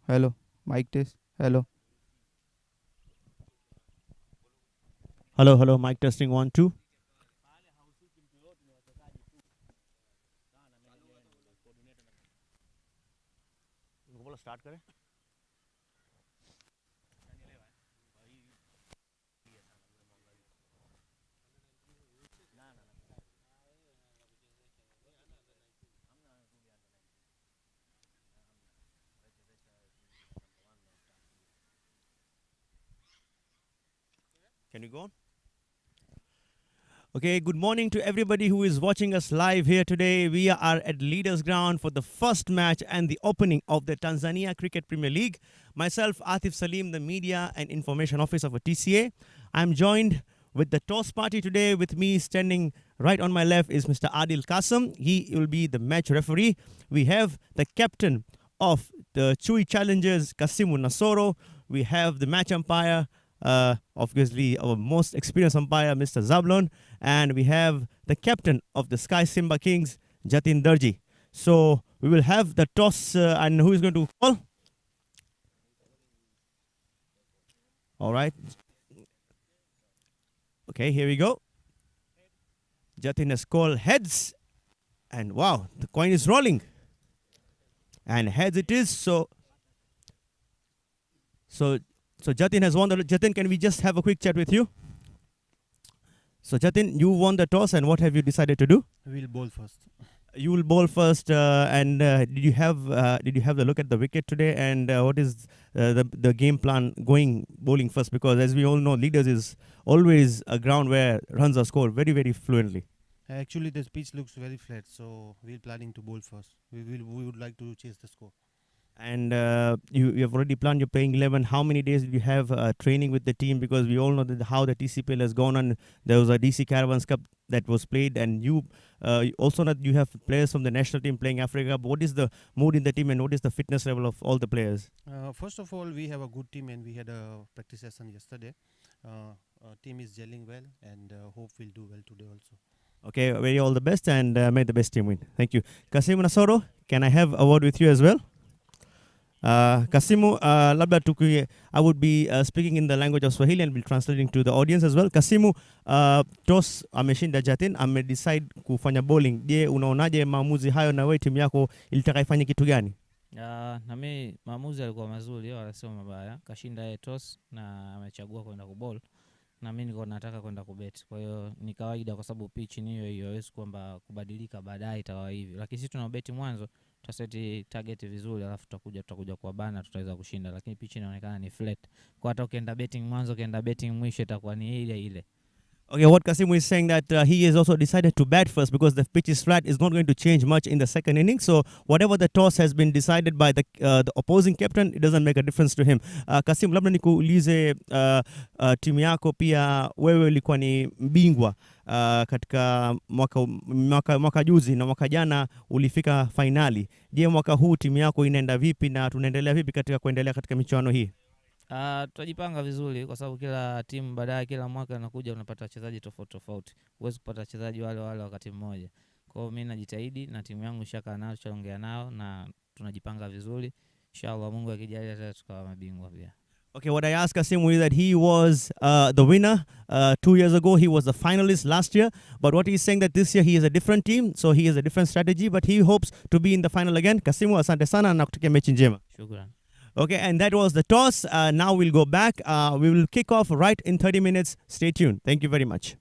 Hello, mic test. Hello. Hello, mic testing 1 2. बोलो start करें. Can you go on? Okay, good morning to everybody who is watching us live here today. We are at Leaders Ground for the first match and the opening of the Tanzania Cricket Premier League. Myself, Atif Salim, the Media and Information Officer for TCA. I'm joined with the toss party today. With me standing right on my left is Mr. Adil Kasem. He will be the match referee. We have the captain of the Chui Challengers, Kasimu Nasoro. We have the match umpire, obviously our most experienced umpire, Mr. Zablon, and we have the captain of the Sky Simba Kings, Jatin Darji. So we will have the toss, and who is going to call? All right. Okay, here we go. Jatin has called heads, and wow, the coin is rolling, and heads it is. So Jatin has won. Jatin, can we just have a quick chat with you? So Jatin, you won the toss, and what have you decided to do? We'll bowl first. You will bowl first, and did you have the look at the wicket today? And what is the game plan going bowling first? Because as we all know, Leaders is always a ground where runs are scored very fluently. Actually, this pitch looks very flat, so we're planning to bowl first. We would like to chase the score. And you have already planned your playing 11. How many days did you have training with the team? Because we all know that how the TCPL has gone on. There was a DC Caravans Cup that was played, and you also know that you have players from the national team playing Africa. But what is the mood in the team, and what is the fitness level of all the players? First of all, we have a good team, and we had a practice session yesterday. Team is gelling well, and hope we'll do well today also. Okay, very all the best, and may the best team win. Thank you. Kasimu Nasoro, can I have a word with you as well? Kasimu, labda I would be speaking in the language of Swahili and be translating to the audience as well. Kasimu, toss ameshinda Jatin, decide kufanya bowling. Je, unaonaje maamuzi hayo, na wewe timu yako ilitaka ifanye kitu gani? Na mimi maamuzi alikuwa mazuri, wala sio mabaya. Kashinda yeye toss na amechagua kwenda kuball, na mimi niko nataka kwenda kubet. Kwa hiyo ni kawaida, kwa sababu pitch ni hiyo hiyo, haiwezi kwamba kubadilika baadaye itawa hivi. Lakini sisi tunabeti mwanzo, tutaseti target vizuri, alafu tutakuja kwa bana, tutaweza kushinda. Lakini pitch inaonekana ni flat. Kwa hata ukienda betting mwanzo, ukienda betting mwisho, itakuwa ni ile ile. Okay, what Kasimu is saying that he has also decided to bat first because the pitch is flat, is not going to change much in the second inning. So whatever the toss has been decided by the opposing captain, it doesn't make a difference to him. Kasimu, labda nikuulize, timu yako pia wewe ulikuwa ni mbingwa katika mwaka juzi na mwaka jana ulifika finali. Je, mwaka huu timu yako inaenda vipi na tunaendelea vipi katika kuendelea katika michuano hii? Tutajipanga vizuri, kwa sababu kila timu baadaye kila mwaka unakuja unapata wachezaji tofauti. Huwezi kupata wachezaji wale wakati mmoja. Kwa hiyo mimi najitahidi na timu yangu shaka nao, tunaongea nao na tunajipanga vizuri. Inshallah Mungu akijalia hata tukawa mabingwa pia. Okay, what I asked Kasimu is that he was the winner 2 years ago. He was the finalist last year. But what he's saying that this year he is a different team, so he has a different strategy, but he hopes to be in the final again. Kasimu, asante sana na kutakia mechi njema. Shukran. Okay, and that was the toss. Now we'll go back. We will kick off right in 30 minutes. Stay tuned. Thank you very much.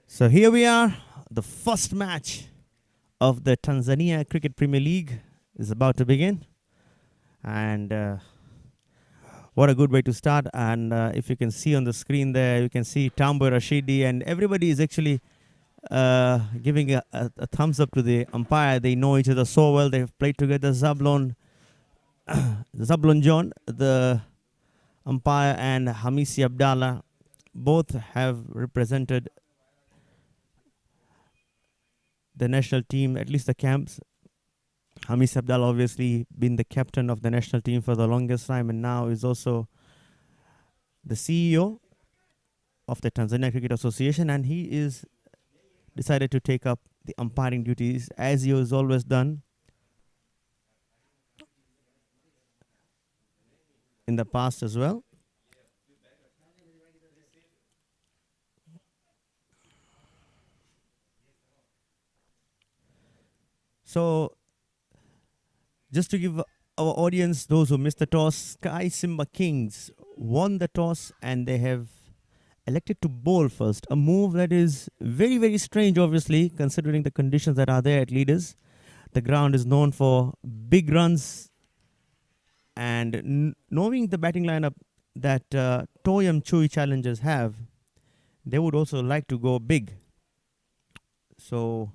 So here we are. The first match of the Tanzania Cricket Premier League is about to begin. And what a good way to start. And if you can see on the screen there, you can see Tambo Rashidi, and everybody is actually giving a thumbs up to the umpire. They know each other so well. They've played together. Zablon John, the umpire, and Hamisi Abdallah both have represented the national team, at least the camps. Hamis Abdallah obviously been the captain of the national team for the longest time, and now is also the CEO of the Tanzania Cricket Association, and he is decided to take up the umpiring duties as he has always done in the past as well. So, just to give our audience, those who missed the toss, Sky Simba Kings won the toss and they have elected to bowl first. A move that is very, very strange, obviously, considering the conditions that are there at Leaders. The ground is known for big runs, and knowing the batting lineup that Toyam Chui challengers have, they would also like to go big. So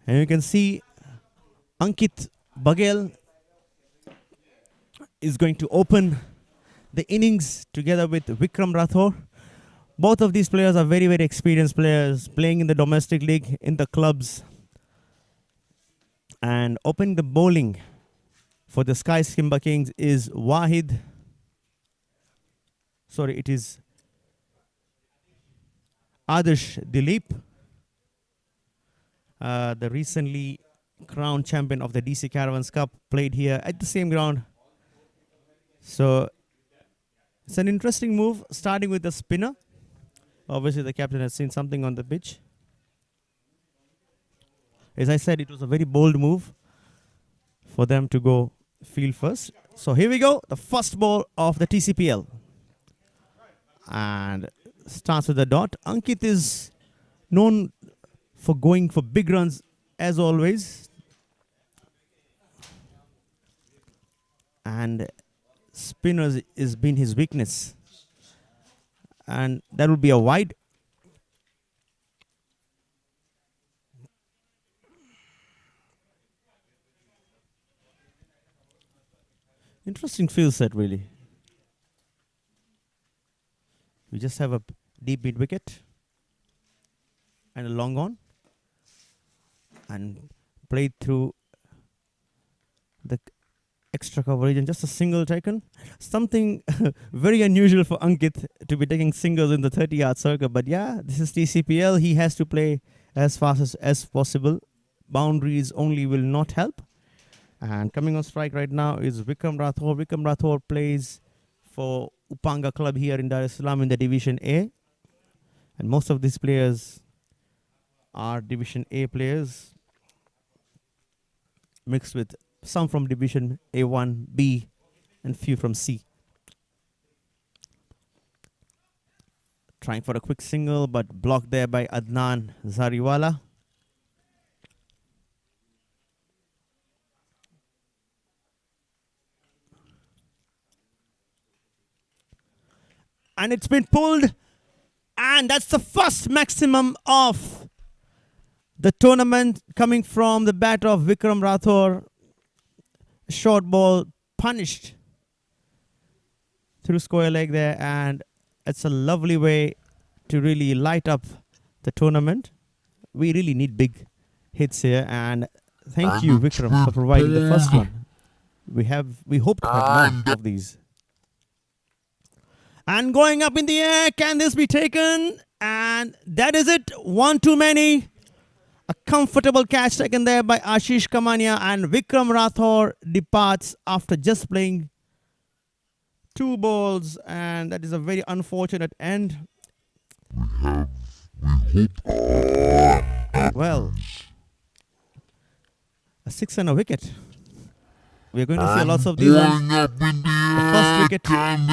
and you can see Ankit Bagel is going to open the innings together with Vikram Rathore. Both of these players are very, very experienced players playing in the domestic league, in the clubs. And opening the bowling for the Sky Simba Kings is Wahid. Sorry, it is Adarsh Dilip, the recently crowned champion of the DC Caravans Cup, played here at the same ground. So it's an interesting move, starting with the spinner. Obviously, the captain has seen something on the pitch. As I said, it was a very bold move for them to go field first. So here we go, the first ball of the TCPL. And starts with the dot. Ankit is known for going for big runs as always. And spinners has been his weakness. And that will be a wide. Interesting field set, really. We just have a deep mid wicket and a long on, and played through the extra coverage and just a single taken. Something very unusual for Ankit to be taking singles in the 30-yard circle. But yeah, this is TCPL. He has to play as fast as possible. Boundaries only will not help. And coming on strike right now is Vikram Rathore. Vikram Rathore plays for Upanga Club here in Dar es Salaam in the Division A. And most of these players are Division A players, mixed with some from Division A1, B, and few from C. Trying for a quick single, but blocked there by Adnan Zariwala. And it's been pulled. And that's the first maximum of the tournament coming from the bat of Vikram Rathore. Short ball punished through square leg there. And it's a lovely way to really light up the tournament. We really need big hits here. And thank you, Vikram, for providing the first one. We hope to have more of these. And going up in the air, can this be taken? And that is it. One too many. A comfortable catch taken there by Ashish Kamania, and Vikram Rathore departs after just playing 2 balls, and that is a very unfortunate end. Well, a 6 and a wicket. We're going to see lots of these ones. The first wicket, Vikram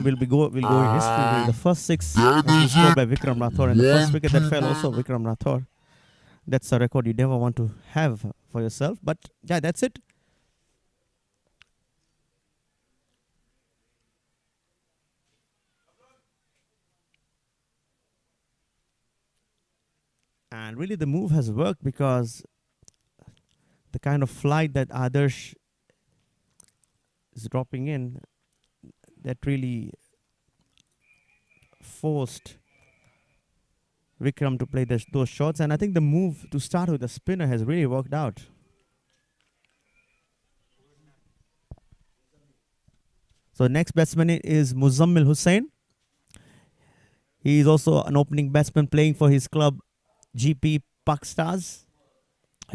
will go in history. The first 6 has been scored by Vikram Rathore, and the first wicket that fell also Vikram Rathore. That's a record you never want to have for yourself. But yeah, that's it. And really the move has worked, because the kind of flight that Adarsh is dropping in, that really forced Vikram to play those shots. And I think the move to start with the spinner has really worked out. So next batsman is Muzammil Hussain. He is also an opening batsman playing for his club GP Pak Stars,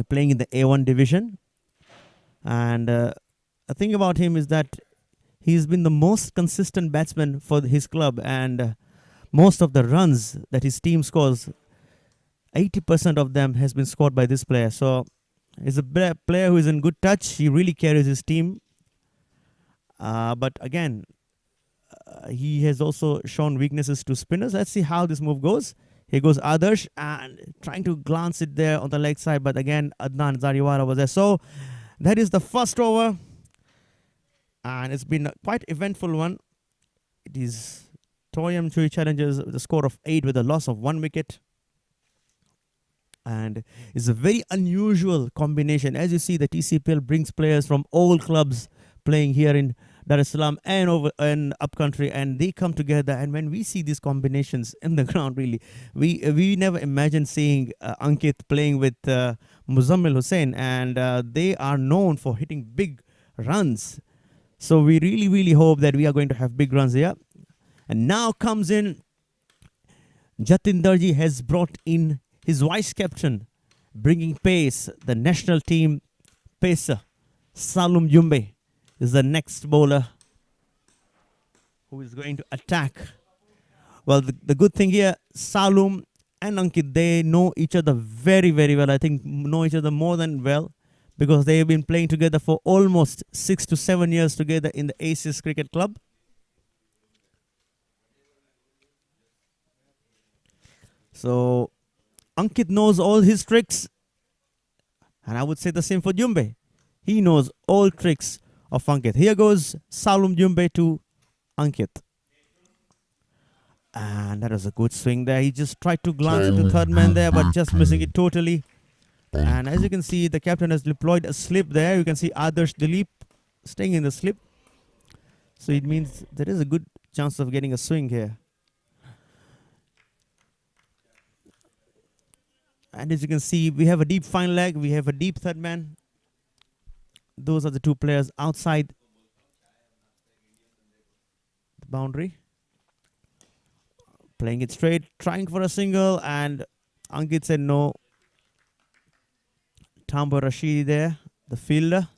playing in the A1 division. And the thing about him is that he's been the most consistent batsman for his club, and most of the runs that his team scores, 80% of them has been scored by this player. So he's a player who is in good touch. He really carries his team. But again, he has also shown weaknesses to spinners. Let's see how this move goes. Here goes Adarsh, and trying to glance it there on the leg side, but again Adnan Zariwala was there. So that is the first over, and it's been a quite eventful one. It is Toyam Chui Challengers with a score of 8 with a loss of 1 wicket. And it's a very unusual combination. As you see, the TCPL brings players from all clubs playing here in Dar es Salaam and over in upcountry, and they come together. And when we see these combinations in the ground, really, we never imagined seeing Ankit playing with Muzammil Hussain, and they are known for hitting big runs. So we really hope that we are going to have big runs here. And now comes in Jatin Darji, has brought in his vice captain, bringing pace. The national team pacer Salum Jumbe is the next bowler who is going to attack. Well, the good thing here, Salum and Ankit, they know each other very well. I think know each other more than well, because they have been playing together for almost 6 to 7 years together in the Aces Cricket Club. So Ankit knows all his tricks, and I would say the same for Jumbe. He knows all tricks of Ankit. Here goes Salum Jumbe to Ankit. And that was a good swing there. He just tried to glance at the third man there, but just missing it totally. And as you can see, the captain has deployed a slip there. You can see Adarsh Dilip staying in the slip. So it means there is a good chance of getting a swing here. And as you can see, we have a deep fine leg. We have a deep third man. Those are the two players outside the boundary. Playing it straight, trying for a single, and Ankit said no. Tambo Rashidi there, the fielder.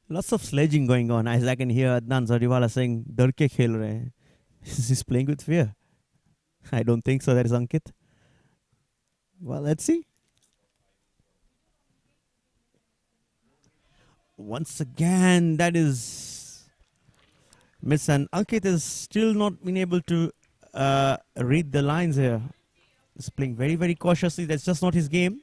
Lots of sledging going on. As I can hear Adnan Zariwala saying, "Dar ke khel rahe hain." He's playing with fear. I don't think so. That is Ankit. Well, let's see. Once again, that is miss, and Ankit is still not been able to read the lines here. He's playing very, very cautiously. That's just not his game.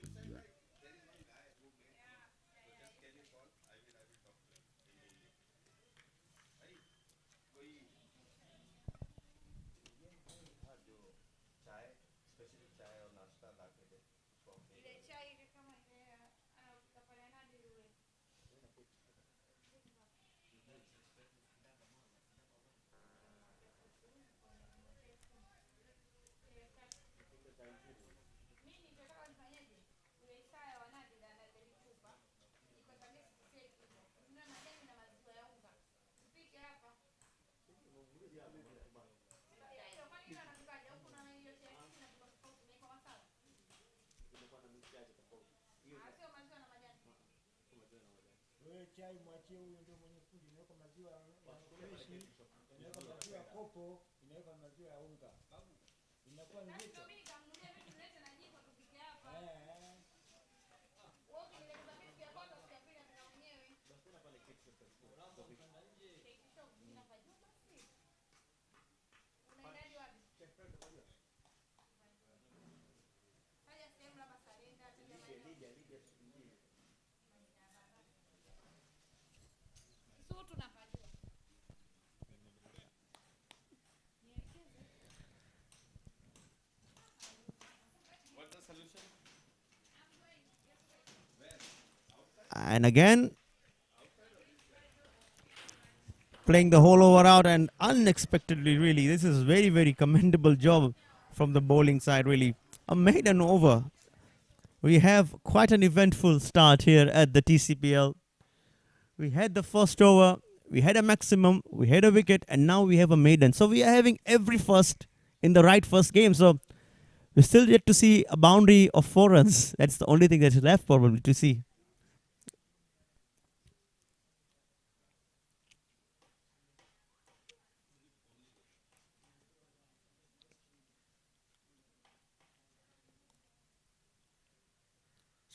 And again, playing the whole over out, and unexpectedly, really, this is very, very commendable job from the bowling side, really. A maiden over. We have quite an eventful start here at the TCPL. We had the first over, we had a maximum, we had a wicket, and now we have a maiden. So we are having every first in the right first game. So we still yet to see a boundary of 4 runs. That's the only thing that's left probably to see.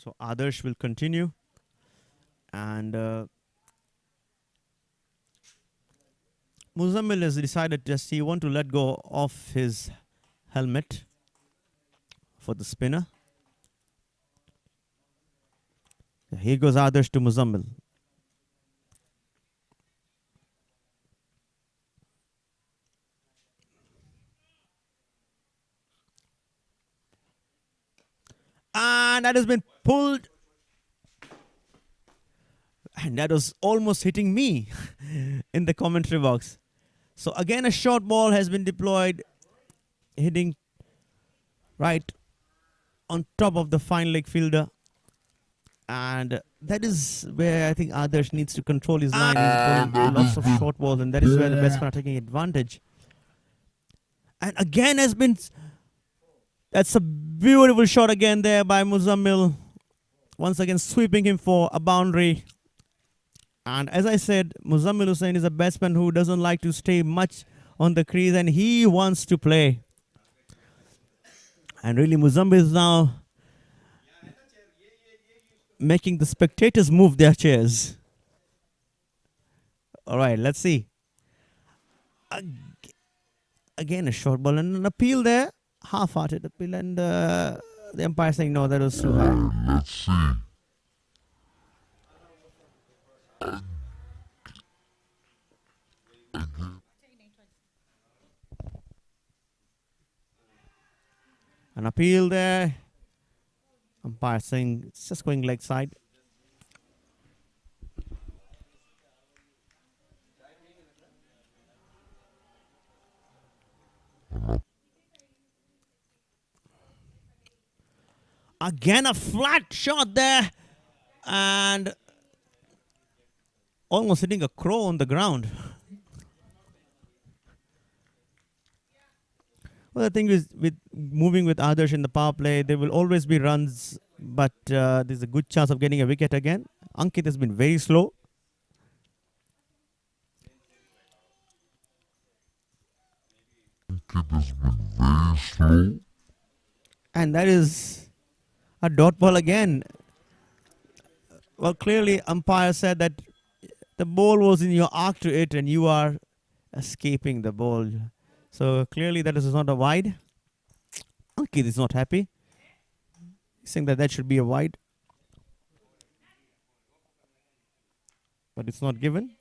So Adarsh will continue. And Muzammil has decided just he want to let go of his helmet for the spinner. Here goes Adarsh to Muzammil. And that has been pulled. And that was almost hitting me in the commentary box. So again, a short ball has been deployed, hitting right on top of the fine leg fielder. And that is where I think Adarsh needs to control his line. He's bowling lots of short balls, and that is where the batsmen are taking advantage. And again has been... That's a beautiful shot again there by Muzammil. Once again sweeping him for a boundary. And as I said, Muzammil Hussain is a batsman who doesn't like to stay much on the crease, and he wants to play. And really Muzammil is now making the spectators move their chairs. Alright, let's see. Again a short ball and an appeal there. Half-hearted appeal, and the umpire saying no, that was too high. Let's see. An appeal there. Umpire saying it's just going leg side. Again a flat shot there. And almost hitting a crow on the ground. Well, the thing is, with moving with Adarsh in the power play, there will always be runs, but there's a good chance of getting a wicket again. Ankit has been very slow. And that is a dot ball again. Well, clearly umpire said that the ball was in your arc to it and you are escaping the ball. So clearly that is not a wide. Ankit is not happy. He's saying that should be a wide. But it's not given.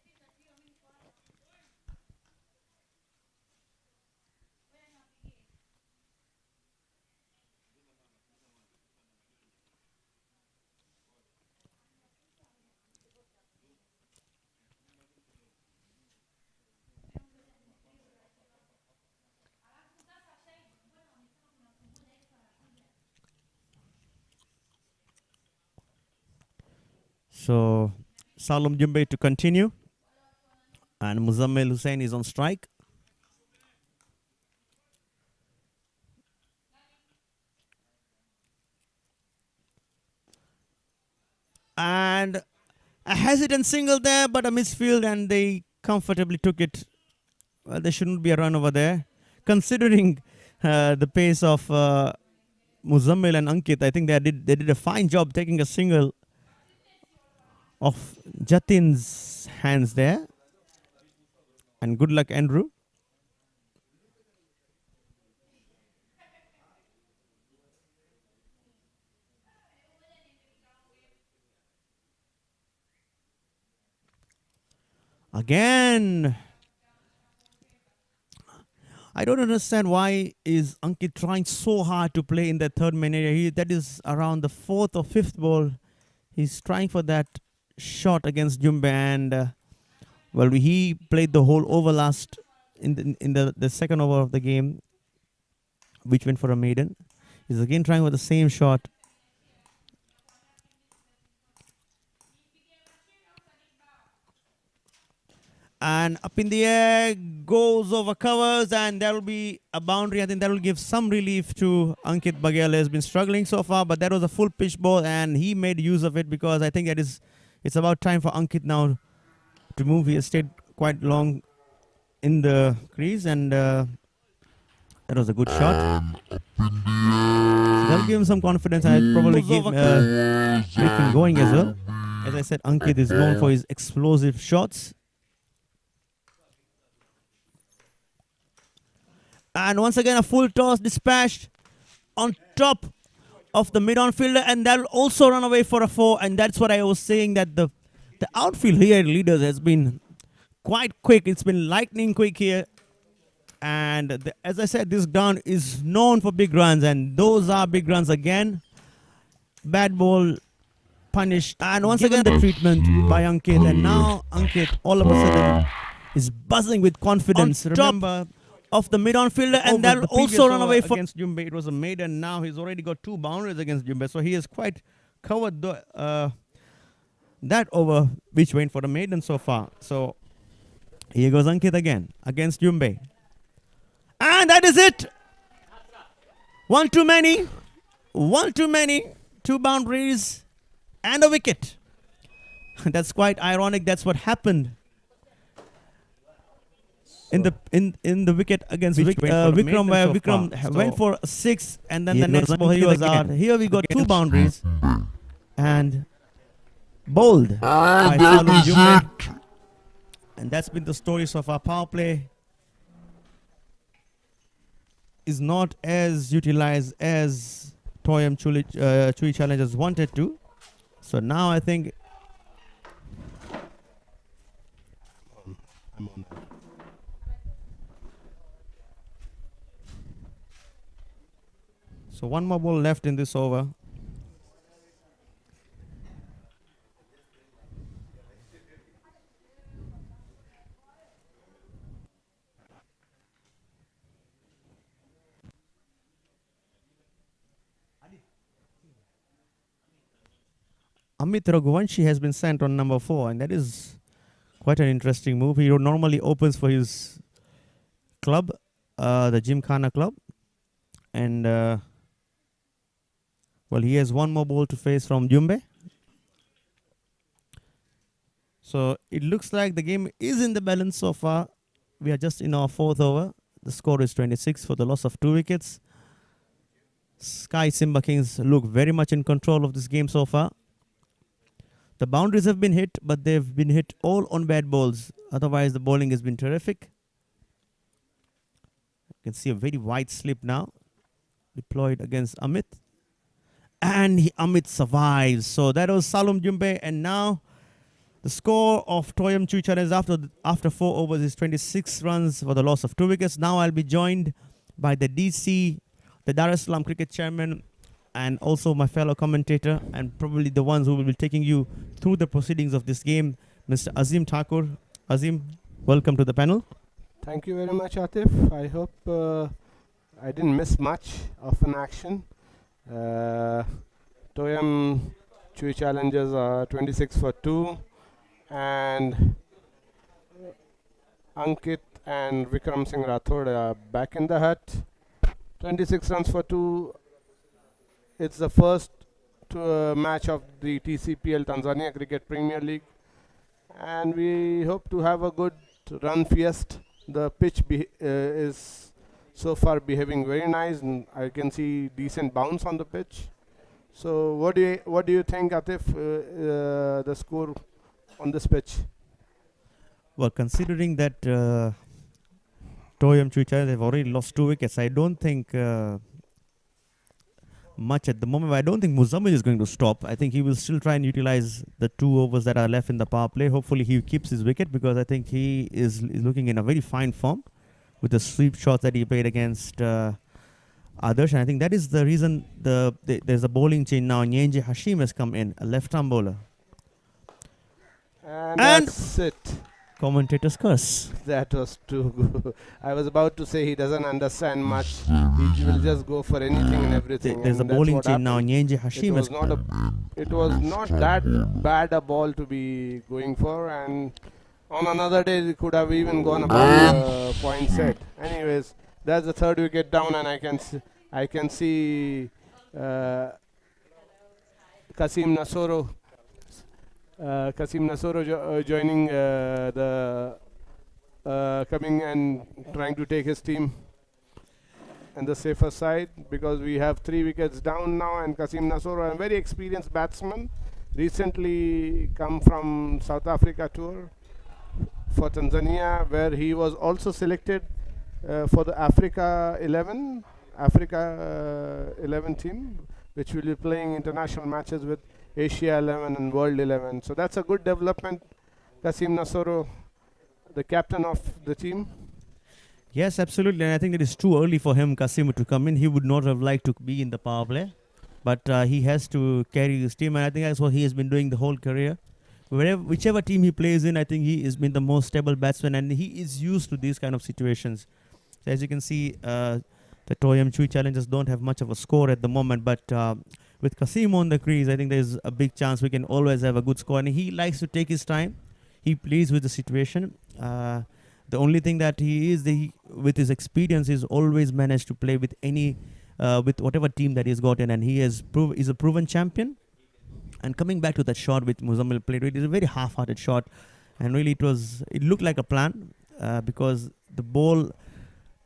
So Salom Jumbe to continue. And Muzammil Hussain is on strike. And a hesitant single there, but a misfield, and they comfortably took it. Well, there shouldn't be a run over there. Considering the pace of Muzammil and Ankit, I think they did a fine job taking a single of Jatin's hands there. And good luck, Andrew. Again. I don't understand why is Ankit trying so hard to play in the third man area. That is around the fourth or fifth ball. He's trying for that shot against Jumbe, and well, he played the whole over last in the second over of the game, which went for a maiden. He's again trying with the same shot. And up in the air, goes over covers, and there will be a boundary. I think that will give some relief to Ankit Baghel. Has been struggling so far, but that was a full pitch ball, and he made use of it because I think it's about time for Ankit now to move. He has stayed quite long in the crease, and that was a good shot. So that'll give him some confidence, and I'll probably give him going as well. As I said, Ankit is known for his explosive shots. And once again, a full toss dispatched on top of the mid-on fielder, and that'll also run away for a 4. And that's what I was saying, that the outfield here at Leaders has been quite quick. It's been lightning quick here. And as I said, this ground is known for big runs, and those are big runs again. Bad ball punished. And once again, the treatment by Ankit. And now Ankit all of a sudden is buzzing with confidence. Remember, of the mid-on fielder, and that'll also run away against Jumbe. It was a maiden. Now he's already got 2 boundaries against Jumbe, so he has quite covered that over, which went for the maiden so far. So here goes Ankit again against Jumbe, and that is it. One too many. 2 boundaries and a wicket. That's quite ironic. That's what happened in the wicket against Vikram, where Vikram went for 6, and then the next ball he was out. Here we got 2 boundaries and bowled by Salom Jumbe. And that's been the story so far. Power play is not as utilized as Toyam Chui Challengers wanted to. So now I think I'm on that. so 1 more ball left in this over. Amit Raghuvanshi has been sent on number 4, and that is quite an interesting move. He normally opens for his club, the Gymkhana club, and well, he has 1 more ball to face from Jumbe. So it looks like the game is in the balance so far. We are just in our 4th over. The score is 26 for the loss of 2 wickets. Sky Simba Kings look very much in control of this game so far. The boundaries have been hit, but they've been hit all on bad balls. Otherwise, the bowling has been terrific. You can see a very wide slip now, deployed against Amit. And Amit survives. So that was Salom Jumbe. And now the score of Toyam Chui Challenge after 4 overs is 26 runs for the loss of 2 wickets. Now I'll be joined by the DC, the Dar es Salaam cricket chairman, and also my fellow commentator, and probably the ones who will be taking you through the proceedings of this game, Mr. Azim Thakur. Azim, welcome to the panel. Thank you very much, Atif. I hope I didn't miss much of an action. Toyam Chui challenges are 26 for 2, and Ankit and Vikram Singh Rathod are back in the hut. 26 runs for 2. It's the first match of the TCPL Tanzania Cricket Premier League, and we hope to have a good run feast. The pitch is so far behaving very nice, and I can see decent bounce on the pitch. So what do you think, Atif, the score on this pitch? Well, considering that Toyam Chui Challenge have already lost 2 wickets, I don't think much at the moment. I don't think Muzammil is going to stop. I think he will still try and utilize the 2 overs that are left in the power play. Hopefully he keeps his wicket, because I think he is looking in a very fine form with the sweep shots that he played against Adarsh. And I think that is the reason there's a bowling change now. Nyenje Hashim has come in, a left-arm bowler. And that's it. Commentator's curse. That was too good. I was about to say he doesn't understand much. He will just go for anything and everything. There's a bowling change now. Nyenje Hashim it was not that bad a ball to be going for, and on another day it could have even gone above the point set. Anyways, that's the 3rd wicket down, and I can see Kasim Nasoro joining coming and trying to take his team on the safer side, because we have 3 wickets down now, and Kasim Nasoro, a very experienced batsman, recently come from South Africa tour for Tanzania, where he was also selected for the Africa 11 team, which will be playing international matches with Asia 11 and World 11. So that's a good development. Kasim Nasoro, the captain of the team. Yes, absolutely. And I think it is too early for him, Kasim, to come in. He would not have liked to be in the power play, but he has to carry his team, and I think that's what he has been doing the whole career. Whichever team he plays in, I think he has been the most stable batsman, and he is used to these kind of situations. So as you can see, the Toyam Chui Challengers don't have much of a score at the moment, but with Kasim on the crease, I think there's a big chance we can always have a good score. And he likes to take his time. He plays with the situation. The only thing that with his experience, he's always managed to play with with whatever team that he's gotten, and he is a proven champion. And coming back to that shot with Muzammil played, it is a very half-hearted shot, and really it looked like a plan, because the ball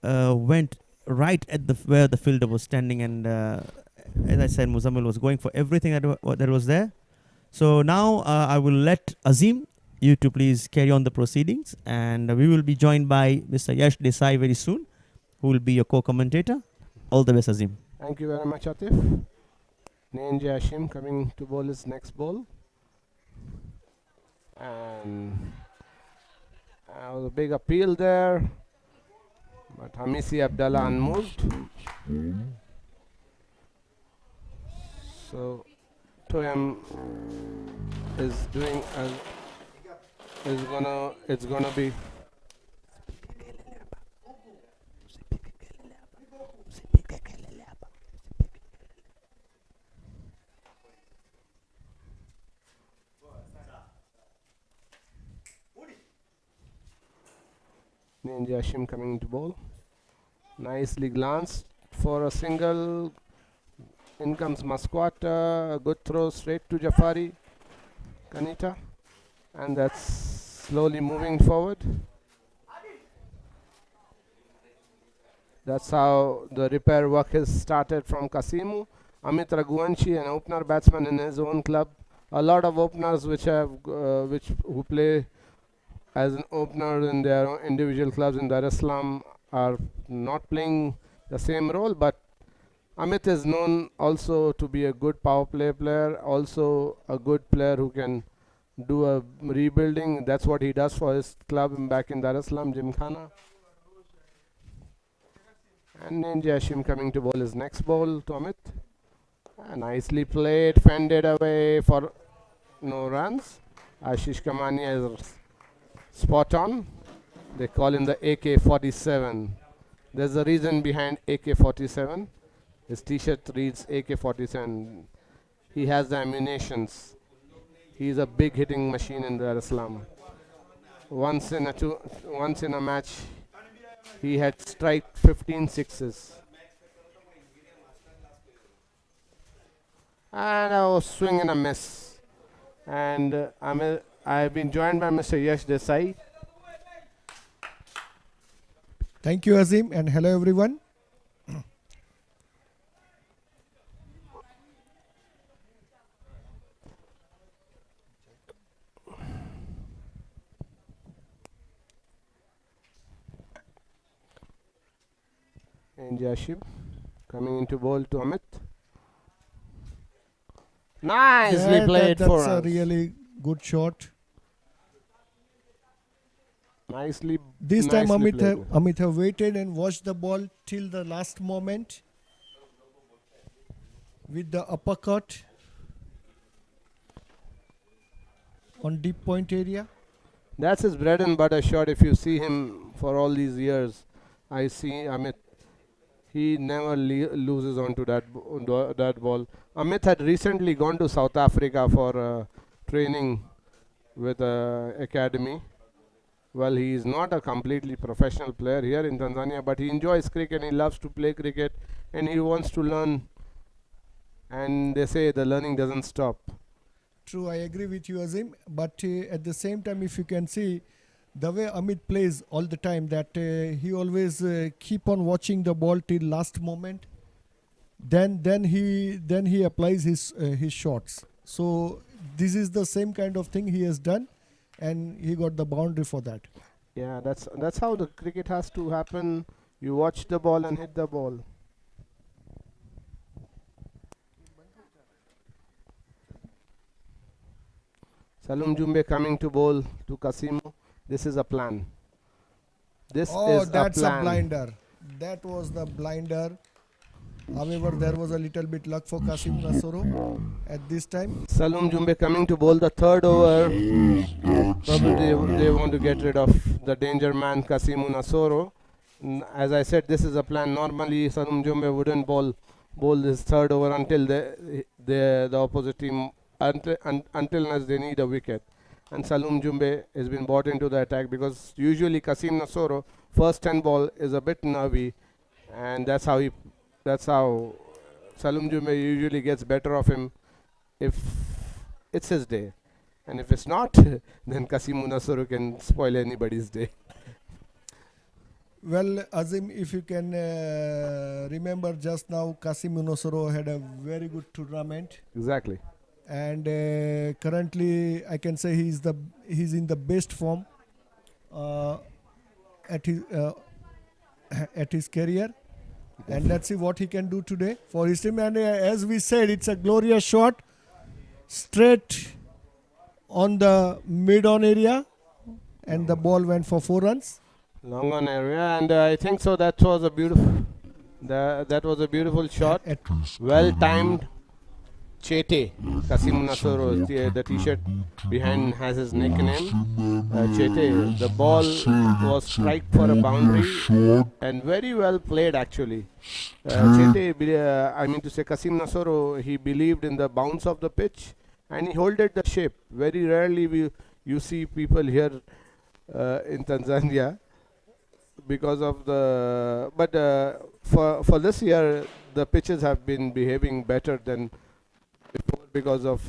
went right at where the fielder was standing, and as I said, Muzammil was going for everything that was there. So now I will let Azim, you to please carry on the proceedings, and we will be joined by Mr. Yash Desai very soon, who will be your co-commentator. All the best, Azim. Thank you very much, Atif. Nyenje Hashim coming to bowl his next ball. And was a big appeal there, but Hamisi Abdallah unmoved. So Toyam is doing it's gonna be Nyenje Hashim coming into bowl. Nicely glanced for a single. In comes Masquata, a good throw straight to Jafari Kanita, and that's slowly moving forward. That's how the repair work has started from Kasimu. Amit Raghuvanshi, an opener batsman in his own club. A lot of openers who play as an opener in their own individual clubs in Dar es Salaam are not playing the same role, but Amit is known also to be a good power play player, also a good player who can do a rebuilding. That's what he does for his club back in Dar es Salaam, Gymkhana. And Ninja Hashim coming to bowl his next ball to Amit. Nicely played, fended away for no runs. Ashish Kamania is spot on. They call him the AK-47. There's a reason behind AK-47. His t-shirt reads AK-47. He has the ammunitions. He's a big hitting machine in Dar es Salaam. Once in a match, he had strike 15 sixes. And I was swing and a miss. And I've been joined by Mr. Yash Desai. Thank you, Azim, and hello, everyone. And Yashib coming into bowl to Amit. Nicely played for That's a really good shot. Nicely. This time nicely played. Amit have waited and watched the ball till the last moment with the uppercut on deep point area. That's his bread and butter shot. If you see him for all these years, I see Amit. He never loses onto that ball. Amit had recently gone to South Africa for training with academy. Well, he is not a completely professional player here in Tanzania, but he enjoys cricket. He loves to play cricket, and he wants to learn. And they say the learning doesn't stop. True, I agree with you, Azim. But at the same time, if you can see the way Amit plays all the time, that he always keep on watching the ball till last moment. Then he applies his shots. So this is the same kind of thing he has done, and he got the boundary for that. Yeah, that's how the cricket has to happen. You watch the ball and hit the ball. Salum Jumbe coming to bowl to Kasimu. This is a plan. That's a blinder. That was the blinder. However, there was a little bit luck for Kasim Nasoro at this time. Salum Jumbe coming to bowl the third over. Probably they want to get rid of the danger man Kasimu Nasoro. As I said, this is a plan. Normally, Salum Jumbe wouldn't bowl this third over until the opposite team until as they need a wicket. And Salum Jumbe has been brought into the attack because usually Kasim Nasoro first 10 ball is a bit nervy, and that's how Salum Jumbe usually gets better of him if it's his day, and if it's not, then Kasim Nasoro can spoil anybody's day. Well, Azim, if you can remember just now, Kasim Nasoro had a very good tournament. Exactly. And currently I can say he's in the best form at his career, and let's see what he can do today for his team. And as we said, it's a glorious shot straight on the mid-on area, and the ball went for 4 runs. Long on area, and I think so. That was a beautiful shot. Well timed. Chete, Kasim Nasoro, the t-shirt behind has his nickname. Chete, the ball was strike for a boundary and very well played actually. Chete, I mean to say Kasim Nasoro, he believed in the bounce of the pitch and he holded the shape. Very rarely you see people here in Tanzania because of for this year the pitches have been behaving better than before because of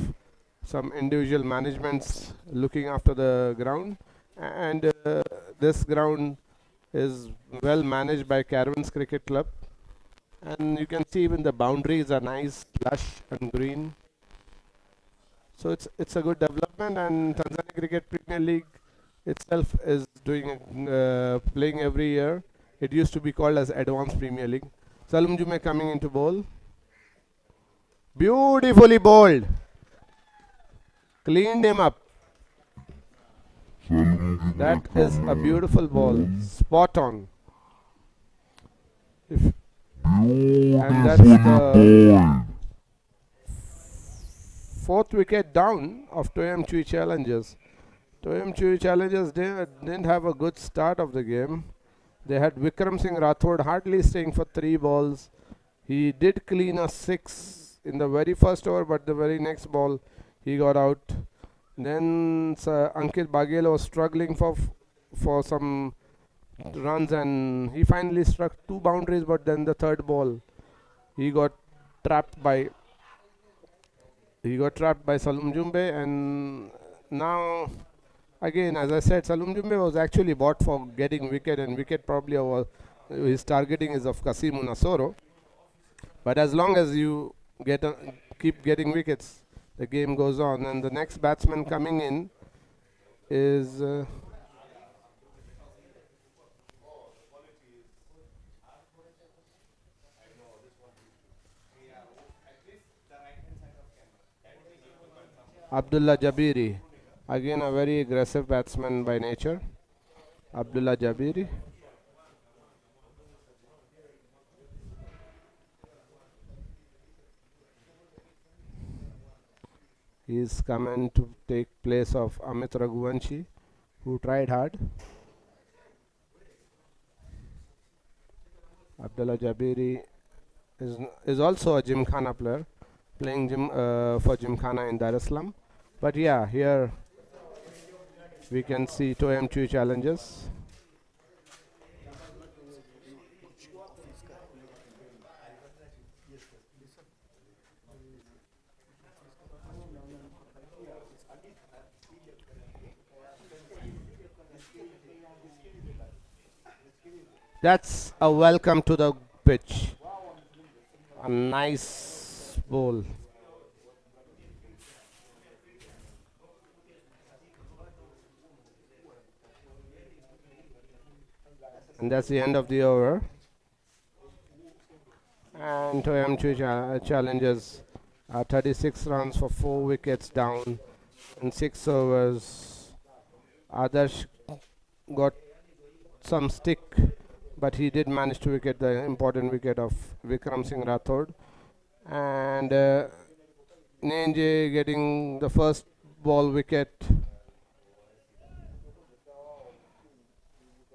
some individual managements looking after the ground, and this ground is well managed by Caravans Cricket Club, and you can see even the boundaries are nice, lush and green. So it's a good development, and Tanzania Cricket Premier League itself is doing playing every year. It used to be called as Advanced Premier League. Salum Jume coming into bowl. Beautifully bowled. Cleaned him up. That is a beautiful ball. Spot on. And that's the fourth wicket down of Toyam Chui Challengers. Toyam Chui Challengers didn't have a good start of the game. They had Vikram Singh Rathod hardly staying for 3 balls. He did clean a 6 in the very first over, but the very next ball he got out. Then Ankit Baghel was struggling for some runs, and he finally struck 2 boundaries, but then the third ball he got trapped by Salum Jumbe. And now again, as I said, Salum Jumbe was actually bought for getting wicket, and wicket probably was his targeting is of Kasimu Nasoro. But as long as you keep getting wickets, the game goes on. And the next batsman coming in is Abdullah Jabiri. Again, a very aggressive batsman by nature. Abdullah Jabiri. He is coming to take place of Amit Raghuvanshi, who tried hard. Abdullah Jabiri is also a Gymkhana player, playing for Gymkhana in Dar es Salaam. But yeah, here we can see Toyam Chui Challengers. That's a welcome to the pitch. A nice ball. And that's the end of the over. And Toyam Chui Challengers 36 runs for 4 wickets down in 6 overs. Adarsh got some stick, but he did manage to wicket the important wicket of Vikram Singh Rathod. And Nenje getting the first ball wicket.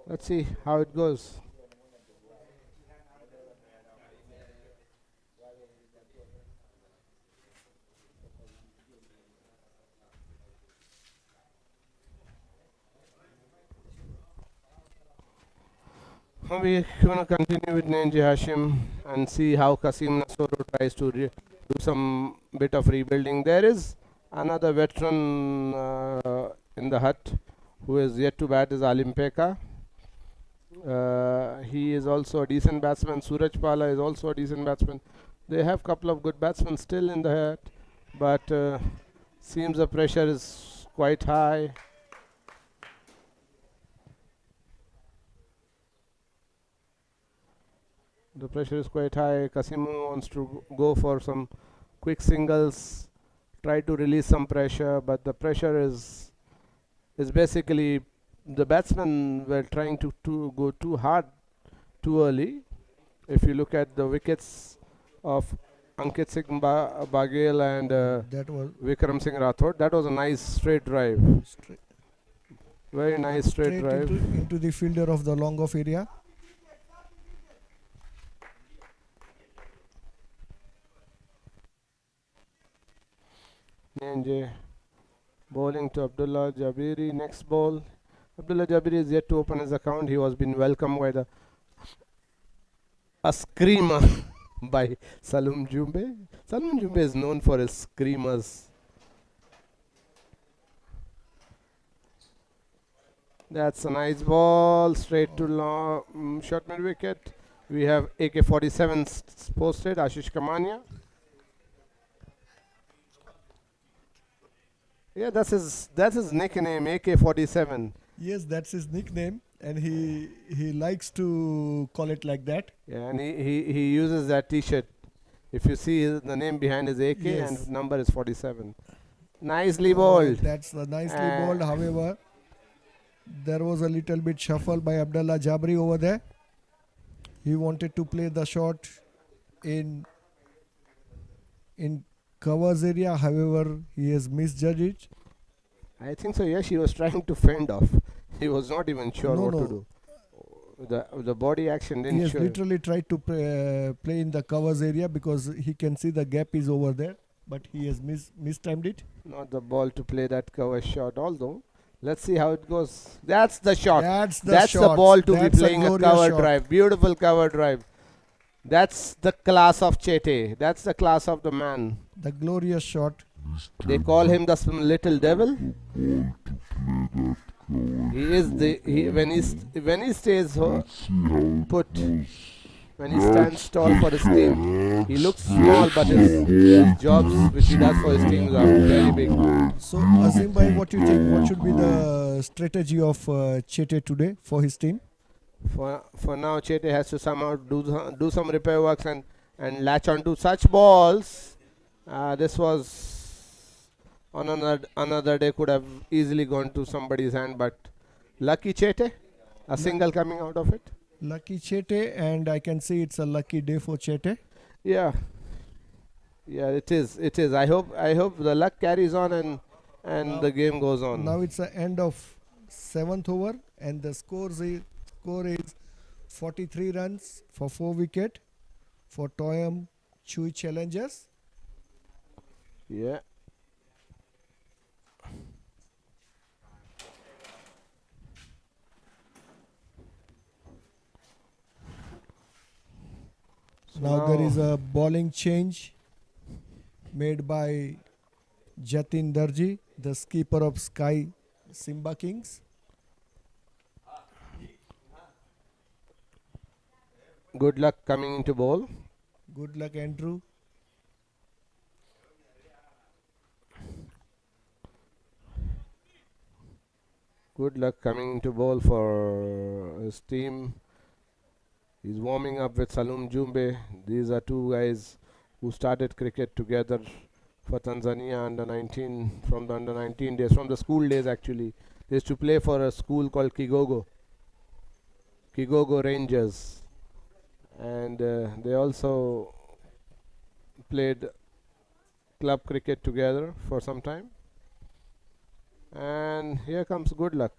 Let's see how it goes. We're going to continue with Nenji Hashim and see how Kasim Nasoro tries to do some bit of rebuilding. There is another veteran in the hut who is yet to bat, is Alim Peka. He is also a decent batsman. Suraj Pala is also a decent batsman. They have a couple of good batsmen still in the hut, but seems the pressure is quite high. The pressure is quite high. Kasimu wants to go for some quick singles, try to release some pressure, but the pressure is basically the batsmen were trying to go too hard too early. If you look at the wickets of Ankit Singh Baghel and That was Vikram Singh Rathod, that was a nice straight drive. Very nice straight drive. into the fielder of the long off area. Nenje bowling to Abdullah Jabiri. Next ball. Abdullah Jabiri is yet to open his account. He was been welcomed by a screamer by Salum Jumbe. Salum Jumbe is known for his screamers. That's a nice ball, straight to long, short mid wicket. We have AK-47 posted, Ashish Kamania. Yeah, that's his nickname, AK-47. Yes, that's his nickname, and he likes to call it like that. Yeah, and he uses that T-shirt. If you see the name behind his AK Yes. and number is 47. Nicely Oh, bowled. that's nicely Uh, bowled. However, there was a little bit shuffle by Abdullah Jabri over there. He wanted to play the shot in covers area. However, he has misjudged it. I think so. Yes, he was trying to fend off. He was not even sure No, what no. to do. The body action He didn't has show. literally tried to play in the covers area because he can see the gap is over there, but he has mistimed it. Not the ball to play that cover shot. Although, let's see how it goes. That's the shot. That's the That's shot. the ball to That's be playing a glorious cover shot. drive. Beautiful cover drive. That's the class of Chete. That's the class of the man. The glorious shot. They call him the little devil. He is when he stays put, when he stands tall for his team. He looks small, but his jobs which he does for his teams are very big. So, Azim bhai, what do you think? What should be the strategy of Chete today for his team? For now, Chete has to somehow do some repair works and latch onto such balls. This was on another day could have easily gone to somebody's hand, but lucky Chete, a single coming out of it. Lucky Chete, and I can see it's a lucky day for Chete. Yeah, it is. I hope the luck carries on and Now- the game goes on. Now it's the end of 7th over, and the score is 43 runs for 4 wicket for Toyam Chui Challengers. Yeah. So Now there is a bowling change made by Jatin Darji, the skipper of Sky Simba Kings. good luck coming into bowl. Good luck, Andrew. Good luck coming into bowl for his team. He's warming up with Salum Jumbe. These are two guys who started cricket together for Tanzania under 19, from the under 19 days, from the school days actually. They used to play for a school called Kigogo Rangers. And they also played club cricket together for some time. And here comes good luck.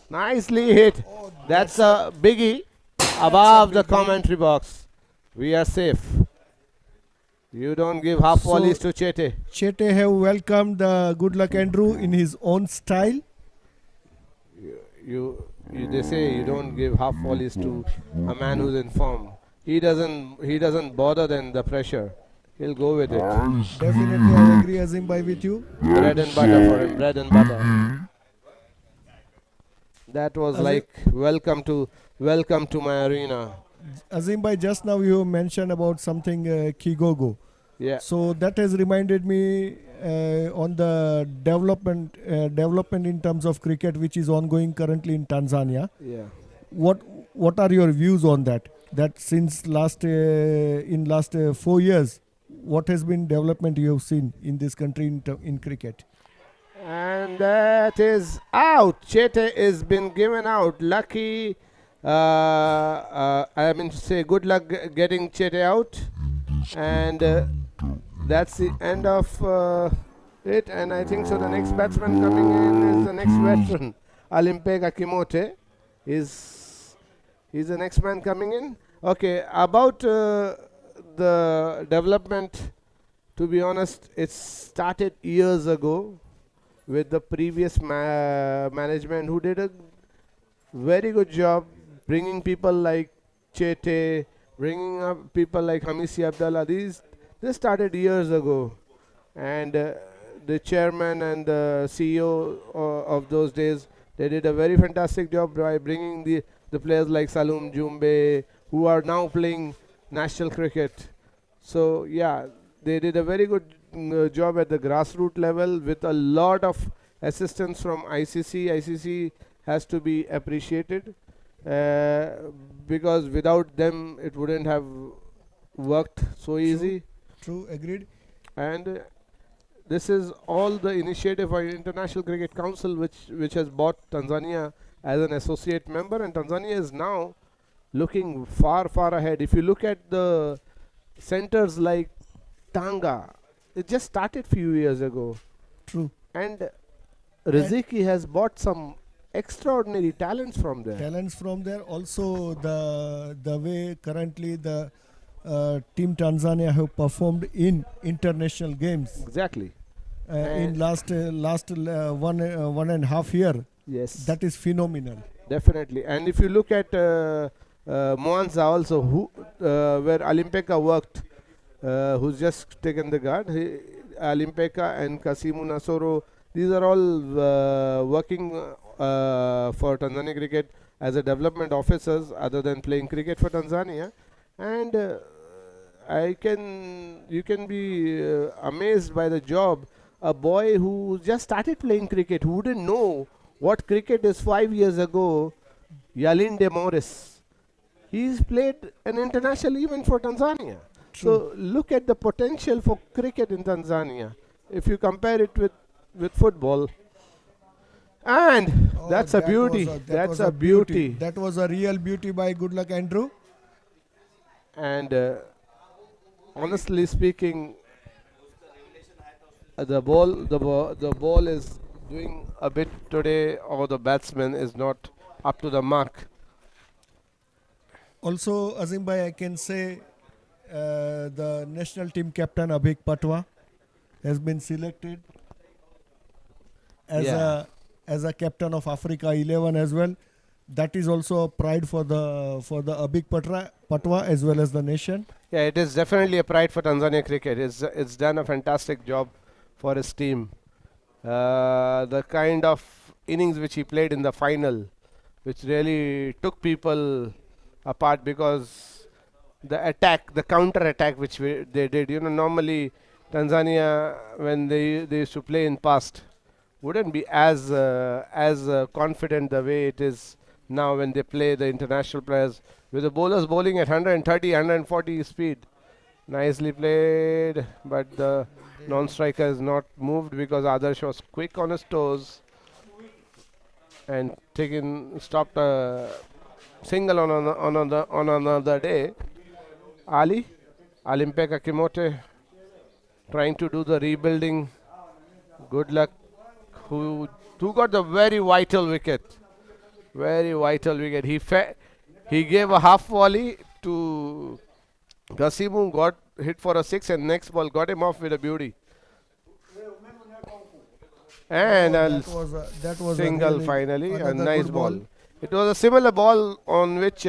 Nicely hit. That's a biggie above the commentary box. We are safe. You don't give half So- volleys to Chete. Chete have welcomed the Good Luck Andrew in his own style. They say you don't give half volleys to a man who's in form. He doesn't bother then the pressure. He'll go with it. Definitely, I agree, Azim bhai, with you. Bread and butter for him. Bread and butter. That was Azim- like welcome to my arena. Azim bhai, just now you mentioned about something Kigogo. Yeah. So that has reminded me on the development in terms of cricket, which is ongoing currently in Tanzania. Yeah. What are your views on that? That since last 4 years, what has been development you have seen in this country in cricket? And that is out. Chete is been given out. Lucky. I mean to say good luck getting Chete out. And that's the end of it. And I think so the next batsman coming in is the next veteran. Alimpega Kimote is the next man coming in. Okay, about the development, to be honest, it started years ago with the previous management who did a very good job bringing people like Chete, bringing up people like Hamisi Abdallah. This started years ago, and the chairman and the CEO of those days, they did a very fantastic job by bringing the players like Salum Jumbe, who are now playing national cricket. So yeah, they did a very good job at the grassroots level with a lot of assistance from ICC. ICC has to be appreciated because without them it wouldn't have worked so easy. True, agreed. And this is all the initiative by International Cricket Council, which has bought Tanzania as an associate member, and Tanzania is now looking far ahead. If you look at the centers like Tanga, it just started few years ago, True. and Riziki has bought some extraordinary talents from there. Talents from there. Also, the way currently the team Tanzania have performed in international games Exactly. in last 1.5 year. Yes. That is phenomenal. Definitely. And if you look at Mwanza also, where Alimpeka worked, who's just taken the guard, Alimpeka and Kasimu Nasoro, these are all working for Tanzania cricket as a development officers other than playing cricket for Tanzania. And you can be amazed by the job. A boy who just started playing cricket, who wouldn't know what cricket is 5 years ago, Yalinde Morris. He's played an international event for Tanzania. So look at the potential for cricket in Tanzania. If you compare it with football. And that's a that beauty. was That's a a beauty. That was a real beauty by Good Luck Andrew. And honestly speaking, the ball is doing a bit today, or the batsman is not up to the mark. Also, Azim bhai, I can say the national team captain Abhik Patwa has been selected as a captain of Africa 11 as well. That is also a pride for the Abhik Patwa as well as the nation. Yeah, it is definitely a pride for Tanzania cricket. It's done a fantastic job for his team. The kind of innings which he played in the final, which really took people apart, because the counter attack which they did. Normally Tanzania, when they used to play in past, wouldn't be as confident the way it is now when they play the international players, with the bowlers bowling at 130, 140 speed. Nicely played, but the non-striker is not moved because Adarsh was quick on his toes and stopped a single on another day. Alimpeka Kimote trying to do the rebuilding. Good luck, who got the very vital wicket. Very vital wicket. He gave a half volley to Gasimu, got hit for a 6, and next ball got him off with a beauty. And that was single really finally, a another nice good ball. It was a similar ball on which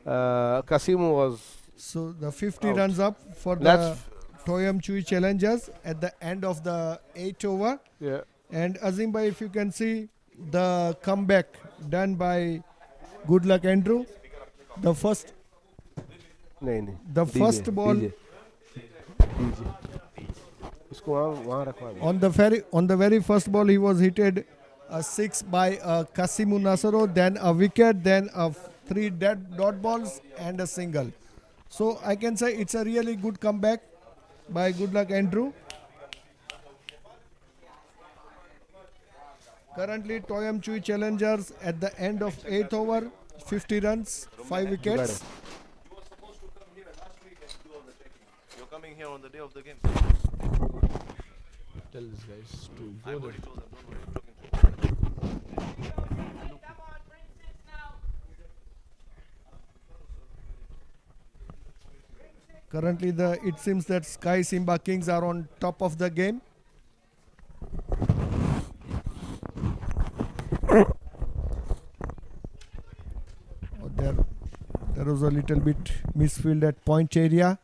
Kasimu was. So the 50 out. runs up for the That's Toyam Chui challengers at the end of the 8th over. yeah. And Azim bhai, if you can see the comeback done by Good Luck Andrew, the first नहीं The first ball उसको वहाँ रखवा दे. on the very first ball he was hitted a 6 by Kasimu Nasoro, then a wicket, then 3 dead dot balls and a single. So I can say it's a really good comeback by Good Luck Andrew. Currently Toyam Chui challengers at the end of 8th over, 50 runs, 5 wickets. You're coming here on the day of the game. Tell these guys to I go already there. told them, don't worry, I'm talking to them. Currently it seems that Sky Simba Kings are on top of the game. There was a little bit misfield at point area.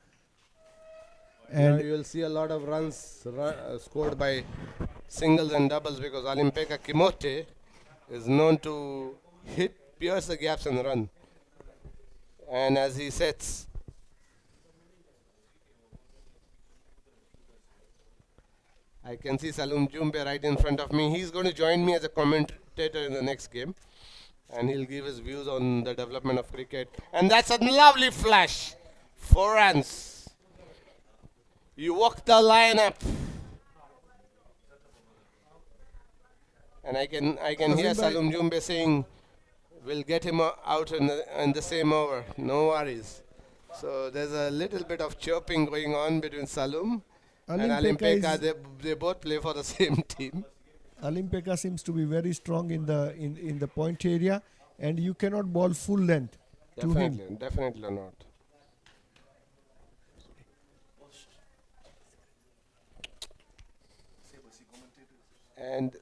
Now And you will see a lot of runs scored by singles and doubles because Olimpeka Kimote is known to pierce the gaps and run. And as he sets, I can see Salum Jumbe right in front of me. He's going to join me as a commentator in the next game. And he'll give his views on the development of cricket. And that's a lovely flash. 4 runs. You walk the line up. And I can hear Salum Jumbe saying, we'll get him out in the same over. No worries. So there's a little bit of chirping going on between Salum and Alimpeka. They both play for the same team. Alimpeka seems to be very strong in the point area, and you cannot ball full length to him. Definitely not. And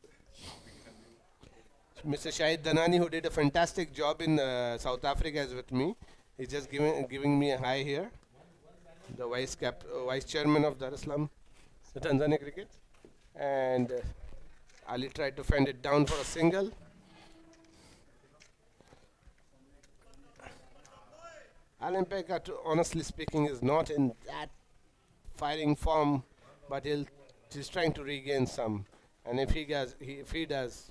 Mr. Shahid Danani, who did a fantastic job in South Africa, is with me. He's just giving me a hi here. The vice chairman of Dar es Salaam, the Tanzania cricket. And Ali tried to fend it down for a single. Alimpeka, honestly speaking, is not in that firing form, but he's trying to regain some. And if he does,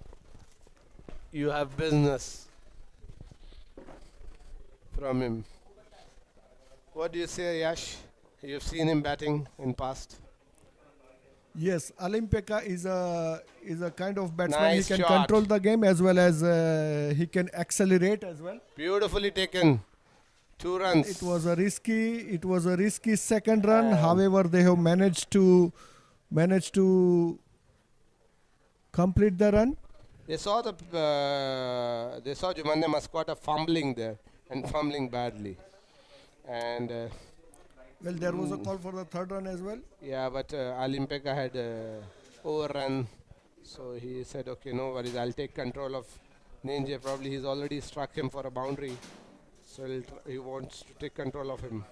you have business from him. What do you say, Yash? You've seen him batting in past. Yes, Alimpeka is a kind of batsman. Nice He can shot. control the game as well as he can accelerate as well. Beautifully taken. 2 runs. It was a risky second run. However, they have managed to complete the run. They saw Jumanne Mascota fumbling there and fumbling badly. And Well, there was a call for the third run as well. yeah, but Alimpeka had overrun. So he said, okay, no worries, I'll take control of Ninja. Probably he's already struck him for a boundary. So he wants to take control of him.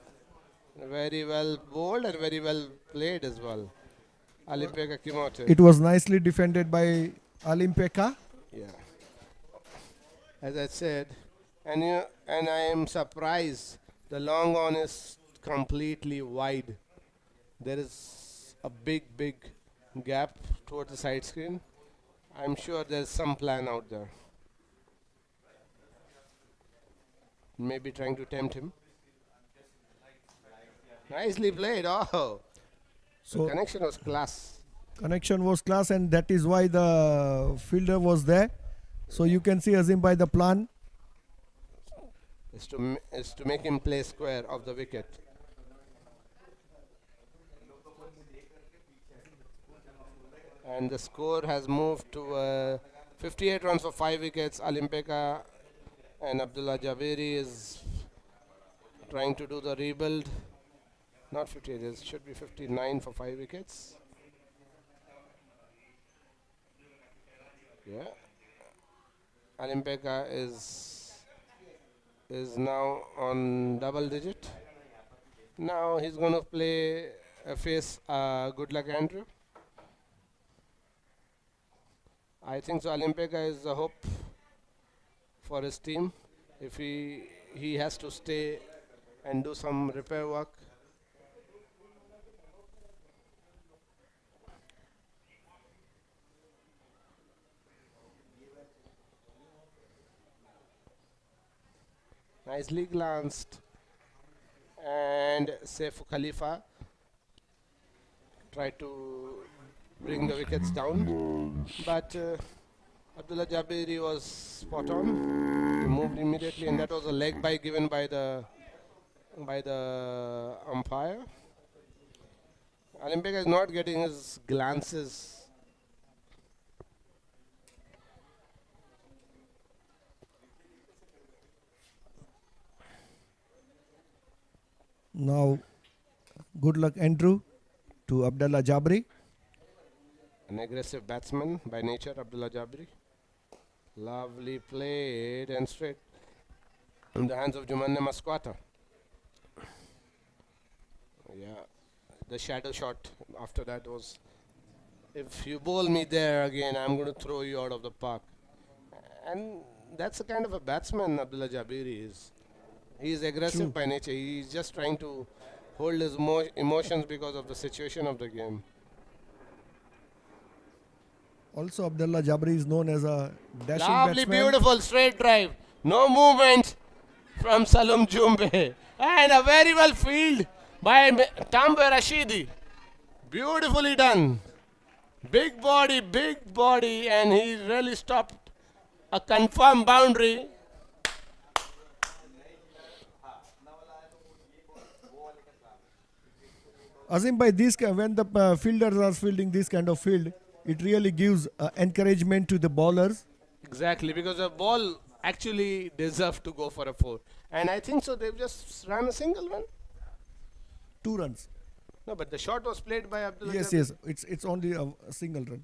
Very well bowled and very well played as well. Alimpeka Kimote. It was nicely defended by Alimpeka. Yeah. As I said, and I am surprised the long on is completely wide. There is a big gap towards the side screen. I'm sure there's some plan out there. Maybe trying to tempt him. Nicely played. Oh, So the connection was class. connection was class, and that is why the fielder was there. So you can see Azim by the plan. Is to make him play square of the wicket. And the score has moved to 58 runs for 5 wickets. Alimpeka and Abdullah Jabiri is trying to do the rebuild. Not 58, it should be 59 for 5 wickets. Yeah. Alimpeka is now on double digit. Now he's going to face Good Luck Andrew. I think so. Alimpeka is the hope for his team. If he has to stay and do some repair work. Nicely glanced, and Saif Khalifa tried to bring the wickets down, but Abdullah Jabiri was spot on. He moved immediately, and that was a leg bye given by the umpire. Alimpeka is not getting his glances. Now, Good Luck Andrew to Abdullah Jabri. An aggressive batsman by nature, Abdullah Jabri. Lovely played and straight in the hands of Jumanne Masquata. Yeah, the shadow shot after that was, if you bowl me there again, I'm going to throw you out of the park. And that's the kind of a batsman Abdullah Jabiri is. He is aggressive True. by nature. He's just trying to hold his emotions because of the situation of the game. Also, Abdullah Jabri is known as a dashing Lovely, batsman. beautiful straight drive. No movement from Salum Jumbe. And a very well field by Tambe Rashidi. Beautifully done. Big body, and he really stopped a confirmed boundary. Azim, by this, when the fielders are fielding this kind of field, it really gives encouragement to the bowlers. Exactly, because the ball actually deserved to go for a 4. And I think so they've just ran a single one. 2 runs. No, but the shot was played by Abdullah. Yes, Jabir. yes. It's only a single run.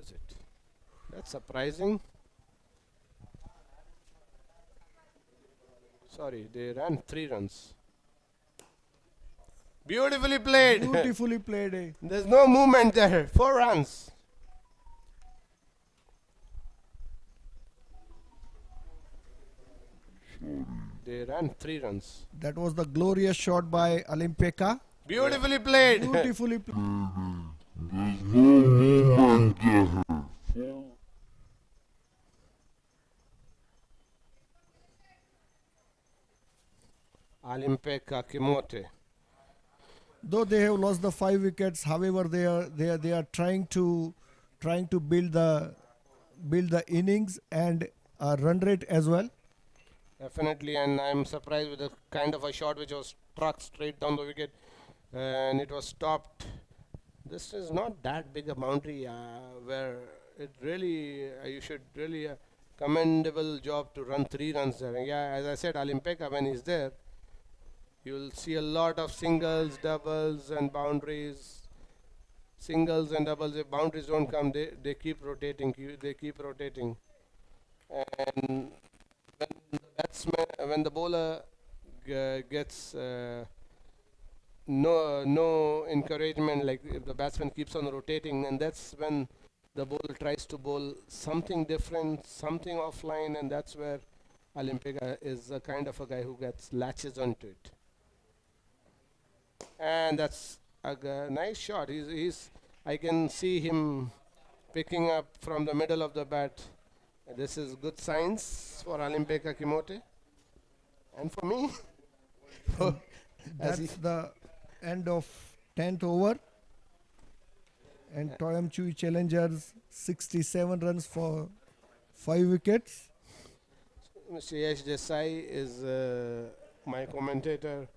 Is it? That's surprising. Sorry, they ran 3 runs. Beautifully played. Beautifully played. There's no movement there. 4 runs. They ran 3 runs. That was the glorious shot by Olimpeka. Beautifully played. Beautifully played. Olimpeka Kimote. Though they have lost the 5 wickets, however, they are trying to build the innings and run rate as well. Definitely, and I'm surprised with the kind of a shot which was struck straight down the wicket and it was stopped. This is not that big a boundary where it really, you should really commendable job to run 3 runs there. And yeah, as I said, Olimpeka, when he's there, you will see a lot of singles, doubles and boundaries. Singles and doubles, if boundaries don't come, they keep rotating, they keep rotating. And when the bowler gets no encouragement, like if the batsman keeps on rotating, and that's when the bowler tries to bowl something different, something offline, and that's where Olimpeka is a kind of a guy who gets latches onto it. And that's a nice shot. I can see him picking up from the middle of the bat. This is good signs for Olimpeka Kimote. And for me, That's the end of 10th over. And Toyam Chui Challengers 67 runs for 5 wickets. Mr. Yash Desai is my commentator.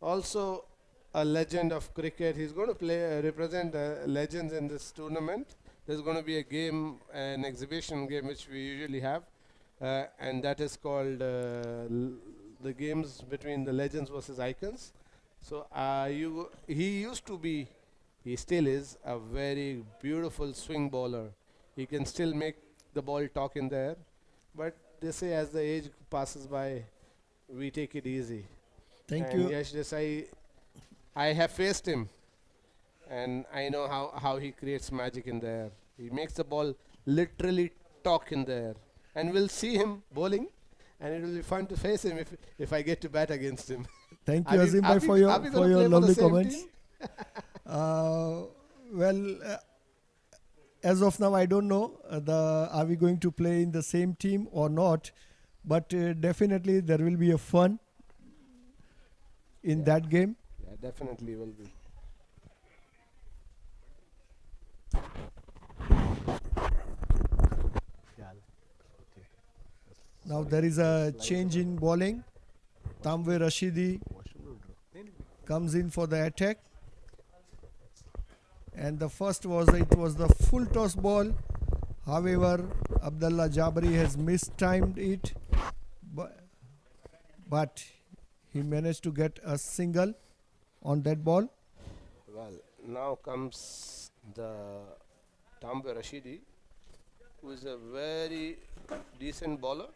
Also a legend of cricket. He's going to represent legends in this tournament. There's going to be a game, an exhibition game which we usually have, and that is called the games between the legends versus icons. So he still is a very beautiful swing bowler. He can still make the ball talk in the air, but they say as the age passes by, we take it easy. Thank And you. Yash Desai, I have faced him, and I know how he creates magic in the air. He makes the ball literally talk in the air, and we'll see him bowling, and it will be fun to face him if I get to bat against him. Thank you, Are we- Azim are bhai, we- for are we your gonna for play your for the lovely same comments. team? As of now, I don't know are we going to play in the same team or not, but definitely there will be a fun in that game. Yeah, definitely will be. Now there is a change in bowling. Tamwe Rashidi comes in for the attack. And the first was the full toss ball. However, Abdullah Jabri has mistimed it, but he managed to get a single on that ball. Well, now comes the Tambe Rashidi, who is a very decent bowler.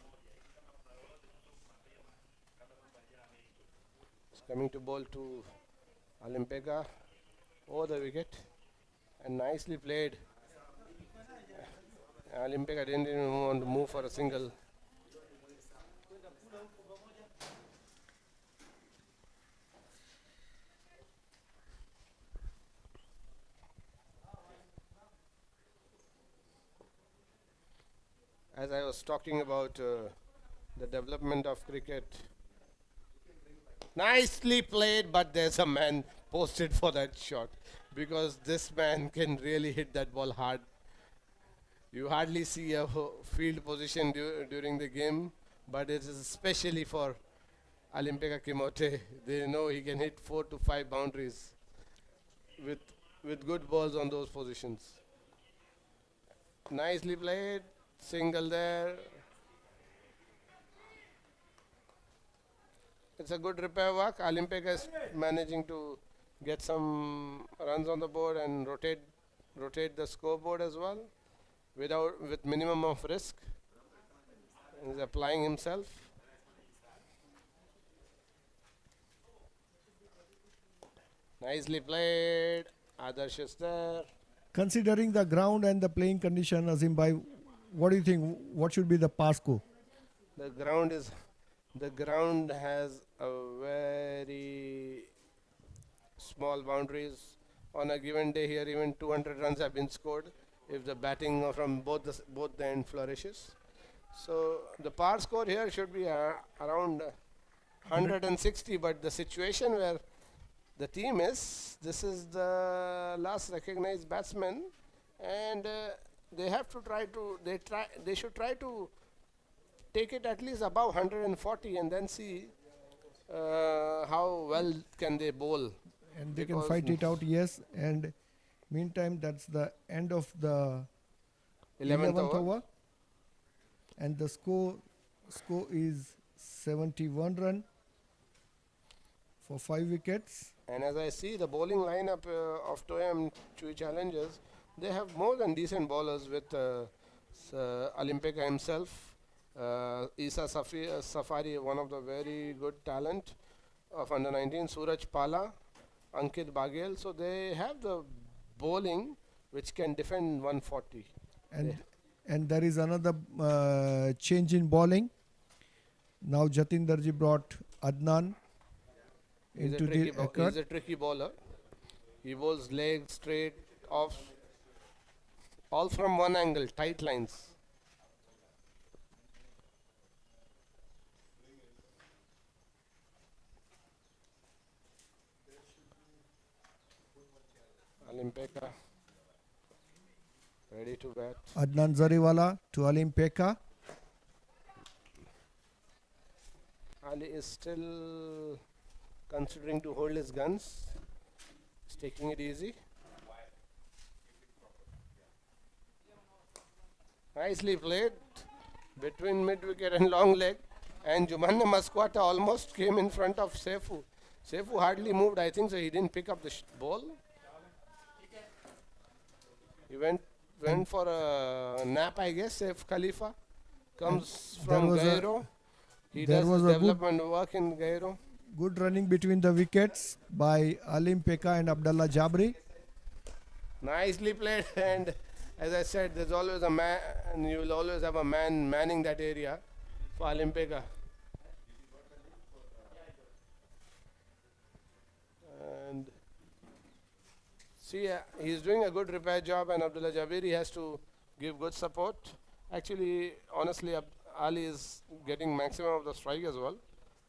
He's coming to bowl to Olimpeka. over the wicket and nicely played. Olympic didn't even want to move for a single. As I was talking about the development of cricket, nicely played, but there's a man posted for that shot because this man can really hit that ball hard. You hardly see a field position during the game, but it is especially for Olimpika Kimote. They know he can hit 4 to 5 boundaries with good balls on those positions. Nicely played, single there. It's a good repair work. Olimpika is managing to get some runs on the board and rotate the scoreboard as well with minimum of risk. He's applying himself. Nicely played. Adarsh is there. Considering the ground and the playing condition, Azim Bhai, what do you think? What should be the pass score? The ground has a very small boundaries. On a given day here, even 200 runs have been scored if the batting from both the end flourishes. So the par score here should be around 160, but the situation where the team is, this is the last recognized batsman, and they have to they should try to take it at least above 140 and then see how well can they bowl. And they can fight it out, yes. And meantime, that's the end of the 11th 11th over. over. And the score is 71 run for 5 wickets. And as I see the bowling lineup of Toyam Chui Challengers, they have more than decent bowlers with Olimpika himself, Isa Safari, one of the very good talent of under 19, Suraj Pala, Ankit Baghel. So they have the bowling which can defend 140. And there is another change in bowling. Now Jatinderji brought Adnan into the record. He's a tricky bowler. He bowls legs straight off, all from one angle, tight lines. Olimpika ready to bat. Adnan Zariwala to Olimpika. Ali is still considering to hold his guns. He's taking it easy. Nicely played between mid wicket and long leg. And Jumanne Maskwata almost came in front of Seifu. Seifu hardly moved, I think, so he didn't pick up the ball. He went for a nap, I guess. Saif Khalifa comes from Gairo. He does his development work in Gairo. Good running between the wickets by Olimpika and Abdullah Jabri. Nicely played, and as I said, there's always a man, and you will always have a man manning that area for Olimpika. And see, he's doing a good repair job, and Abdullah Jabiri has to give good support. Actually, honestly, Ali is getting maximum of the strike as well.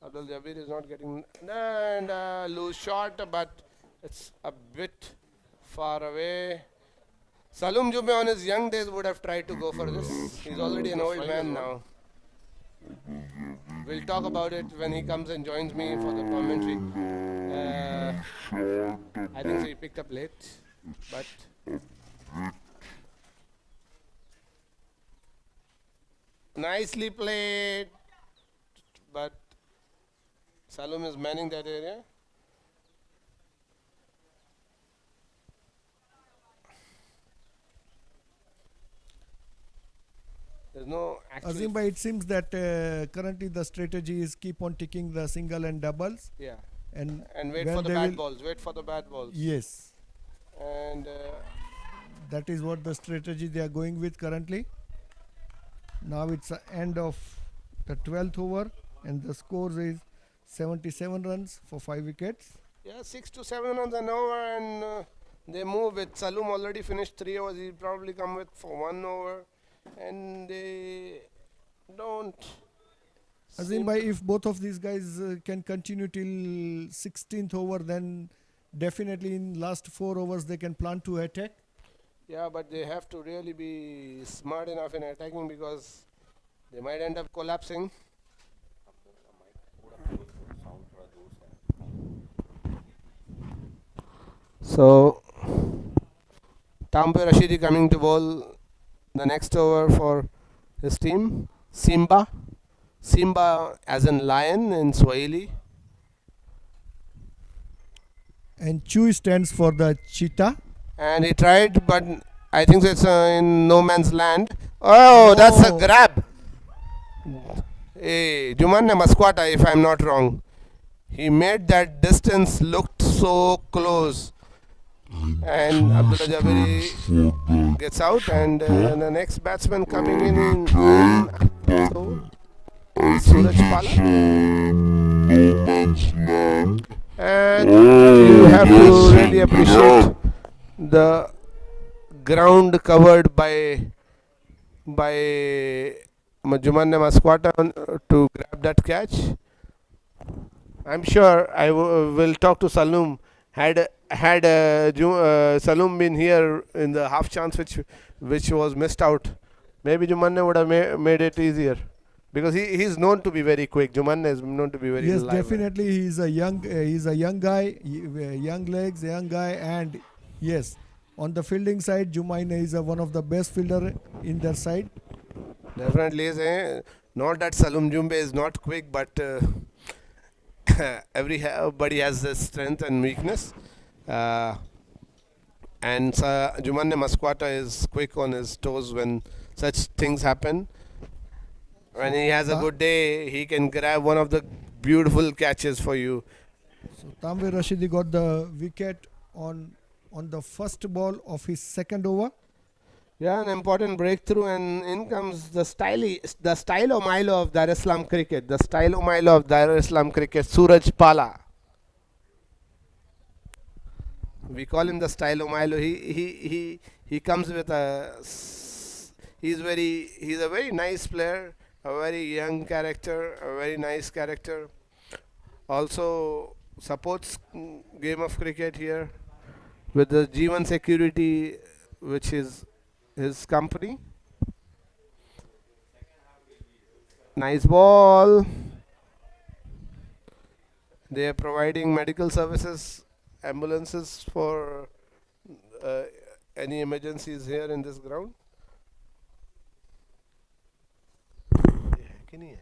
Abdul Jabir is not getting, and loose shot, but it's a bit far away. Salum Jube on his young days would have tried to go for this. He's already an old man now. We'll talk about it when he comes and joins me for the commentary. I think so he picked up late, but nicely played, but Salum is manning that area. There's no Azim Bhai, it seems that currently the strategy is keep on ticking the single and doubles. Yeah. And wait for the bad balls. Wait for the bad balls. Yes. And That is what the strategy they are going with currently. Now it's the end of the 12th over, and the score is 77 runs for 5 wickets. yeah, 6 to 7 runs an over, and they move with Salum already finished 3 overs. He'll probably come with for 1 over, and they don't. Azim seem bhai, to- if both of these guys can continue till 16th over, then definitely in last 4 overs they can plan to attack. Yeah, but they have to really be smart enough in attacking because they might end up collapsing. So, Tampe Rashidi coming to bowl the next over for his team. Simba. Simba as in lion in Swahili. And Chu stands for the cheetah. And he tried, but I think it's in no man's land. Oh, that's a Oh. grab. Hey, Jumanne Masquata, if I'm not wrong. He made that distance looked so close. And Abdullah Jabari gets out, and the next batsman coming in so Suraj Pala. And you have to really appreciate the ground covered by Jumanne Masquata to grab that catch. I'm sure I will talk to Salum. Had Salum been here in the half chance which was missed out, maybe Jumanne would have made it easier, because he's known to be very quick. Jumanne is known to be very Yes, lively. definitely he's a young guy, young legs, young guy, and yes, on the fielding side, Jumaine is one of the best fielder in their side. Definitely is. Not that Salum Jumbe is not quick, but everybody has their strength and weakness. And Jumanne Masquata is quick on his toes when such things happen. When he has a good day, he can grab one of the beautiful catches for you. So Tanvir Rashidi got the wicket on the first ball of his second over. Yeah, an important breakthrough, and in comes the stylo Milo of Dar es Salaam cricket. The stylo Milo of Dar es Salaam cricket, Suraj Pala. We call him the stylo Milo. He comes with he's a very nice player, a very young character, a very nice character. Also supports game of cricket here with the G1 Security, which is his company. Nice ball. They are providing medical services, ambulances for any emergencies here in this ground. ये है कि नहीं है?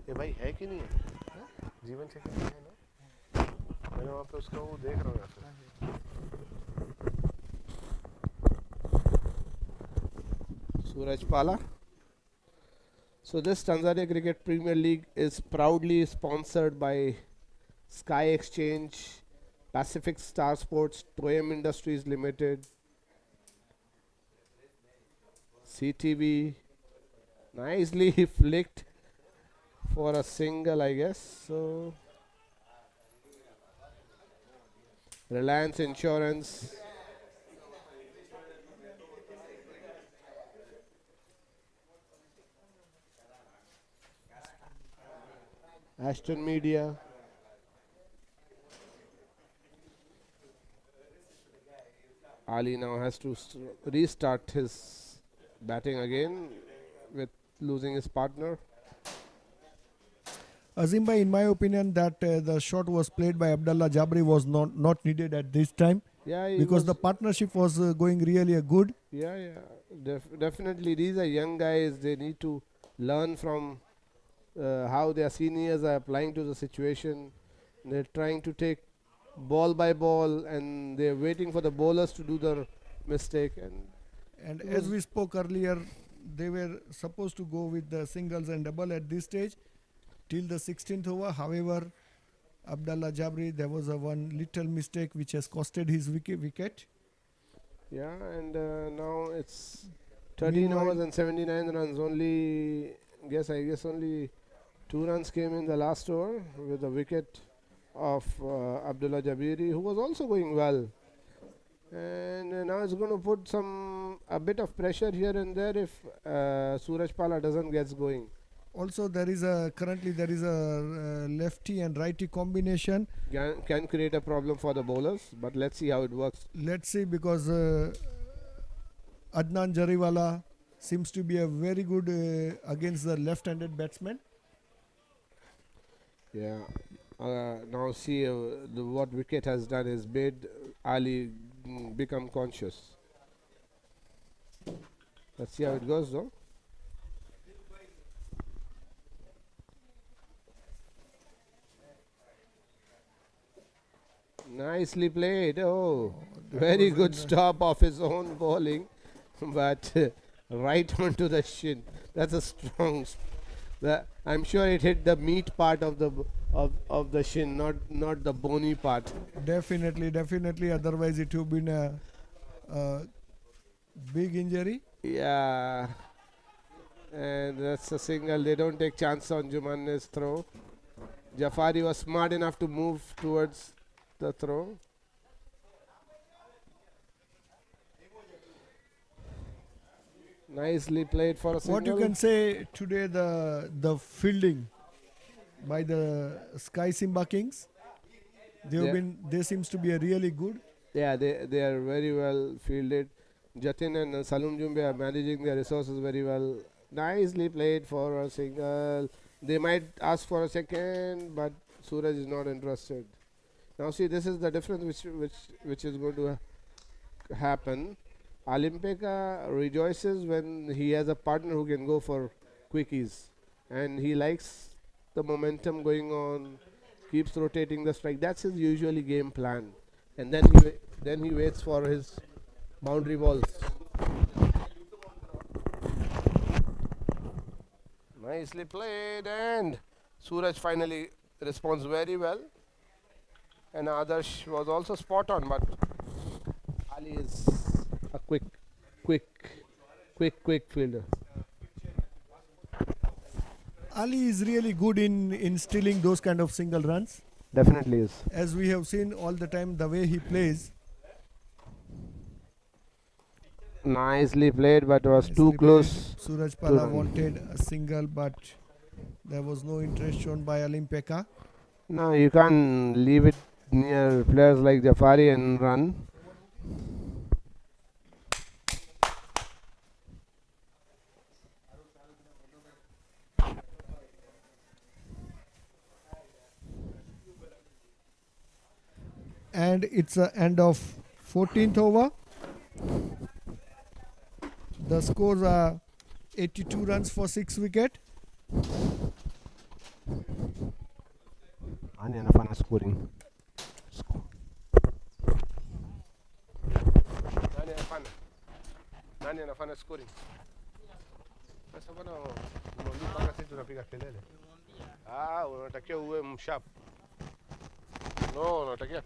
ये भाई है कि नहीं है? हाँ? जीवन सेक्रेटरी है ना? मैंने वहाँ पे उसका वो देख रहा हूँ यहाँ पे। Suraj Pala. So this Tanzania Cricket Premier League is proudly sponsored by Sky Exchange, Pacific Star Sports, Toyam Industries Limited, CTV. Nicely flicked for a single, I guess. So Reliance Insurance. Ashton Media. Ali now has to restart his batting again with losing his partner. Azim bhai, in my opinion, that the shot was played by Abdullah Jabri was not needed at this time, Yeah, he because was- the partnership was going really good. yeah. Definitely, these are young guys. They need to learn from how their seniors are applying to the situation. They're trying to take ball by ball, and they're waiting for the bowlers to do their mistake. And It as was- we spoke earlier, they were supposed to go with the singles and double at this stage till the 16th over. However, Abdullah Jabri, there was a one little mistake which has costed his wicket. Yeah, and now it's 13 Meanwhile- overs and 79 runs. I guess only 2 runs came in the last over with the wicket of Abdullah Jabiri, who was also going well. And now it's going to put a bit of pressure here and there if Suraj Pala doesn't get going. Also, currently there is a lefty and righty combination. Can create a problem for the bowlers, but let's see how it works. Let's see, because Adnan Jariwala seems to be a very good against the left-handed batsman. Yeah. Now see what wicket has done is made Ali become conscious. Let's see how it goes though. Nicely played. Oh, very good stop of his own bowling, but right onto the shin. That's a strong. I'm sure it hit the meat part of the shin, not the bony part. Definitely. Otherwise, it would have been a big injury. Yeah, and that's a single. They don't take chance on Jumanne's throw. Jafari was smart enough to move towards the throw. Nicely played for a single. What you can say today, the fielding by the Sky Simba Kings, they seems to be a really good. Yeah, they are very well fielded. Jatin and Salum Jumbe are managing their resources very well. Nicely played for a single. They might ask for a second, but Suraj is not interested. Now see, this is the difference which is going to happen. Alimpeka rejoices when he has a partner who can go for quickies, and he likes the momentum going on, keeps rotating the strike. That's his usually game plan, and then he waits for his boundary balls. Nicely played, and Suraj finally responds very well. And Adarsh was also spot on, but Ali is a quick fielder. Ali is really good in stealing those kind of single runs. Definitely is. As we have seen all the time, the way he plays. Nicely played, but was Nicely too played. close. Suraj Pala run. wanted a single, but there was no interest shown by Alimpeka. No, you can't leave it near players like Jafari and run. And it's the end of 14th over. The scores are 82 runs for 6 wicket. Ani anafanya scoring. Nani anafanya scoring? Sasa bwana mwambie mpaka sisi tunapiga kelele. Unatakiwa uwe msharp. No, unatakiwa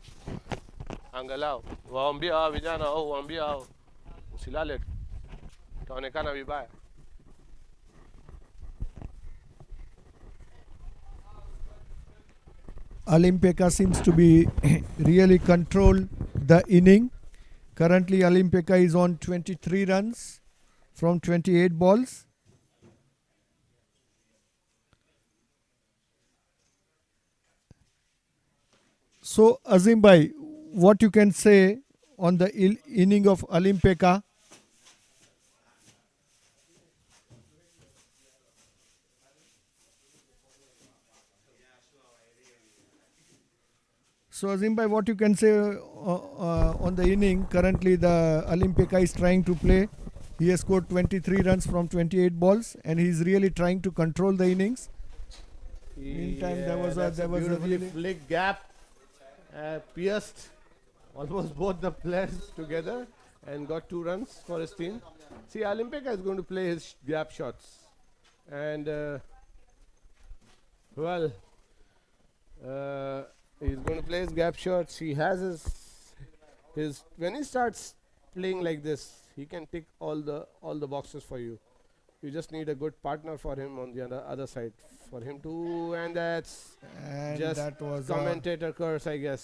angalau waambie hao vijana au waambie hao usilale, utaonekana vibaya. Alimpeka seems to be really control the inning. Currently, Alimpeka is on 23 runs from 28 balls. So, Azim bhai, what you can say on the inning of Alimpeka? So, Azim bhai, what you can say on the inning? Currently, the Alimpeka is trying to play. He has scored 23 runs from 28 balls, and he is really trying to control the innings. Meantime, there was a beautifully really flick gap, pierced almost both the players together, and got 2 runs for his team. See, Alimpeka is going to play his gap shots, and he's going to play his gap shots. He has his when he starts playing like this, he can tick all the boxes for you. You just need a good partner for him on the other side for him to, and that's And just that was commentator curse, I guess.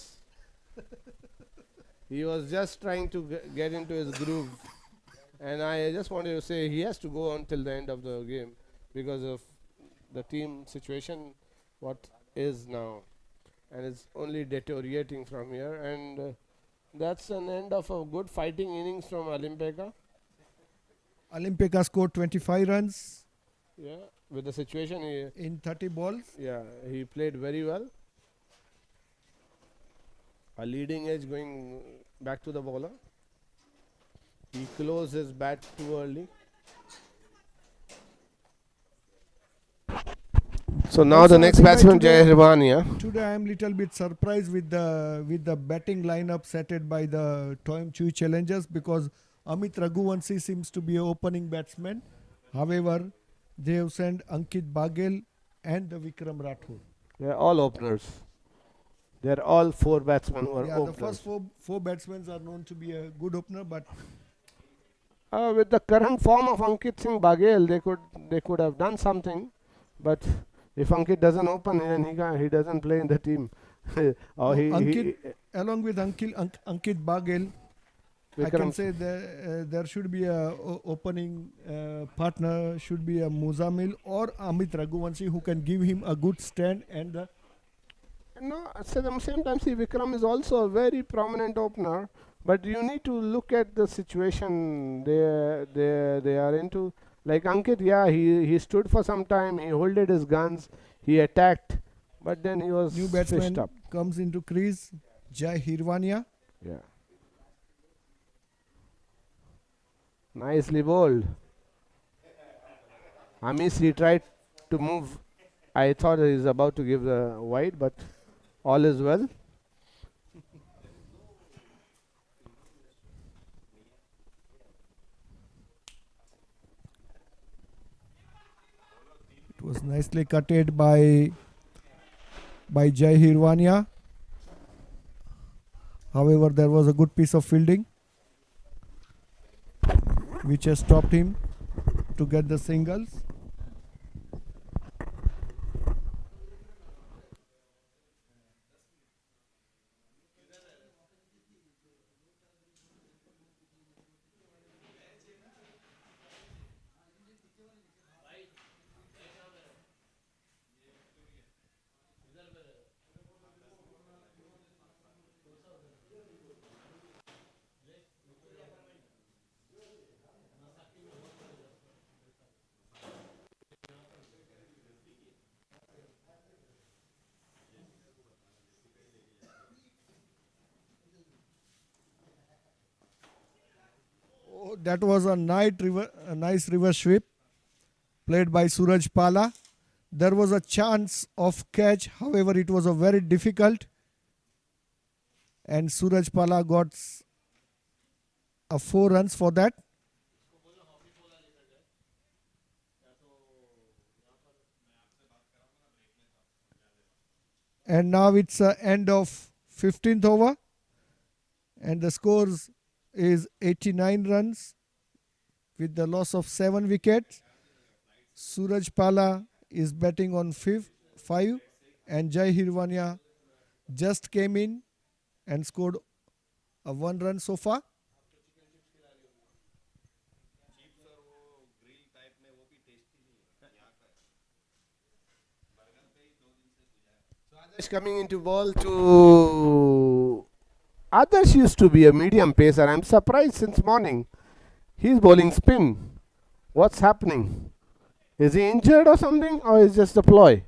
He was just trying to get into his groove, and I just wanted to say he has to go until the end of the game because of the team situation, what is now, and it's only deteriorating from here. And that's an end of a good fighting innings from Olimpeka. Olimpeka scored 25 runs Yeah, with the situation, in 30 balls. he played very well. A leading edge going back to the bowler. He closed his bat too early. So now Also, the I next think by batsman, today- Jay Hirvania. Today I am little bit surprised with the batting lineup set by the Toim Chui challengers, because Amit Raghuvanshi seems to be an opening batsman. However, they have sent Ankit Bagel and the Vikram Rathod. They are all openers. They are all four batsmen who are Yeah, openers. the first four batsmen are known to be a good opener, but With the current form of Ankit Singh Bagel, they could have done something, but if Ankit doesn't open, then he doesn't play in the team. Or along with Ankit Bagel, I can Vikram- say there should be a opening partner, should be a Muzamil or Amit Raghuvanshi, who can give him a good stand and No, at the same time, see, Vikram is also a very prominent opener, but you need to look at the situation they are into. Like Ankit, yeah, he stood for some time, he holded his guns, he attacked, but then he was new fished batsman up. comes into crease, Jai Hirvania. Yeah. Nicely bowled. Amis, he tried to move. I thought he was about to give the wide, but all is well. It was nicely cutted by Jai Hirvania. However, there was a good piece of fielding which has stopped him to get the singles. Oh, that was a nice reverse sweep played by Suraj Pala. There was a chance of catch, however, it was a very difficult, and Suraj Pala got a 4 runs for that. And now it's end of 15th over, and the scores is 89 runs with the loss of 7 wickets. Suraj Pala is batting on 5, and Jai Hirvania just came in and scored a 1 run so far. Adarsh coming into ball to Adarsh used to be a medium pacer. I'm surprised since morning. He's bowling spin. What's happening? Is he injured or something, or is just a ploy?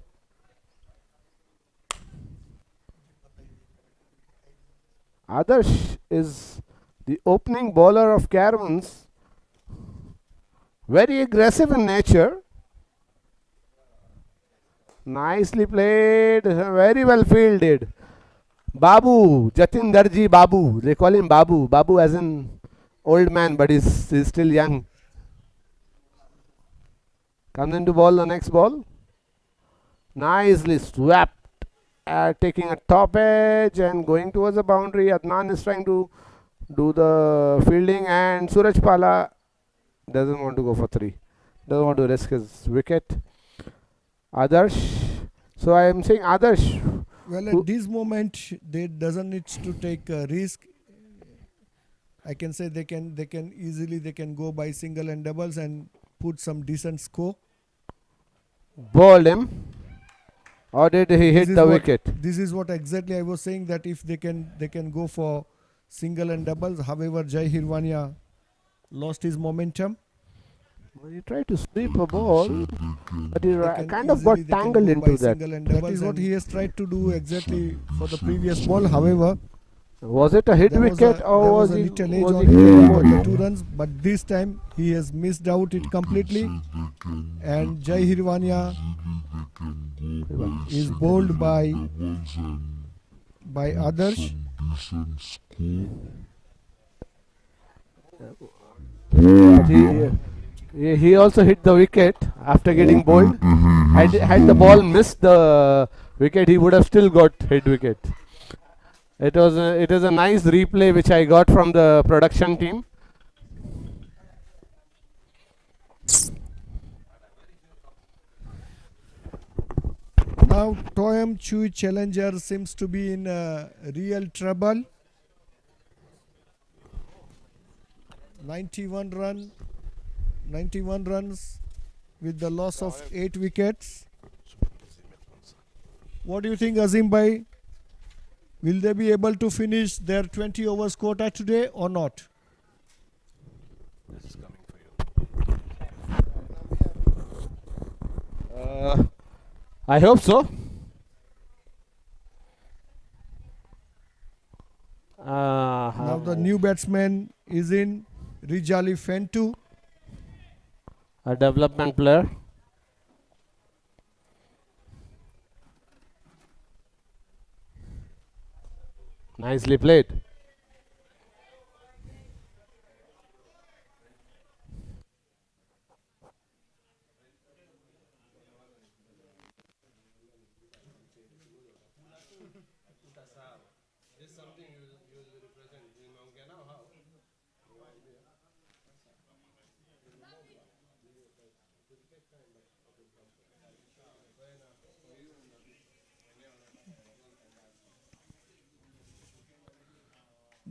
Adarsh is the opening bowler of Caravans. Very aggressive in nature. Nicely played, very well fielded. Babu, Jatin Darji Babu. They call him Babu. Babu as in old man, but he's still young. Comes into ball, the next ball. Nicely swept, taking a top edge and going towards the boundary. Adnan is trying to do the fielding, and Suraj Pala doesn't want to go for 3. Doesn't want to risk his wicket. Adarsh. So I am saying Adarsh. Well, Who- at this moment, they doesn't need to take a risk. I can say they can easily go by single and doubles and put some decent score. Bowled him. Or did he hit is the what- wicket? This is what exactly I was saying, that if they can go for single and doubles. However, Jai Hirwania lost his momentum. Well, he tried to sweep a ball, but he They can kind of got easily- they can tangled go by into that. single and doubles. That is what he has tried to do exactly for the previous ball. However, Was it a hit there was wicket, a, or there was was a he? little edge Was on he him bowled? for the 2 runs, but this time he has missed out it completely, and Jai Hirwania is bowled by Adarsh. He also hit the wicket after getting bowled. Had the ball missed the wicket, he would have still got hit wicket. It is a nice replay which I got from the production team. Now Toyam Chui Challenger seems to be in real trouble. 91 runs with the loss of 8 wickets. What do you think, Azim Bhai? Will they be able to finish their 20 overs quota today or not? This is coming for you. I hope so. Now the new batsman is in Rijali Fentu. A development player. Nicely played.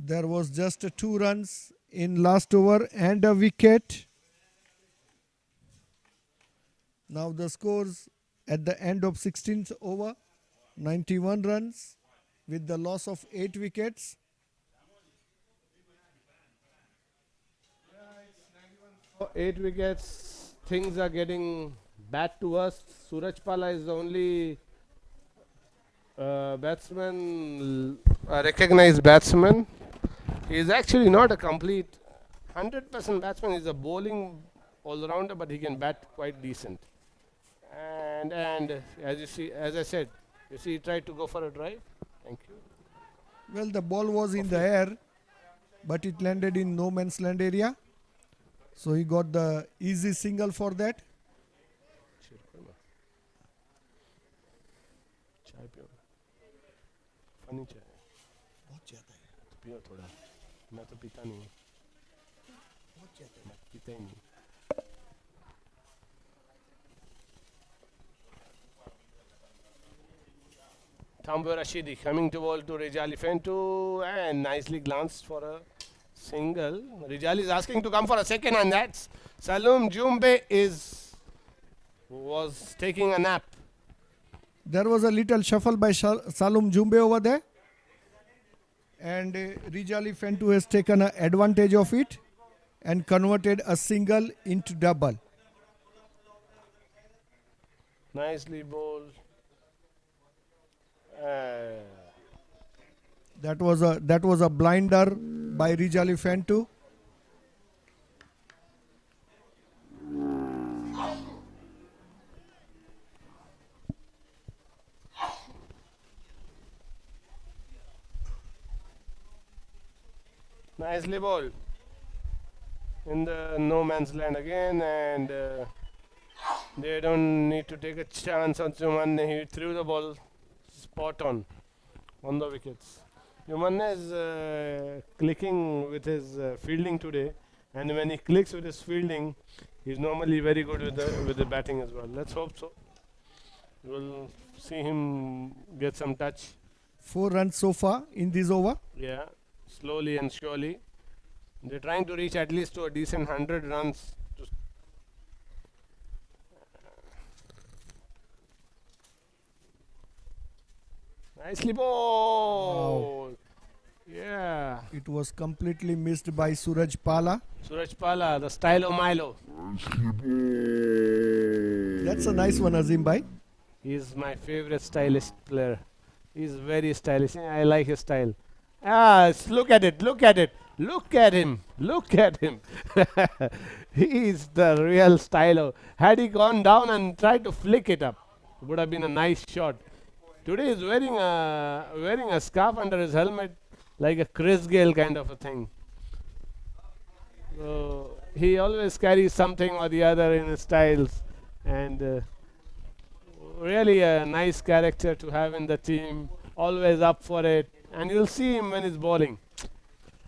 There was just 2 runs in last over and a wicket. Now the scores at the end of 16th over, 91 runs with the loss of 8 wickets. So 8 wickets. Things are getting bad to us. Suraj Pala is the only recognized batsman. He is actually not a complete 100% batsman. He's a bowling all-rounder, but he can bat quite decent. And as you see, as I said, you see, he tried to go for a drive. Thank you. Well, the ball was in the air, but it landed in no man's land area. So he got the easy single for that. चाय पियो funny चाय बहुत ज़्यादा है तो पियो थोड़ा मैं तो पीता नहीं बहुत ज़्यादा मैं पीता ही नहीं Tambo Rashidi coming to ball to Rijali Fentu and nicely glanced for a single. Rijali is asking to come for a second, and that's Salum Jumbe was taking a nap. There was a little shuffle by Salum Jumbe over there. And Rijali Fentu has taken advantage of it and converted a single into double. Nicely bowled. That was a blinder by Rijali Fentu. Nicely bowled. In the no man's land again, and they don't need to take a chance on someone. He threw the ball spot on the wickets. Yumanne is clicking with his fielding today, and when he clicks with his fielding, he's normally very good with the batting as well. Let's hope so. We'll see him get some touch. 4 runs so far in this over. Yeah, slowly and surely. They're trying to reach at least to a decent 100 runs. Nicely bowled. Yeah. It was completely missed by Suraj Pala. Suraj Pala, the style of Milo. That's a nice one, Azim bhai. He's my favorite stylish player. He's very stylish. I like his style. Look at it. Look at it. Look at him. Look at him. He's the real stylo. Had he gone down and tried to flick it up, it would have been a nice shot. Today he's wearing a scarf under his helmet, like a Chris Gale kind of a thing. So he always carries something or the other in his styles, and really a nice character to have in the team. Always up for it, and you'll see him when he's bowling.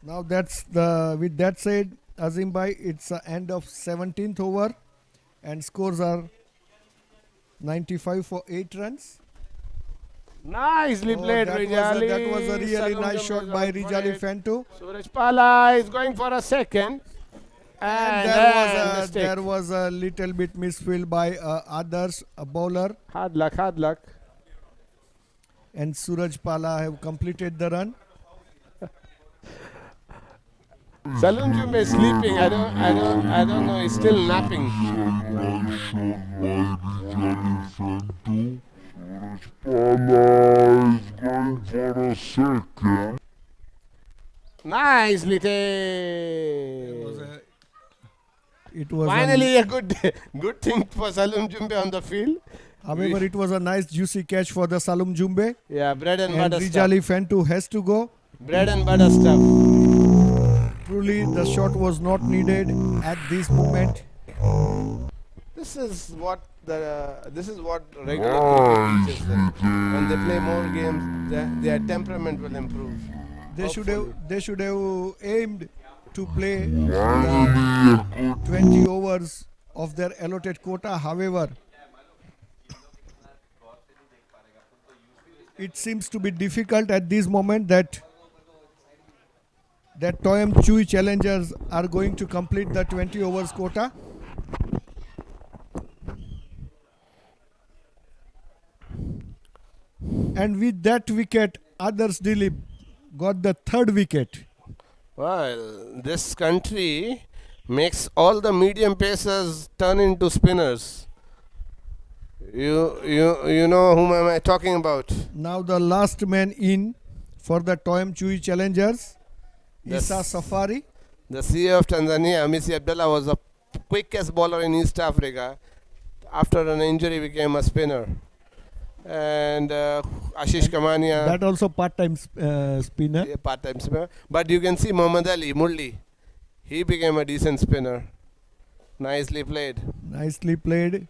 Now with that said, Azim bhai, it's the end of 17th over, and scores are 95 for 8 runs. Nicely played, that Rijali. that was a really Salom nice Jumbo shot is by out for Rijali it. Fanto. Suraj Pala is going for a second. And There was a little bit misfield by Adarsh, a bowler, hard luck. and Suraj Pala have completed the run. Salom Jumbo is sleeping. I don't know. He's still napping. Nicely taken. It was Finally, a good thing for Salom Jumbo on the field. however, it was a nice juicy catch for the Salom Jumbe, Yeah, bread and and butter stuff. Rijali Fanto has to go. Bread and butter stuff. Truly, the shot was not needed at this moment. This is what regular cricket teaches them. When they play more games, their temperament will improve. They should Hopefully. have aimed to play the 20 overs of their allotted quota. However, it seems to be difficult at this moment that Toyam Chui challengers are going to complete the 20 overs quota. And with that wicket, Adarsh Dilip got the 3rd wicket. Well, this country makes all the medium pacers turn into spinners. You know whom am I talking about? Now the last man in for the Toyam Chui challengers, Yes. Isa Safari. The CEO of Tanzania, Missy Abdullah, was the quickest bowler in East Africa. After an injury, became a spinner. And Ashish Kamania, That also part-time spinner. a part-time spinner. But you can see Muhammad Ali, Murli, he became a decent spinner. Nicely played. Nicely played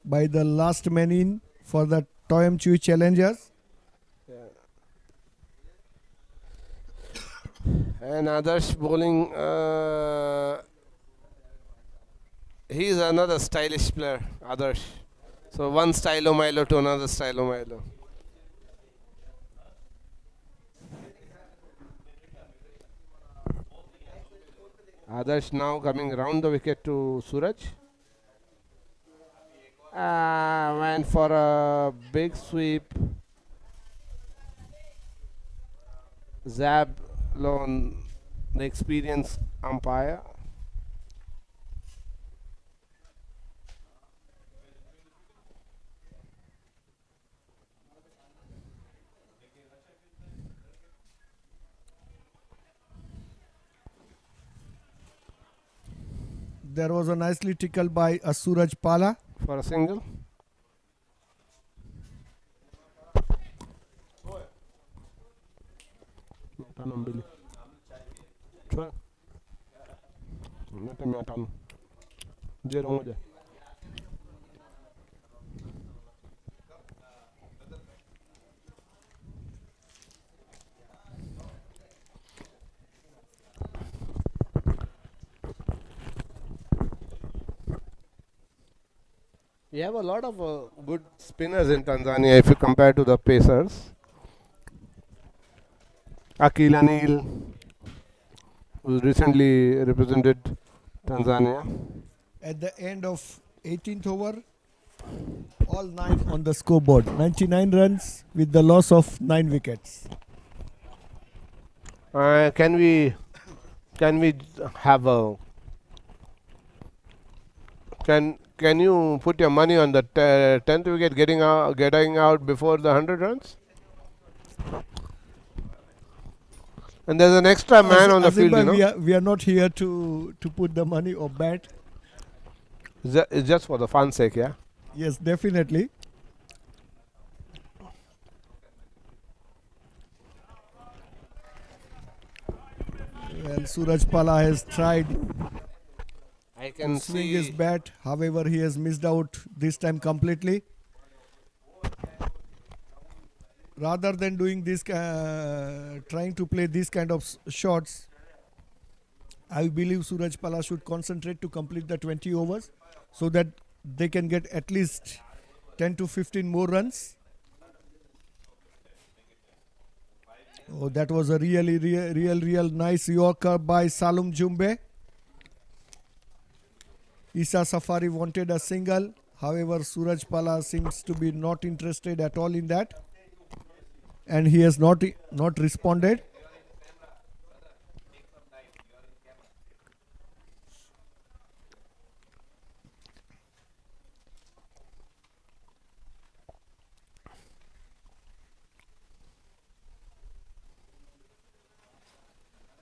by the last man in for the Toyam Chui challengers. And Adarsh bowling, he is another stylish player, Adarsh. So one stylo Milo to another stylo Milo. Adarsh now coming round the wicket to Suraj. Went for a big sweep. Zab Lone, the experienced umpire. There was a nicely tickle by Suraj Pala. For a single. Tano mbili. Chwa. Nete 500. 0-1. We have a lot of good spinners in Tanzania if you compare to the Pacers. Akil Anil, who recently represented Tanzania. At the end of 18th over, all 9 on the scoreboard. 99 runs with the loss of 9 wickets. Can we have a can you put your money on the 10th wicket getting out before the 100 runs? And there's an extra man on the field, Azimba, you know. we are not here to put the money or bet. It's just for the fun sake, yeah. Yes, definitely. Well, Suraj Pala has tried I to can swing his see. bat. However, he has missed out this time completely. Rather than doing this, trying to play these kind of shots, I believe Suraj Pala should concentrate to complete the 20 overs so that they can get at least 10 to 15 more runs. Oh, that was a real nice Yorker by Salum Jumbe. Isa Safari wanted a single. However, Suraj Pala seems to be not interested at all in that. And he has not responded.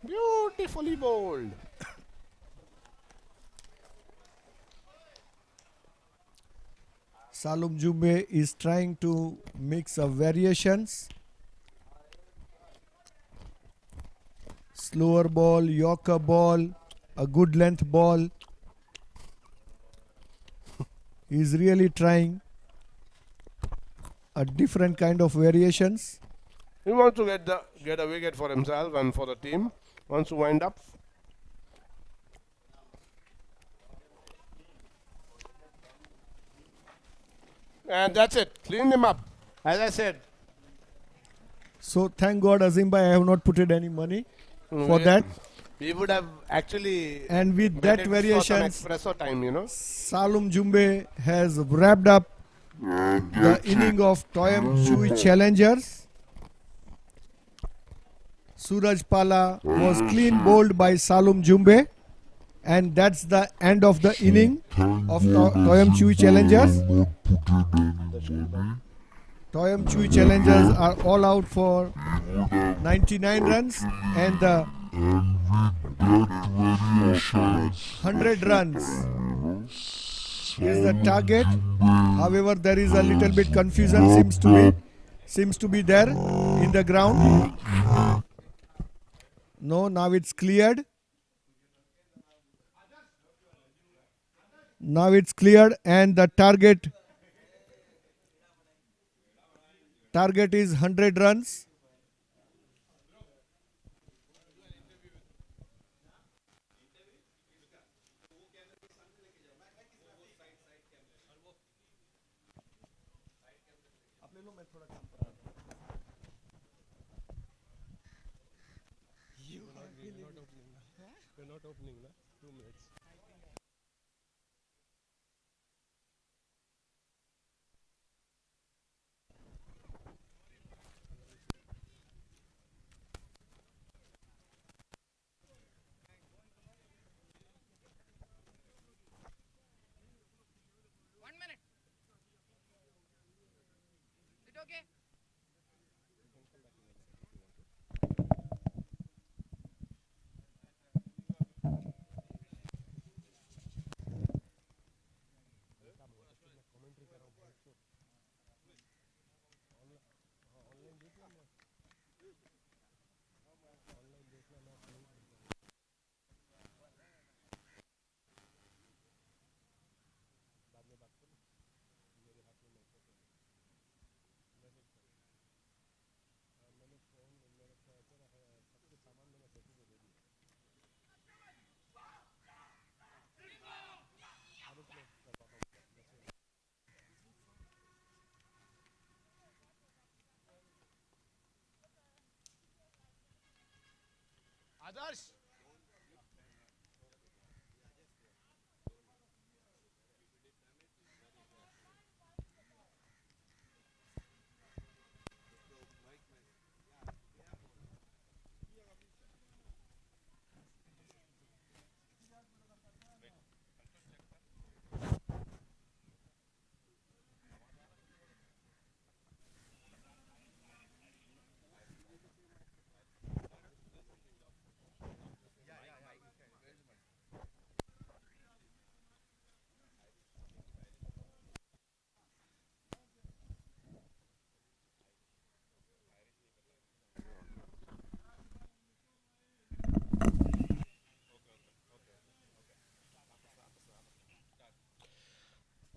Beautifully bowled. Salum Jumbe is trying to mix up variations. Slower ball, Yorker ball, a good length ball. He's really trying a different kind of variations. He wants to get a wicket for himself and for the team. Wants to wind up. And that's it. Clean him up. As I said. So thank God, Azimba, I have not put in any money for we- that. We would have actually And with bet that it for some variations, espresso time, you know. Salum Jumbe has wrapped up the inning of Toyam Chui Challengers. Suraj Pala was clean bowled by Salum Jumbe, and that's the end of the inning of Toyam Chui Challengers. Toyam Chui Challengers are all out for 99 runs, and the 100 runs is the target. However, there is a little bit confusion seems to be there in the ground. No, now it's cleared. Now it's cleared, and the target is 100 runs. We're not opening, 2 minutes.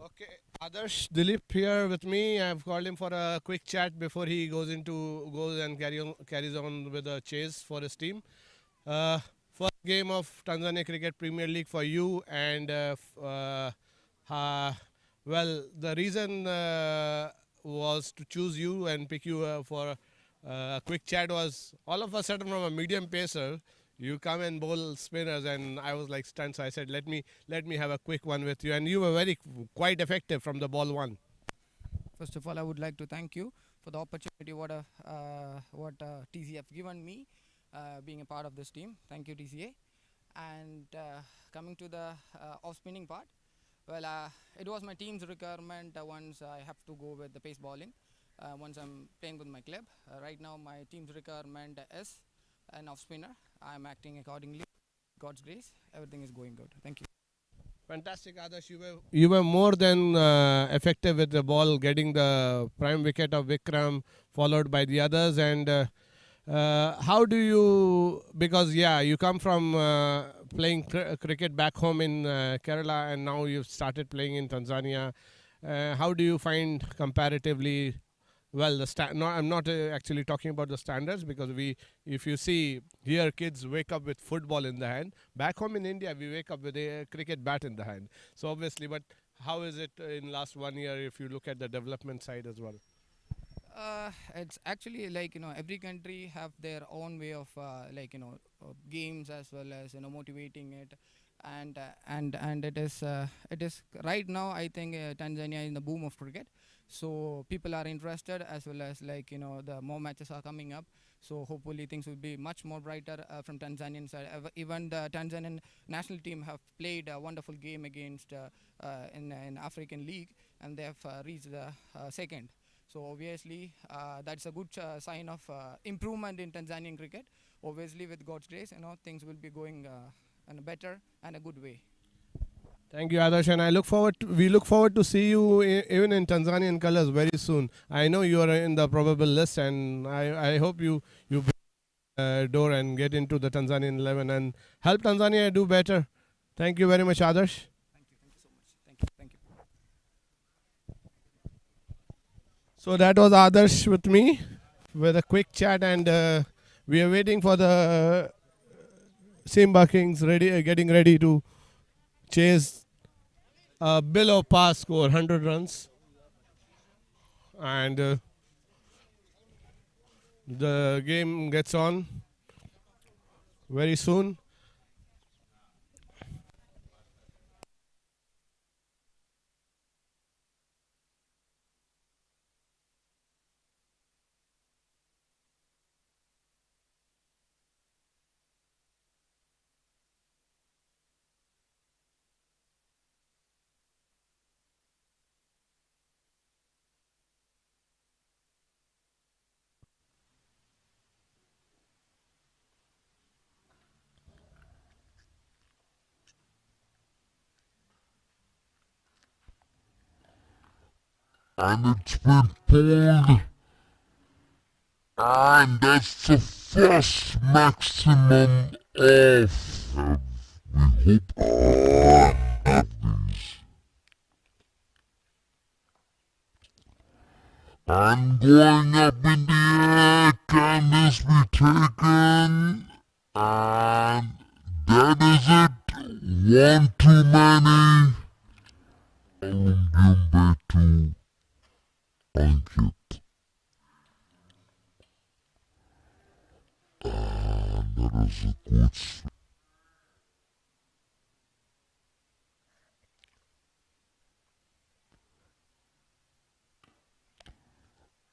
Okay, Adarsh Dilip here with me. I've called him for a quick chat before he goes and carries on with the chase for his team. First game of Tanzania Cricket Premier League for you, and well, the reason was to choose you and pick you for a quick chat was all of a sudden from a medium pacer. You come and bowl spinners, and I was like stunned. So I said, "Let me have a quick one with you." And you were quite effective from the ball one. First of all, I would like to thank you for the opportunity what TC have given me being a part of this team. Thank you, TCA. And coming to the off spinning part, well, it was my team's requirement once I have to go with the pace bowling. Once I'm playing with my club, right now my team's requirement is an off spinner. I'm acting accordingly. God's grace, everything is going good. Thank you. Fantastic, Adarsh. You were more than effective with the ball, getting the prime wicket of Vikram, followed by the others. And how do you? Because you come from playing cricket back home in Kerala, and now you've started playing in Tanzania. How do you find comparatively? Well, no, I'm not actually talking about the standards, because if you see here, kids wake up with football in the hand. Back home in India, we wake up with a cricket bat in the hand. So obviously, but how is it in last 1 year if you look at the development side as well? It's actually like every country have their own way of games as well as motivating it, and it is right now I think Tanzania is in the boom of cricket, so people are interested as well as the more matches are coming up, so hopefully things will be much more brighter from Tanzanian side. Even the Tanzanian national team have played a wonderful game against in African League, and they have reached the second. So obviously, that's a good sign of improvement in Tanzanian cricket. Obviously, with God's grace, things will be going in a better and a good way. Thank you, Adarsh, and we look forward to see you even in Tanzanian colours very soon. I know you are in the probable list, and I hope you break door and get into the Tanzanian 11 and help Tanzania do better. Thank you very much, Adarsh. Thank you so much. Thank you. So that was Adarsh with me with a quick chat, and we are waiting for the Simba Kings getting ready to chase a below par score, 100 runs, and the game gets on very soon. And it's been pulled, and that's the first maximum off. We hope have these. And going up in the air, can this be taken? And that is it. One too many. Betu. Ankit. And that is a good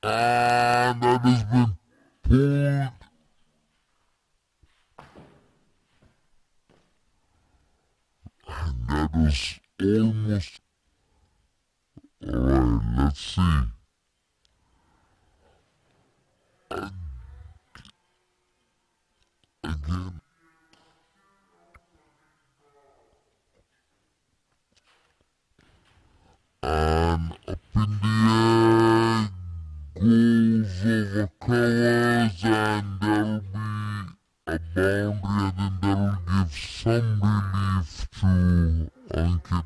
and that has been pulled. And that is almost. Alright, let's see. Again. And up in the air goes over covers, and there'll be a boundary, and then that'll give some relief to Ankit.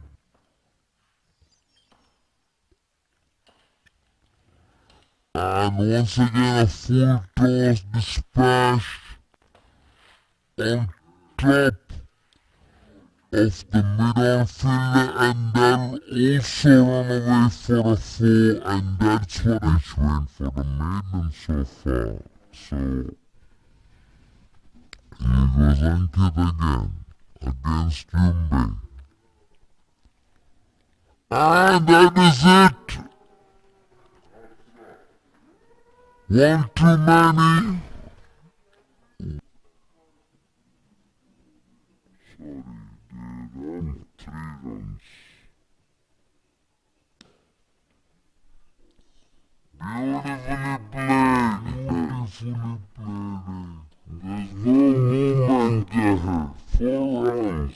And once again a full toss dispatched on top of the mid-on fielder, and they'll also run away for a four, and that's what it's been for the maiden so far. So here goes Ankit again against Jumbe. And that is it! One too many. Beautifully played. Beautifully played. There's no movement there. 4 runs.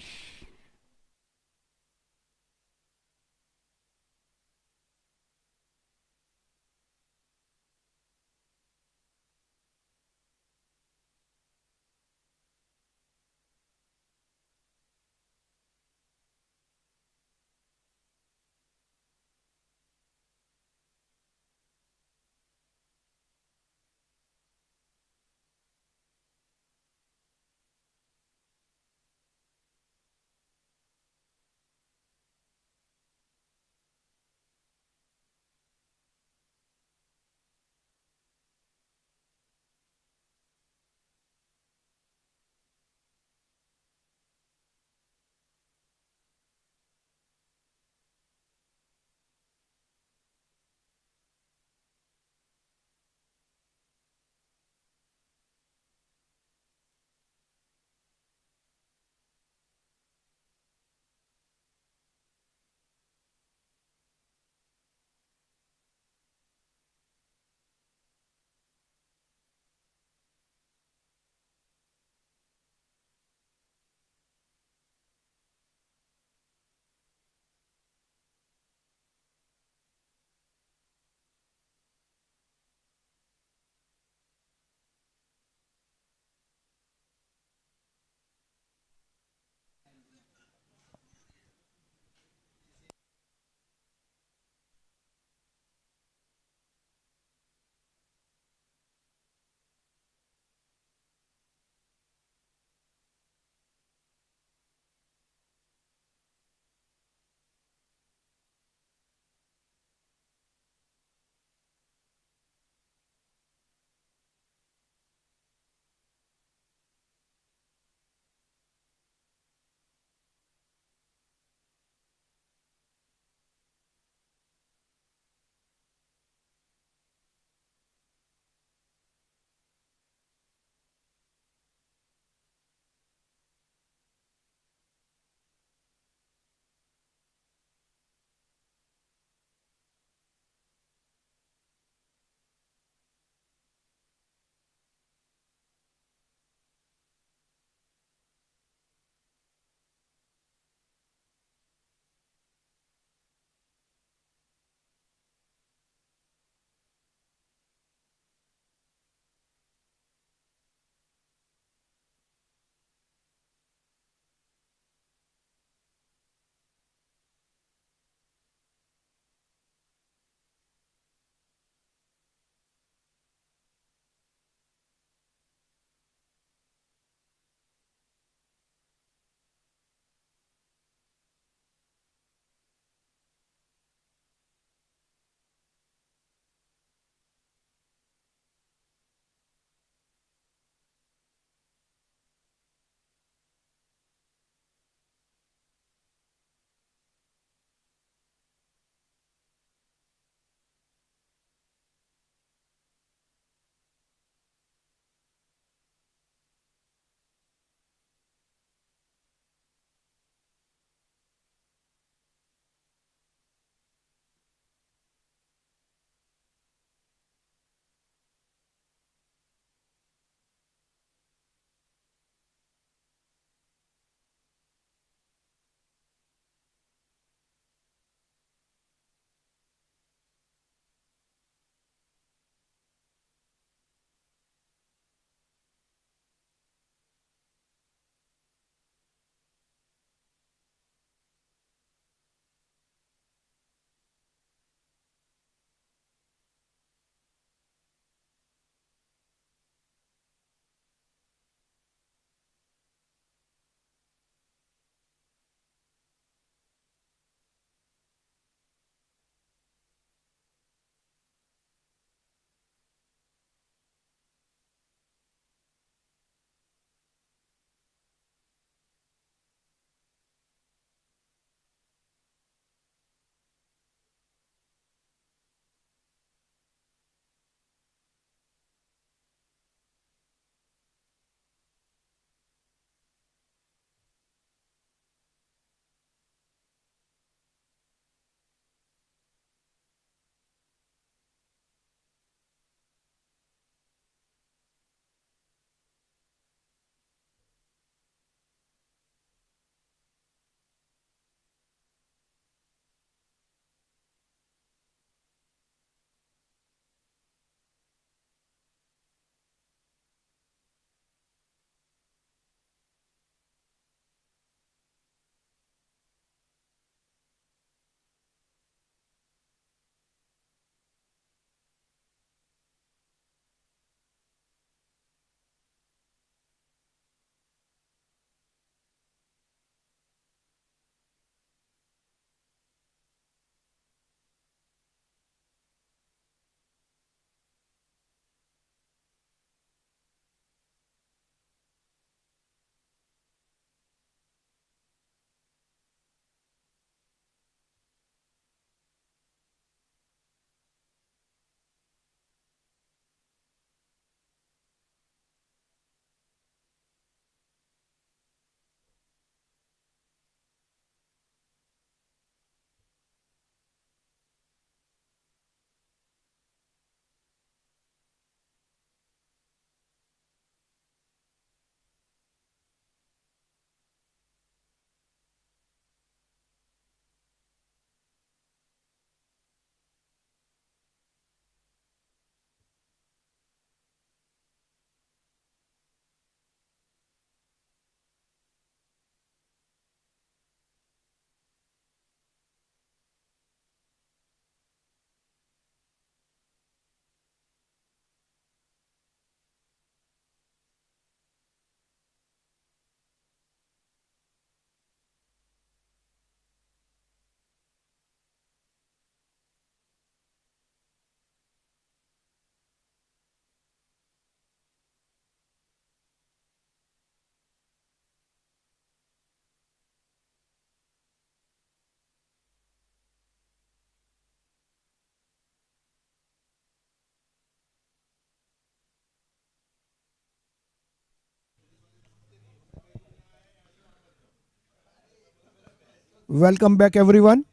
Welcome back, everyone.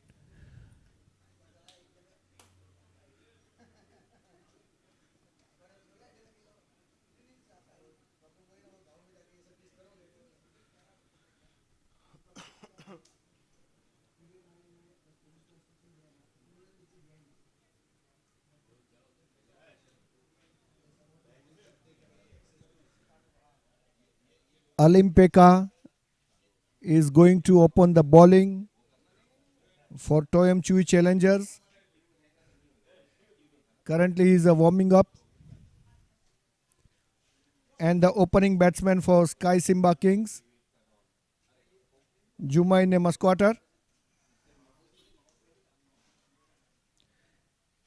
Alimpeka is going to open the bowling for Toyam Chui Challengers. Currently, he is warming up. And the opening batsman for Sky Simba Kings, Jumaine Masquater,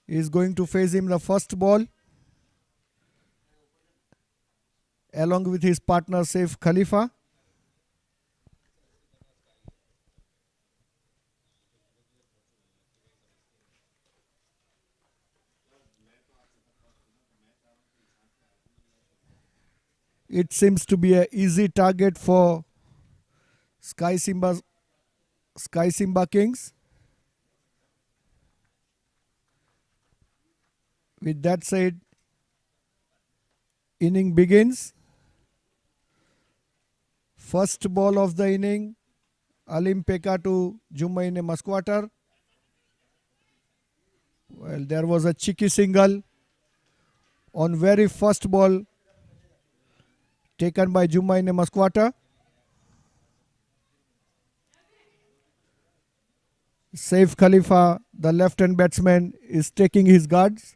is going to face him the first ball along with his partner Saif Khalifa. It seems to be an easy target for Sky Simba Kings. With that said, inning begins. First ball of the inning, Alimpeka to Jumaine Masquater. Well, there was a cheeky single on very first ball taken by Jumaine Masquater. Saif Khalifa, the left-hand batsman, is taking his guards.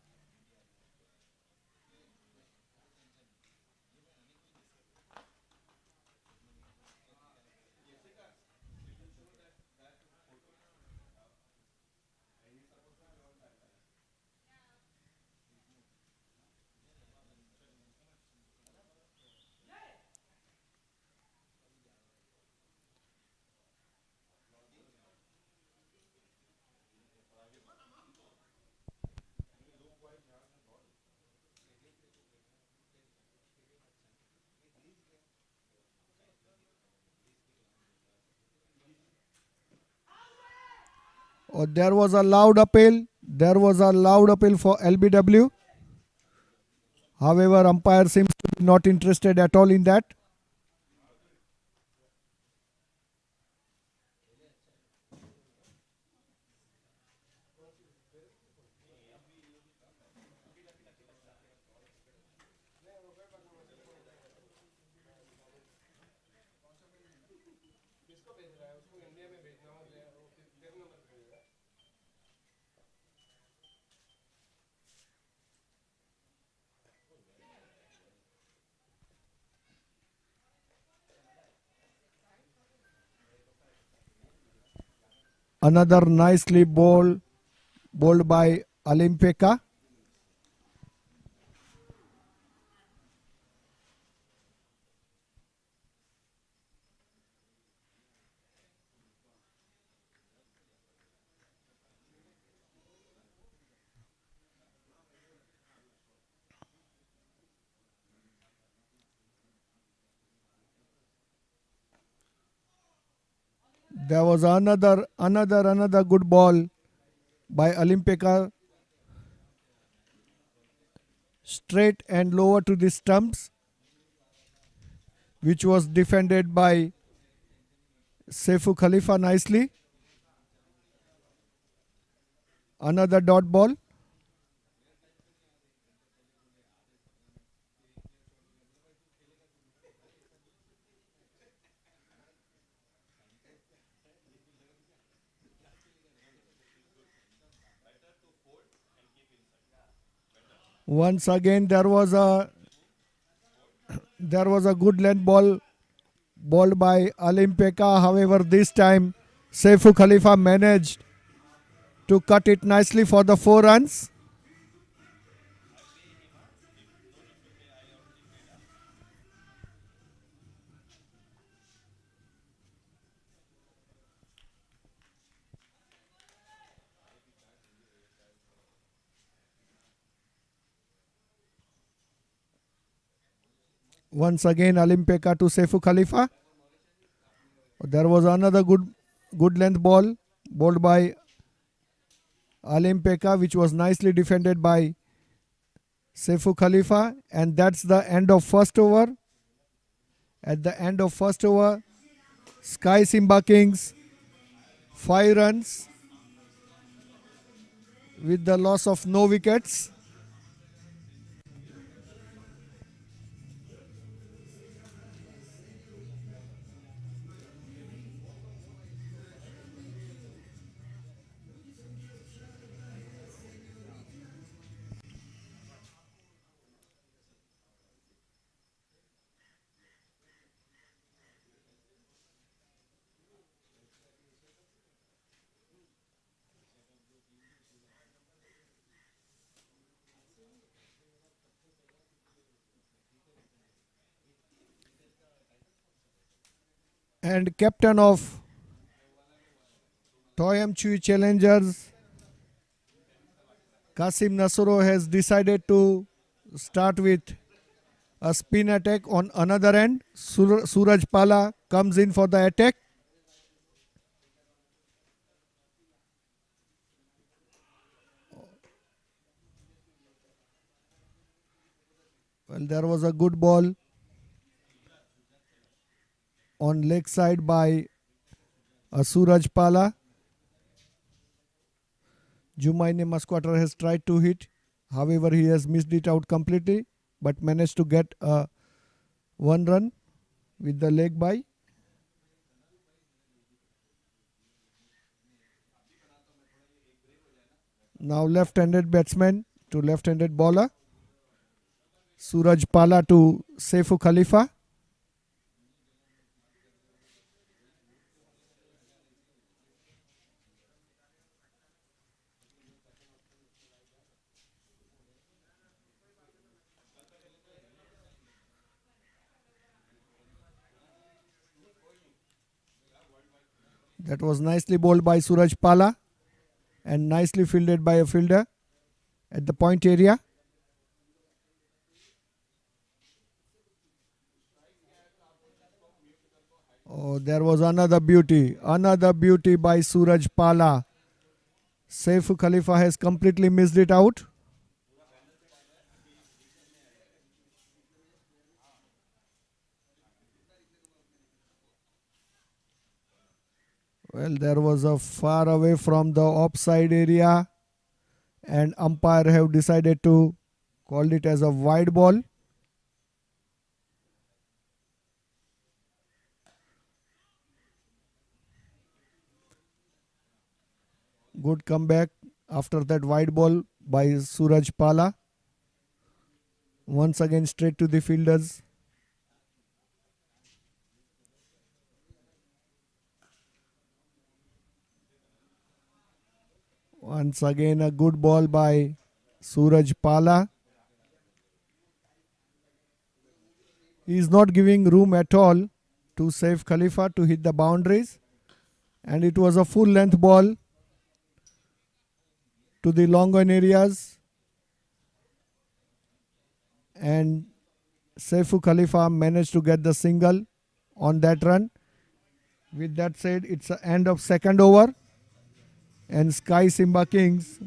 Oh, there was a loud appeal. There was a loud appeal for LBW. However, umpire seems to be not interested at all in that. Another nicely bowled by Alimpeka. There was another good ball by Alimpeka, straight and lower to the stumps, which was defended by Saifu Khalifa nicely. Another dot ball. Once again, there was a good length ball bowled by Alimpeka. However, this time Saifu Khalifa managed to cut it nicely for the 4 runs. Once again, Alimpeka to Saifu Khalifa. There was another good good length ball bowled by Alim Pekka, which was nicely defended by Saifu Khalifa, and that's the end of first over. At the end of first over, Sky Simba Kings 5 runs with the loss of no wickets. And captain of Toyam Chui Challengers, Kasim Nasoro, has decided to start with a spin attack on another end. Suraj Pala comes in for the attack. Well, there was a good ball on leg side by Suraj Pala. Jumaine Masquater has tried to hit. However, he has missed it out completely, but managed to get a 1 run with the leg by. Now left-handed batsman to left-handed bowler. Suraj Pala to Saifu Khalifa. That was nicely bowled by Suraj Pala and nicely fielded by a fielder at the point area. Oh, there was another beauty by Suraj Pala. Saifu Khalifa has completely missed it out. Well, there was a far away from the offside area, and umpire have decided to call it as a wide ball. Good comeback after that wide ball by Suraj Pala. Once again straight to the fielders. Once again a good ball by Suraj Pala. He is not giving room at all to Saif Khalifa to hit the boundaries. And it was a full length ball to the long on areas. And Saifu Khalifa managed to get the single on that run. With that said, it's the end of second over. And Sky Simba Kings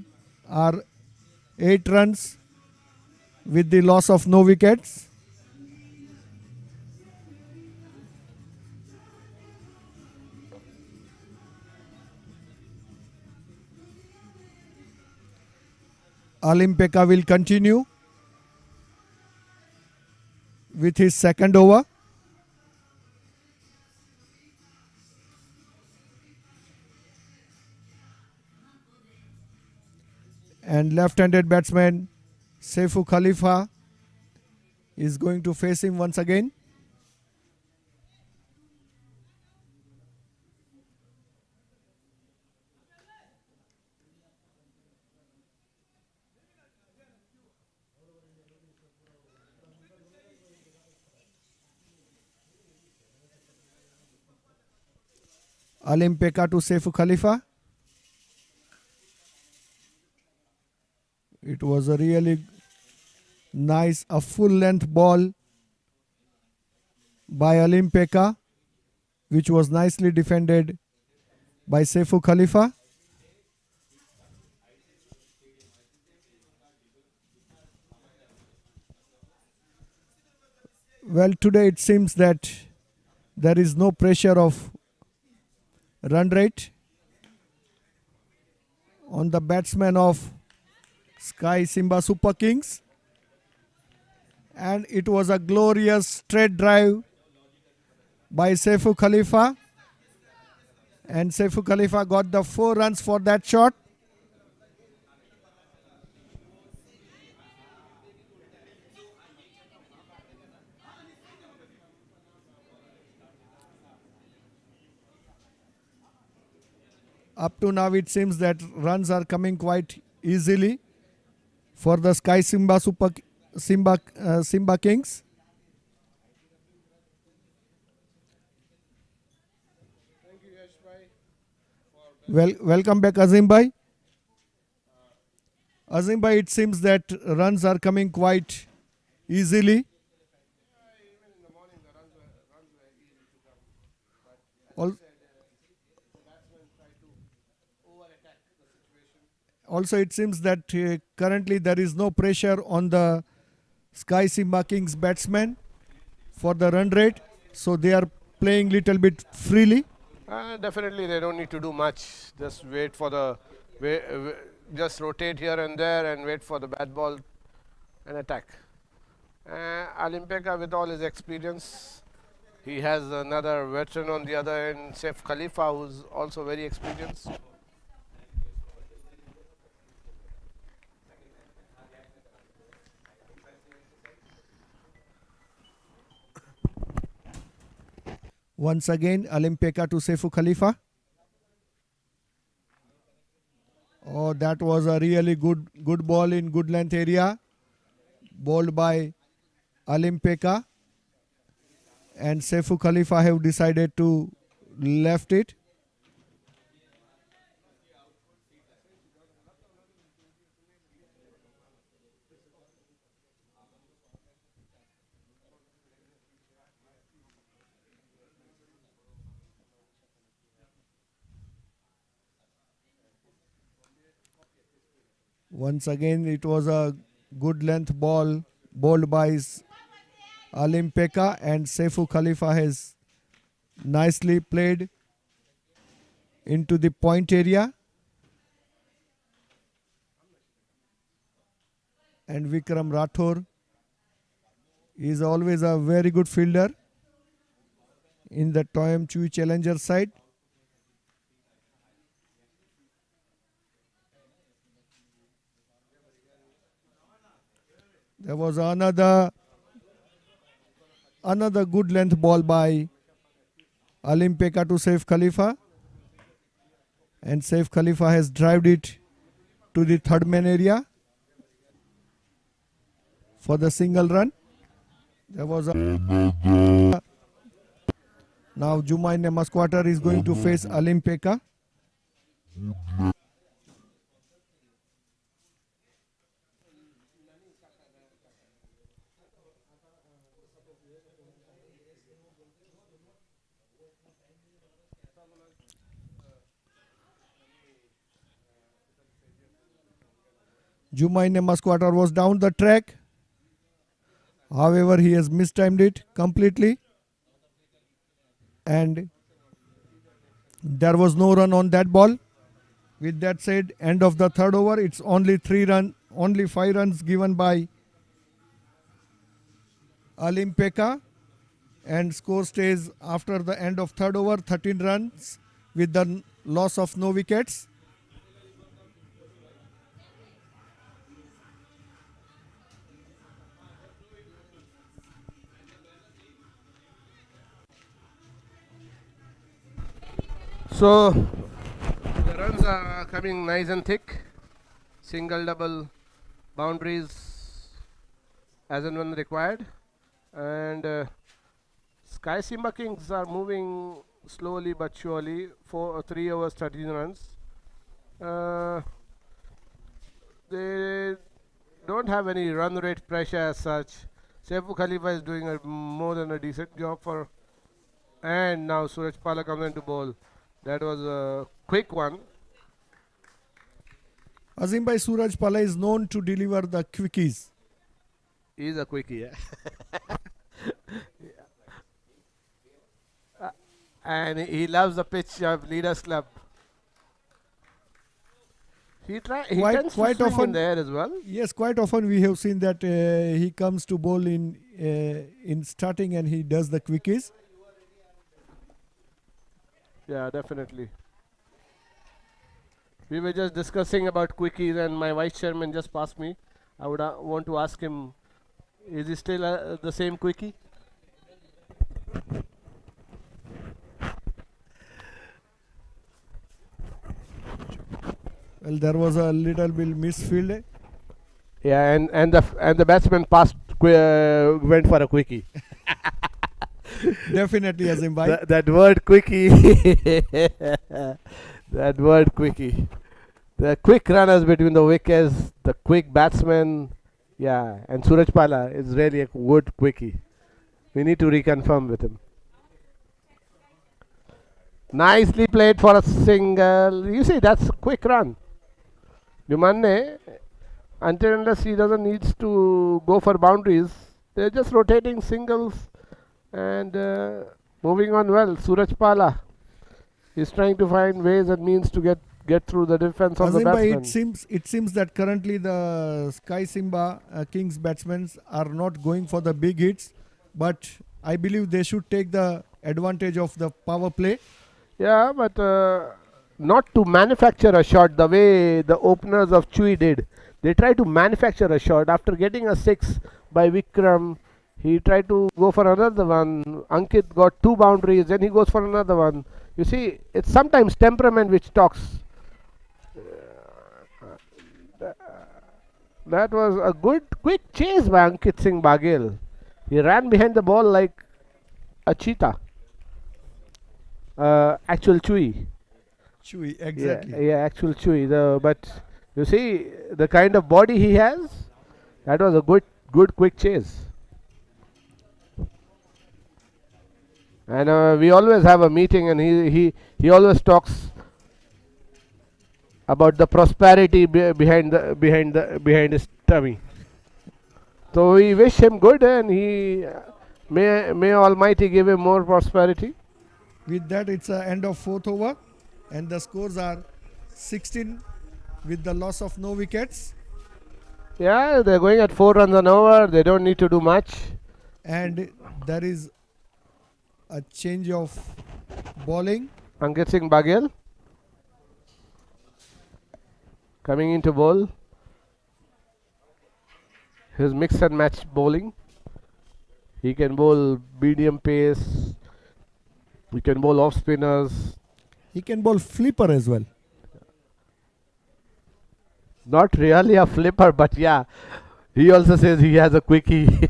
are 8 runs with the loss of no wickets. Alim Pekka will continue with his second over. And left-handed batsman Saifu Khalifa is going to face him once again. Alim Pekka to Saifu Khalifa. It was a really nice, a full length ball by Alim Pekka, which was nicely defended by Saifu Khalifa. Well, today it seems that there is no pressure of run rate on the batsman of Sky Simba Super Kings. And it was a glorious straight drive by Saifu Khalifa. And Saifu Khalifa got the 4 runs for that shot. Up to now it seems that runs are coming quite easily for the Sky Simba Simba Kings. Well, welcome back, Azim Bhai. Azim Bhai, it seems that runs are coming quite easily. Also, it seems that currently there is no pressure on the Sky Simba Kings batsmen for the run rate, so they are playing little bit freely. Definitely, they don't need to do much. Just wait for the, just rotate here and there and wait for the bat ball and attack. Olimpeka, with all his experience, he has another veteran on the other end, Saif Khalifa, who's also very experienced. Once again, Olimpeka to Saifu Khalifa. Oh, that was a really good ball in good length area. Bowled by Olimpeka. And Saifu Khalifa have decided to left it. Once again, it was a good length ball bowled by Olimpeka, and Saifu Khalifa has nicely played into the point area. And Vikram Rathore is always a very good fielder in the Toyam Chui Challenger side. There was another good length ball by Olimpeka to Saif Khalifa. And Saif Khalifa has drived it to the third man area for the single run. There was a now Jumaine Masquater is going to face Olimpeka. Jumaine Masquater was down the track. However, he has mistimed it completely. And there was no run on that ball. With that said, end of the third over, it's only 5 runs given by Olimpeka. And score stays after the end of third over, 13 runs with the loss of no wickets. So the runs are coming nice and thick. Single, double boundaries as and when required. And Sky Simba Kings are moving slowly but surely for 3 overs 13 runs. They don't have any run rate pressure as such. Saifu Khalifa is doing a more than a decent job for, and now Suraj Pala comes into bowl. That was a quick one. Azim Bhai, Suraj Pala is known to deliver the quickies. He's a quickie, yeah. And he loves the pitch of Leaders Club. He tends to quite swing often in there as well. Yes, quite often we have seen that he comes to bowl in starting and he does the quickies. Yeah, definitely. We were just discussing about quickies, and my vice chairman just passed me. I would want to ask him, is he still the same quickie? Well, there was a little bit misfield. Yeah, and the batsman went for a quickie. Definitely, Azim Bhai. That word quickie. That word quickie. The quick runners between the wickets, the quick batsman. Yeah, and Suraj Pala is really a good quickie. We need to reconfirm with him. Nicely played for a single. You see, that's a quick run. Jumanne, until unless he doesn't needs to go for boundaries, they're just rotating singles and moving on well. Suraj Pala is trying to find ways and means to get through the defense of the Azim Bhai, batsman. it seems that currently the Sky Simba Kings batsmen are not going for the big hits, but I believe they should take the advantage of the power play. Yeah, but not to manufacture a shot the way the openers of Chui did. They tried to manufacture a shot. After getting a 6 by Vikram, he tried to go for another one. Ankit got 2 boundaries, then he goes for another one. You see, it's sometimes temperament which talks. That was a good quick chase by Ankit Singh Baghel. He ran behind the ball like a cheetah. Actual Chui. Chui, exactly. Yeah, actual Chui. But you see the kind of body he has. That was a good quick chase. And we always have a meeting, and he always talks about the prosperity behind his tummy. So we wish him good, and may Almighty give him more prosperity. With that, it's the end of 4th over, and the scores are 16 with the loss of no wickets. Yeah, they're going at 4 runs an over. They don't need to do much. And there is a change of bowling. Ankit Singh Baghel coming into bowl. His mix and match bowling. He can bowl medium pace. He can bowl off spinners. He can bowl flipper as well. Not really a flipper, but yeah, he also says he has a quickie.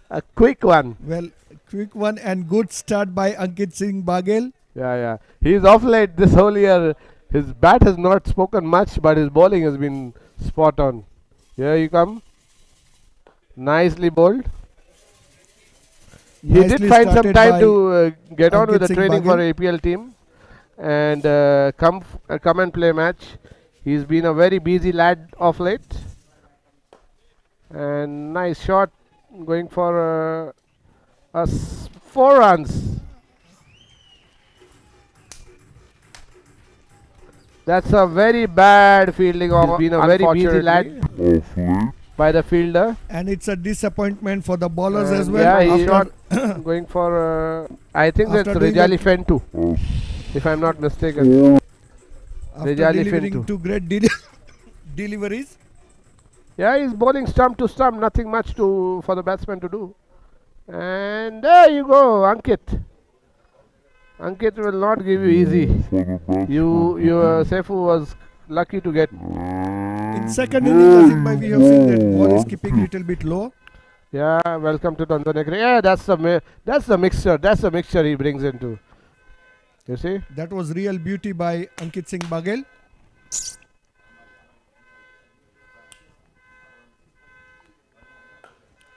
A quick one. Well, quick one and good start by Ankit Singh Baghel. Yeah. He's off late this whole year. His bat has not spoken much, but his bowling has been spot on. Here you come. Nicely bowled. He did find some time to get on with the training for APL team and come and play match. He's been a very busy lad of late. And nice shot going for 4 runs. That's a very bad fielding of. He's been a very busy lad by the fielder. And it's a disappointment for the bowlers as well. Yeah, he's not going for. I think that's Rejali Fentu, if I'm not mistaken. After delivering 2 great deliveries. Yeah, he's bowling stump to stump. Nothing much for the batsman to do. And there you go, Ankit. Ankit will not give you easy. Your Seifu was lucky to get. In second inning, we have seen that ball is keeping little bit low. Yeah, welcome to Tanzania. Yeah, that's the mixture. That's the mixture he brings into. You see? That was real beauty by Ankit Singh Baghel.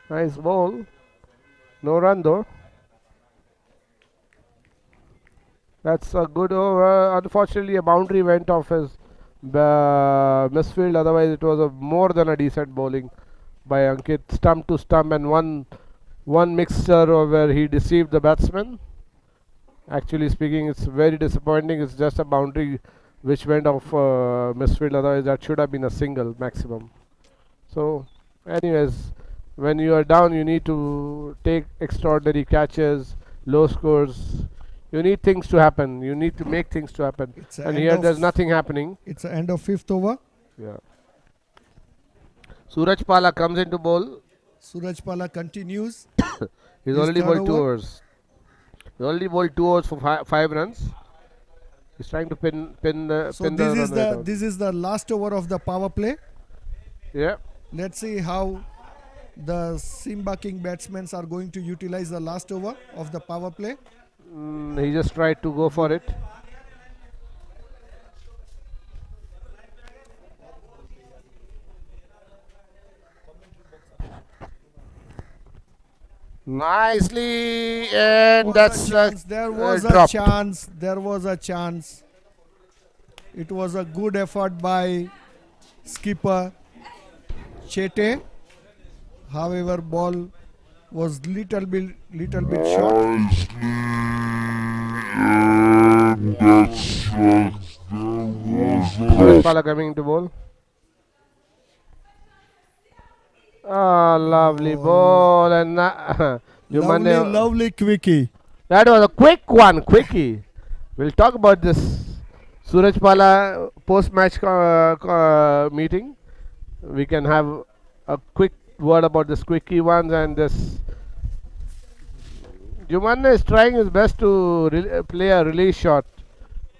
Nice ball. No run though. That's a good over. Unfortunately, a boundary went off his misfield. Otherwise, it was a more than a decent bowling by Ankit. Stump to stump, and one mixture where he deceived the batsman. Actually speaking, it's very disappointing. It's just a boundary which went off misfield. Otherwise, that should have been a single maximum. So, anyways, when you are down, you need to take extraordinary catches, low scores. You need things to happen. You need to make things to happen. It's a And end here of- there's nothing happening. It's the end of 5th over. Yeah. Suraj Pala comes into bowl. Suraj Pala continues. He's His already third bowled 2 over. overs. He already bowled 2 overs for 5 runs. He's trying to pin the So pin the this is run rate the down. this is the last over of the power play. Yeah. Let's see how the Simba King batsmen are going to utilize the last over of the power play. He just tried to go for it. Nicely, and that's There was a dropped. chance. There was a chance. It was a good effort by skipper Chete. However, ball was little bit short. Nicely, and that's there was Suraj Pala coming into bowl. Ah, lovely ball, and Lovely quickie. that was a quick one, quickie. We'll talk about this Suraj Pala post-match meeting. We can have a quick word about this quickie ones and this. Jumanne is trying his best to play a release shot.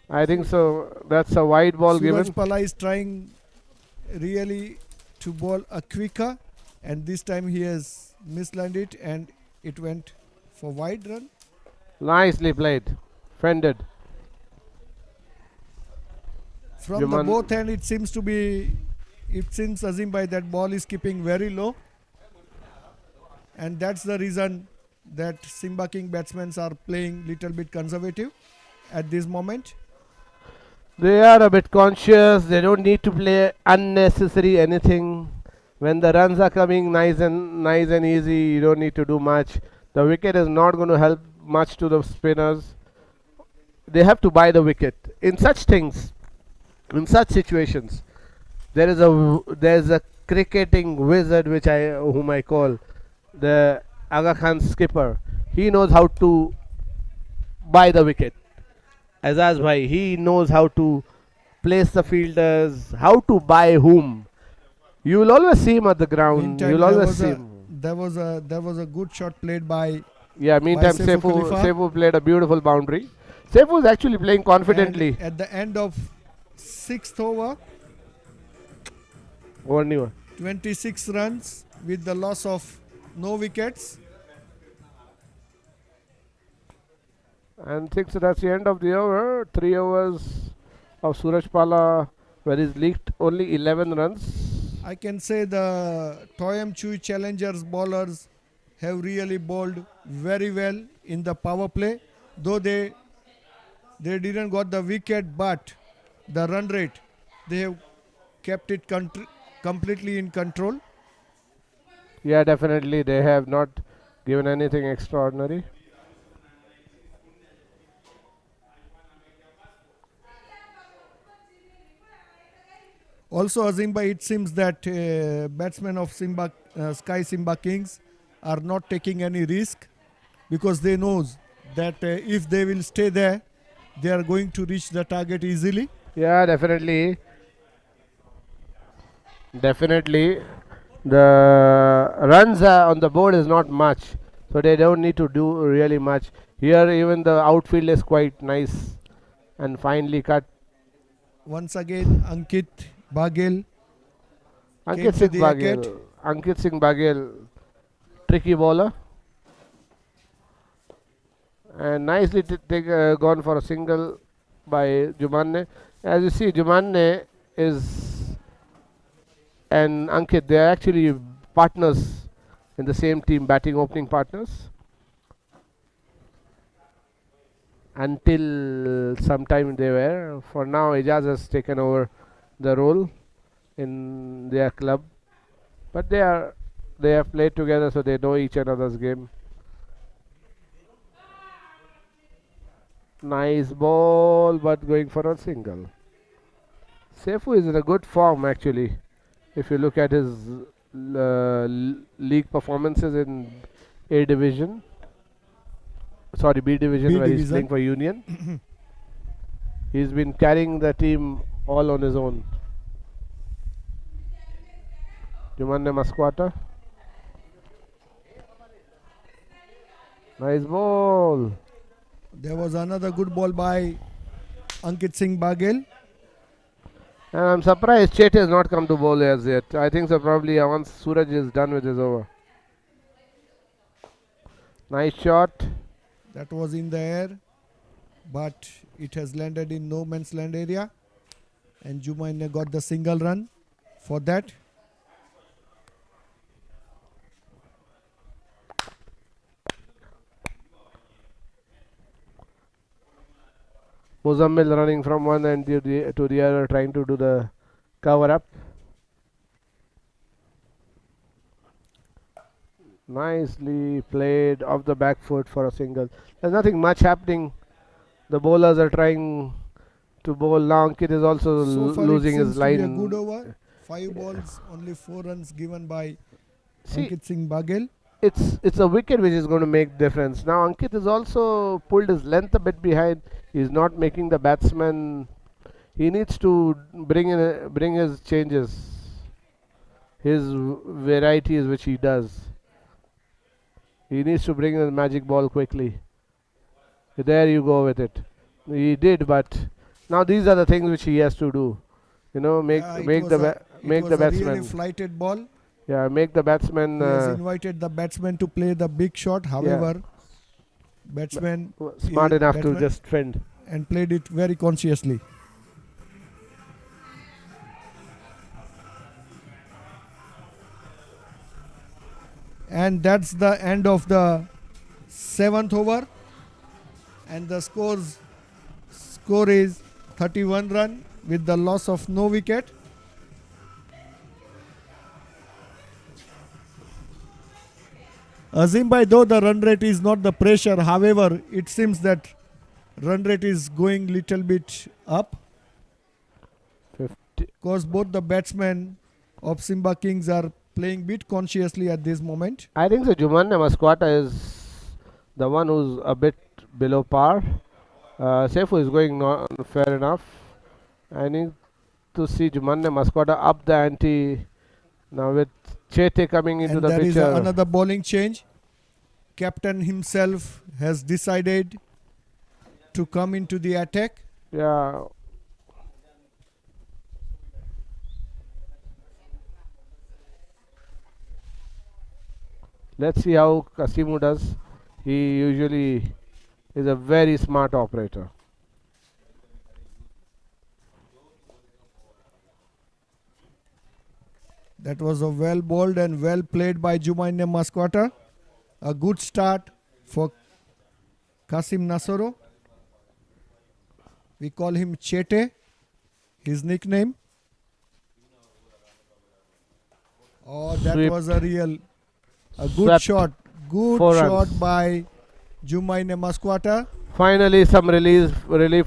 I think so. That's a wide ball Suraj given. Pala is trying really to bowl a quicker, and this time he has mislined it, and it went for wide run. Nicely played. Fended. From the Juman- both end, it seems Azim Bhai, that ball is keeping very low, and that's the reason that Simba King batsmen are playing little bit conservative at this moment. They are a bit conscious. They don't need to play unnecessary anything. When the runs are coming nice and easy, you don't need to do much. The wicket is not going to help much to the spinners. They have to buy the wicket. In such things, in such situations, there's a cricketing wizard whom I call the Aga Khan skipper. He knows how to buy the wicket. Azaz Bhai, he knows how to place the fielders, how to buy whom. You will always see him at the ground. Meantime, You will always see him. there was a good shot played by Yeah, meantime, Saifu Khalifa. Saifu played a beautiful boundary. Saifu is actually playing confidently. and at the end of 6th over, Over Niwa. 26 runs with the loss of no wickets. And think so that's the end of the over. 3 overs of Suraj Pala, where he's leaked only 11 runs. I can say the Toyam Chui Challengers bowlers have really bowled very well in the power play, though they didn't got the wicket, but the run rate, they have kept it completely in control. Yeah, definitely. They have not given anything extraordinary. Also, Azimba, it seems that batsmen of Sky Simba Kings are not taking any risk, because they knows that if they will stay there, they are going to reach the target easily. Yeah, definitely. Definitely. The runs on the board is not much, so they don't need to do really much. Here, even the outfield is quite nice and finely cut. Once again, Ankit Baghel. Ankit to Singh the Baghel. wicket. Ankit Singh Baghel, tricky bowler. And nicely gone for a single by Jumanne. As you see, Jumanne is and Ankit, they are actually partners in the same team, batting opening partners. until sometime they were. For now, Ijaz has taken over the role in their club, but they have played together, so they know each another's game. Nice ball, but going for a single. Seifu is in a good form actually. If you look at his league performances in A division, sorry B division, B where he's division. playing for Union, he's been carrying the team all on his own. Jumanne Masquata. Nice ball. There was another good ball by Ankit Singh Bagel. And I'm surprised Chet has not come to bowl as yet. I think so probably once Suraj is done with his over. Nice shot. That was in the air, but it has landed in no man's land area. And Jumaine got the single run for that. Muzammil running from one end to the other, trying to do the cover up. Nicely played off the back foot for a single. There's nothing much happening. The bowlers are trying to bowl. Now Ankit is also So far losing it his seems to be a line. good over. 5 balls, only 4 runs given by See, Ankit Singh Bagel. it's a wicket which is going to make difference. Now Ankit has also pulled his length a bit behind. He's not making the batsman. He needs to bring his changes, his varieties which he does. He needs to bring the magic ball quickly. There you go with it. He did, but now these are the things which he has to do. You know, make It make was the a- make it the was a really batsman. flighted ball. Yeah, make the batsman. He has invited the batsman to play the big shot. However, batsman Smart enough to batsman- just fend. and played it very consciously. And that's the end of the 7th over. And the score is 31 run with the loss of no wicket. Azim bhai, though the run rate is not the pressure, however, it seems that run rate is going little bit up 50. because both the batsmen of Simba Kings are playing bit consciously at this moment. I think so. Jumanne Masquata is the one who's a bit below par. Seifu is going fair enough. I need to see Jumanne Masquata up the ante now with Chete coming into And the there is picture. another bowling change. Captain himself has decided to come into the attack. Yeah. Let's see how Kasimu does. He usually is a very smart operator. That was a well bowled and well played by Jumaine Masquata. A good start for Kasim Nasoro. We call him Chete, his nickname. Oh, that Swept. was a good Swept. shot. Good 4 shot runs. by Jumaine Masquata. Finally, some relief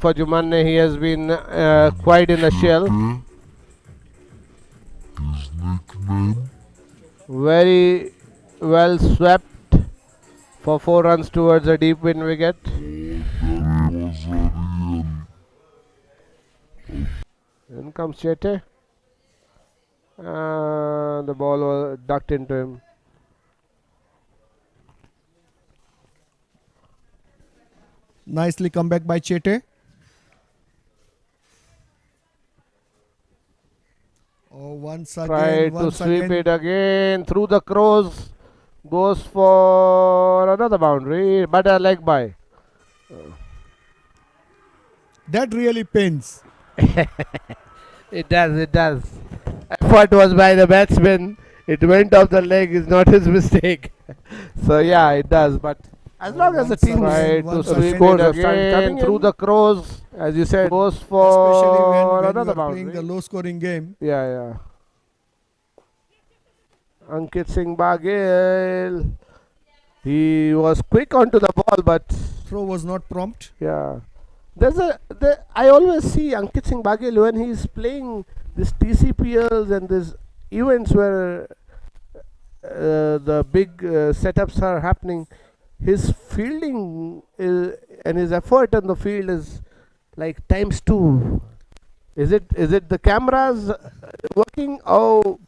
for Jumanne. He has been quite in the shell. His nickname. Very well swept for 4 runs towards a deep wind wicket. That was a real. In comes Chete. The ball was ducked into him. Nicely come back by Chete. Oh, once Tried again, to once sweep again. it again through the crows. Goes for another boundary, but a leg by. That really pains. It does, it does. Effort was by the batsman. It went off the leg, is not his mistake. So yeah, it does. But As long as the once team again- try to once swing again- it again coming through the crows, as you said, goes Especially for when you another are playing boundary. the low-scoring game. Yeah. Ankit Singh Baghel. He was quick onto the ball, but Throw was not prompt. yeah. I always see Ankit Singh Baghel when he's playing this TCPLs and these events where the big setups are happening. His fielding and his effort on the field is like ×2. Is it the cameras working? Oh,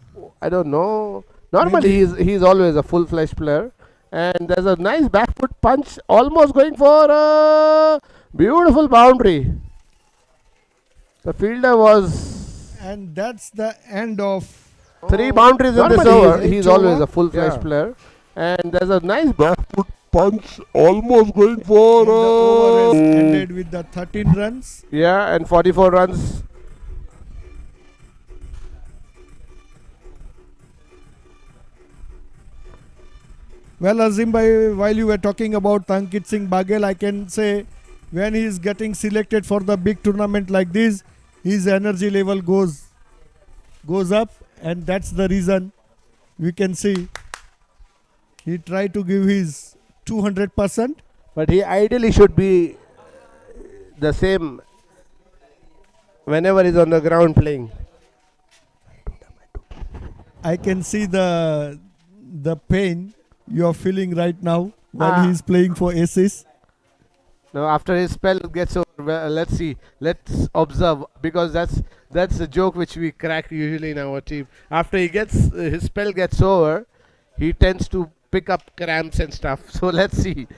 I don't know. Normally he's always a full-fledged player. And there's a nice back foot punch, almost going for a beautiful boundary. The fielder was And that's the end of 3 boundaries in this Normally over. he's He's eight always over. a full-fledged Yeah. player. And there's a nice back foot punch, almost going for and the over has ended with the 13 runs. yeah, and 44 runs. Well, Azim bhai, while you were talking about Ankit Singh Baghel, I can say when he is getting selected for the big tournament like this, his energy level goes up, and that's the reason we can see he tried to give his 200%. But he ideally should be the same whenever he's on the ground playing. I can see the pain you are feeling right now while he's playing for Aces. Now, after his spell gets over, well, let's see. Let's observe, because that's a joke which we crack usually in our team. After he gets his spell gets over, he tends to pick up cramps and stuff. So let's see.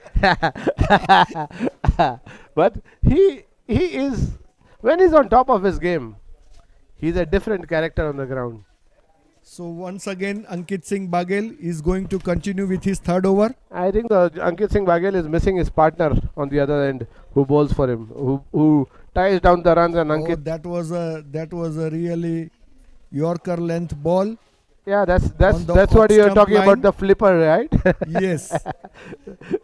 But he is, when he's on top of his game, he's a different character on the ground. So once again, Ankit Singh Baghel is going to continue with his third over. I think the Ankit Singh Baghel is missing his partner on the other end, who bowls for him, who ties down the runs, and Ankit. Oh, that was a really Yorker length ball. Yeah, that's on the what you're off-stump talking line. about, the flipper, right? Yes.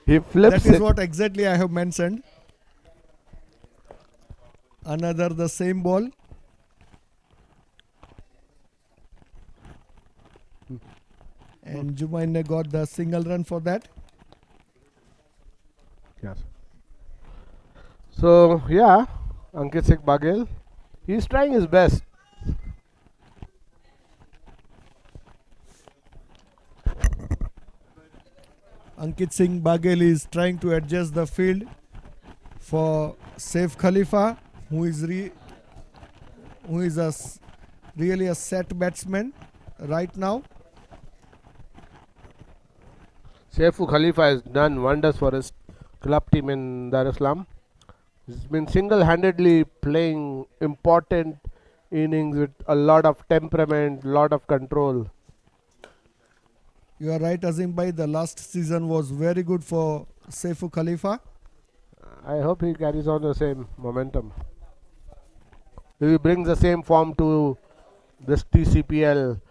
He flips That is it. what exactly I have mentioned. Another the same ball. And Jumaine got the single run for that. Yes. So yeah, Ankit Singh Baghel, he's trying his best. Ankit Singh Baghel is trying to adjust the field for Saif Khalifa, who is really a set batsman right now. Saifu Khalifa has done wonders for his club team in Dar es Salaam. He's been single-handedly playing important innings with a lot of temperament, lot of control. You are right, Azim bhai. The last season was very good for Saifu Khalifa. I hope he carries on the same momentum. He brings the same form to this TCPL.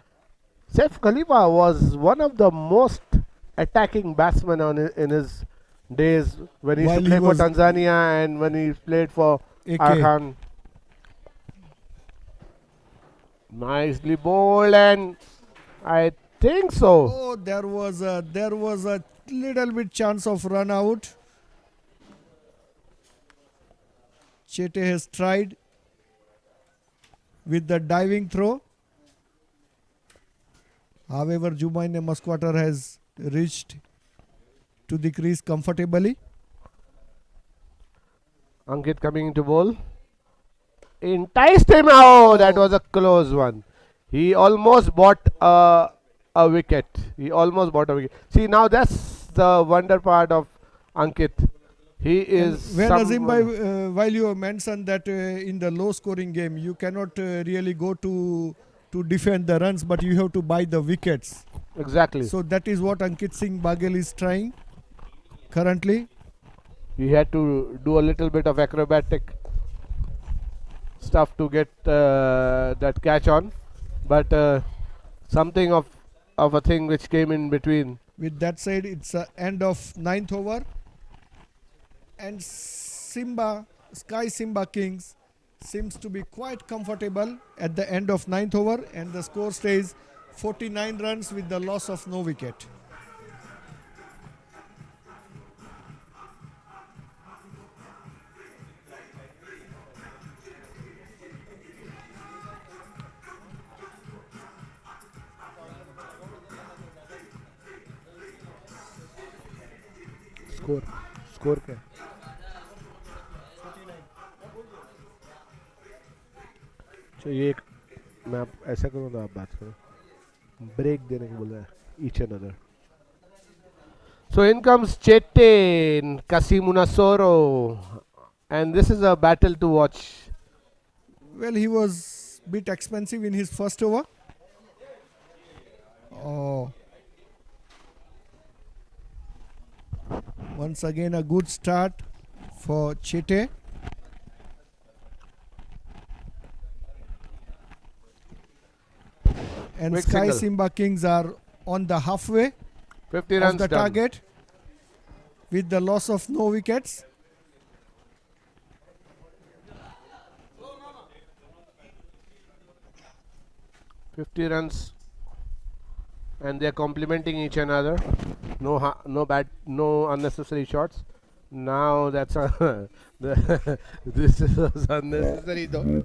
Saif Khalifa was one of the most attacking batsmen in his days when he used While to play he for was Tanzania and when he played for AK. Arhan. Nicely bowled, and I think so. Oh, there was a little bit chance of run out. Chete has tried with the diving throw. However, Jumaine Musquatter has reached to the crease comfortably. Ankit coming into bowl. Enticed him. Oh, that was a close one. He almost bought a wicket. He almost bought a wicket. See, now that's the wonder part of Ankit. He is. When Azim bhai, while you have mentioned that in the low scoring game you cannot really go to defend the runs, but you have to buy the wickets. Exactly. So that is what Ankit Singh Baghel is trying currently. He had to do a little bit of acrobatic stuff to get that catch on, but something of a thing which came in between. With that said, it's end of 9th over. And Sky Simba Kings seems to be quite comfortable at the end of 9th over, and the score stays 49 runs with the loss of no wicket. Score क्या है? ये एक मैं आप ऐसा करूँ तो आप बात करो, ब्रेक देने को बोल रहा है each another. So in comes Chetin Kasimunasoro, and this is a battle to watch. Well, he was a bit expensive in his first over. Oh. Once again a good start for Chete. And Quick Sky single. Simba Kings are on the halfway 50 of runs the done. target with the loss of no wickets. $50 runs, and they are complementing each another. No bad, no unnecessary shots. Now that's this is unnecessary though.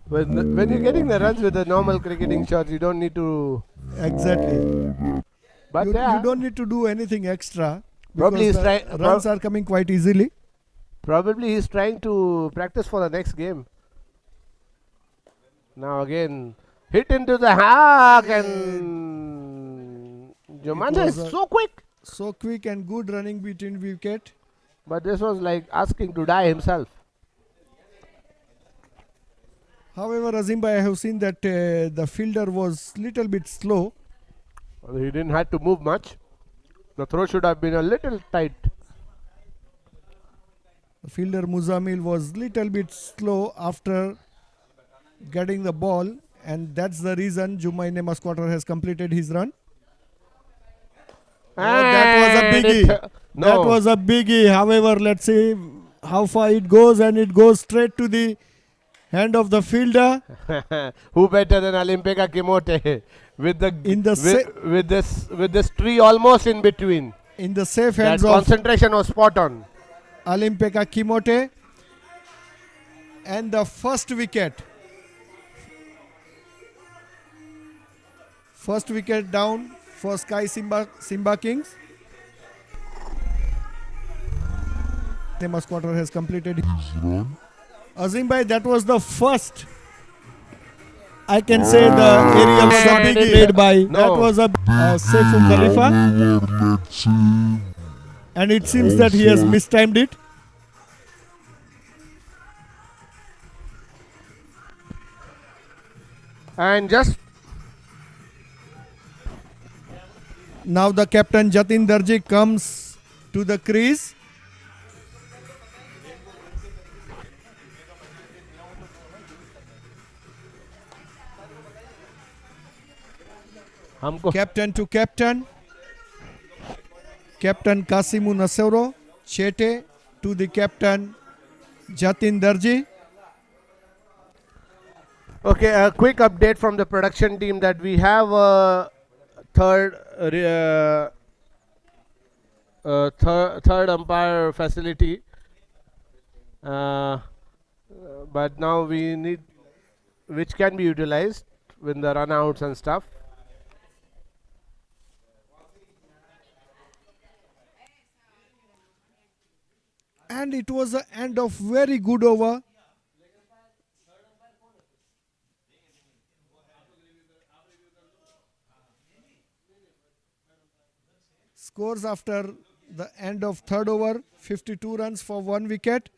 When you're getting the runs with the normal cricketing shots, you don't need to. Exactly. But You don't need to do anything extra Probably because he's the runs are coming quite easily. Probably he's trying to practice for the next game. Now again, hit into the hack, and Jomanja is so quick. So quick and good running between wicket. But this was like asking to die himself. However, Azimbai, I have seen that the fielder was little bit slow. Well, he didn't have to move much. The throw should have been a little tight. The fielder Muzamil was little bit slow after getting the ball, and that's the reason Jumaine Masquater has completed his run. That was a biggie. That was a biggie. However, let's see how far it goes, and it goes straight to the hand of the fielder. Who better than Olimpeka Kimote with the In the with this tree almost in between. In the safe That hands of concentration was spot on. Olimpeka Kimote, and the first wicket. First wicket down for Sky Simba Kings. Masquater has completed his run. Azimbai, that was the first, I can say, the aerial shot made by that was a Saiful Khalifa, and it seems that he has mistimed it. And just now the captain Jatin Darji comes to the crease. Captain to captain. Captain Kasimu Nasoro. Chete to the captain Jatin Darji. okay, a quick update from the production team that we have a third umpire facility, but now we need, which can be utilized with the runouts and stuff. And it was the end of very good over. Scores after the end of third over, 52 runs for 1 wicket,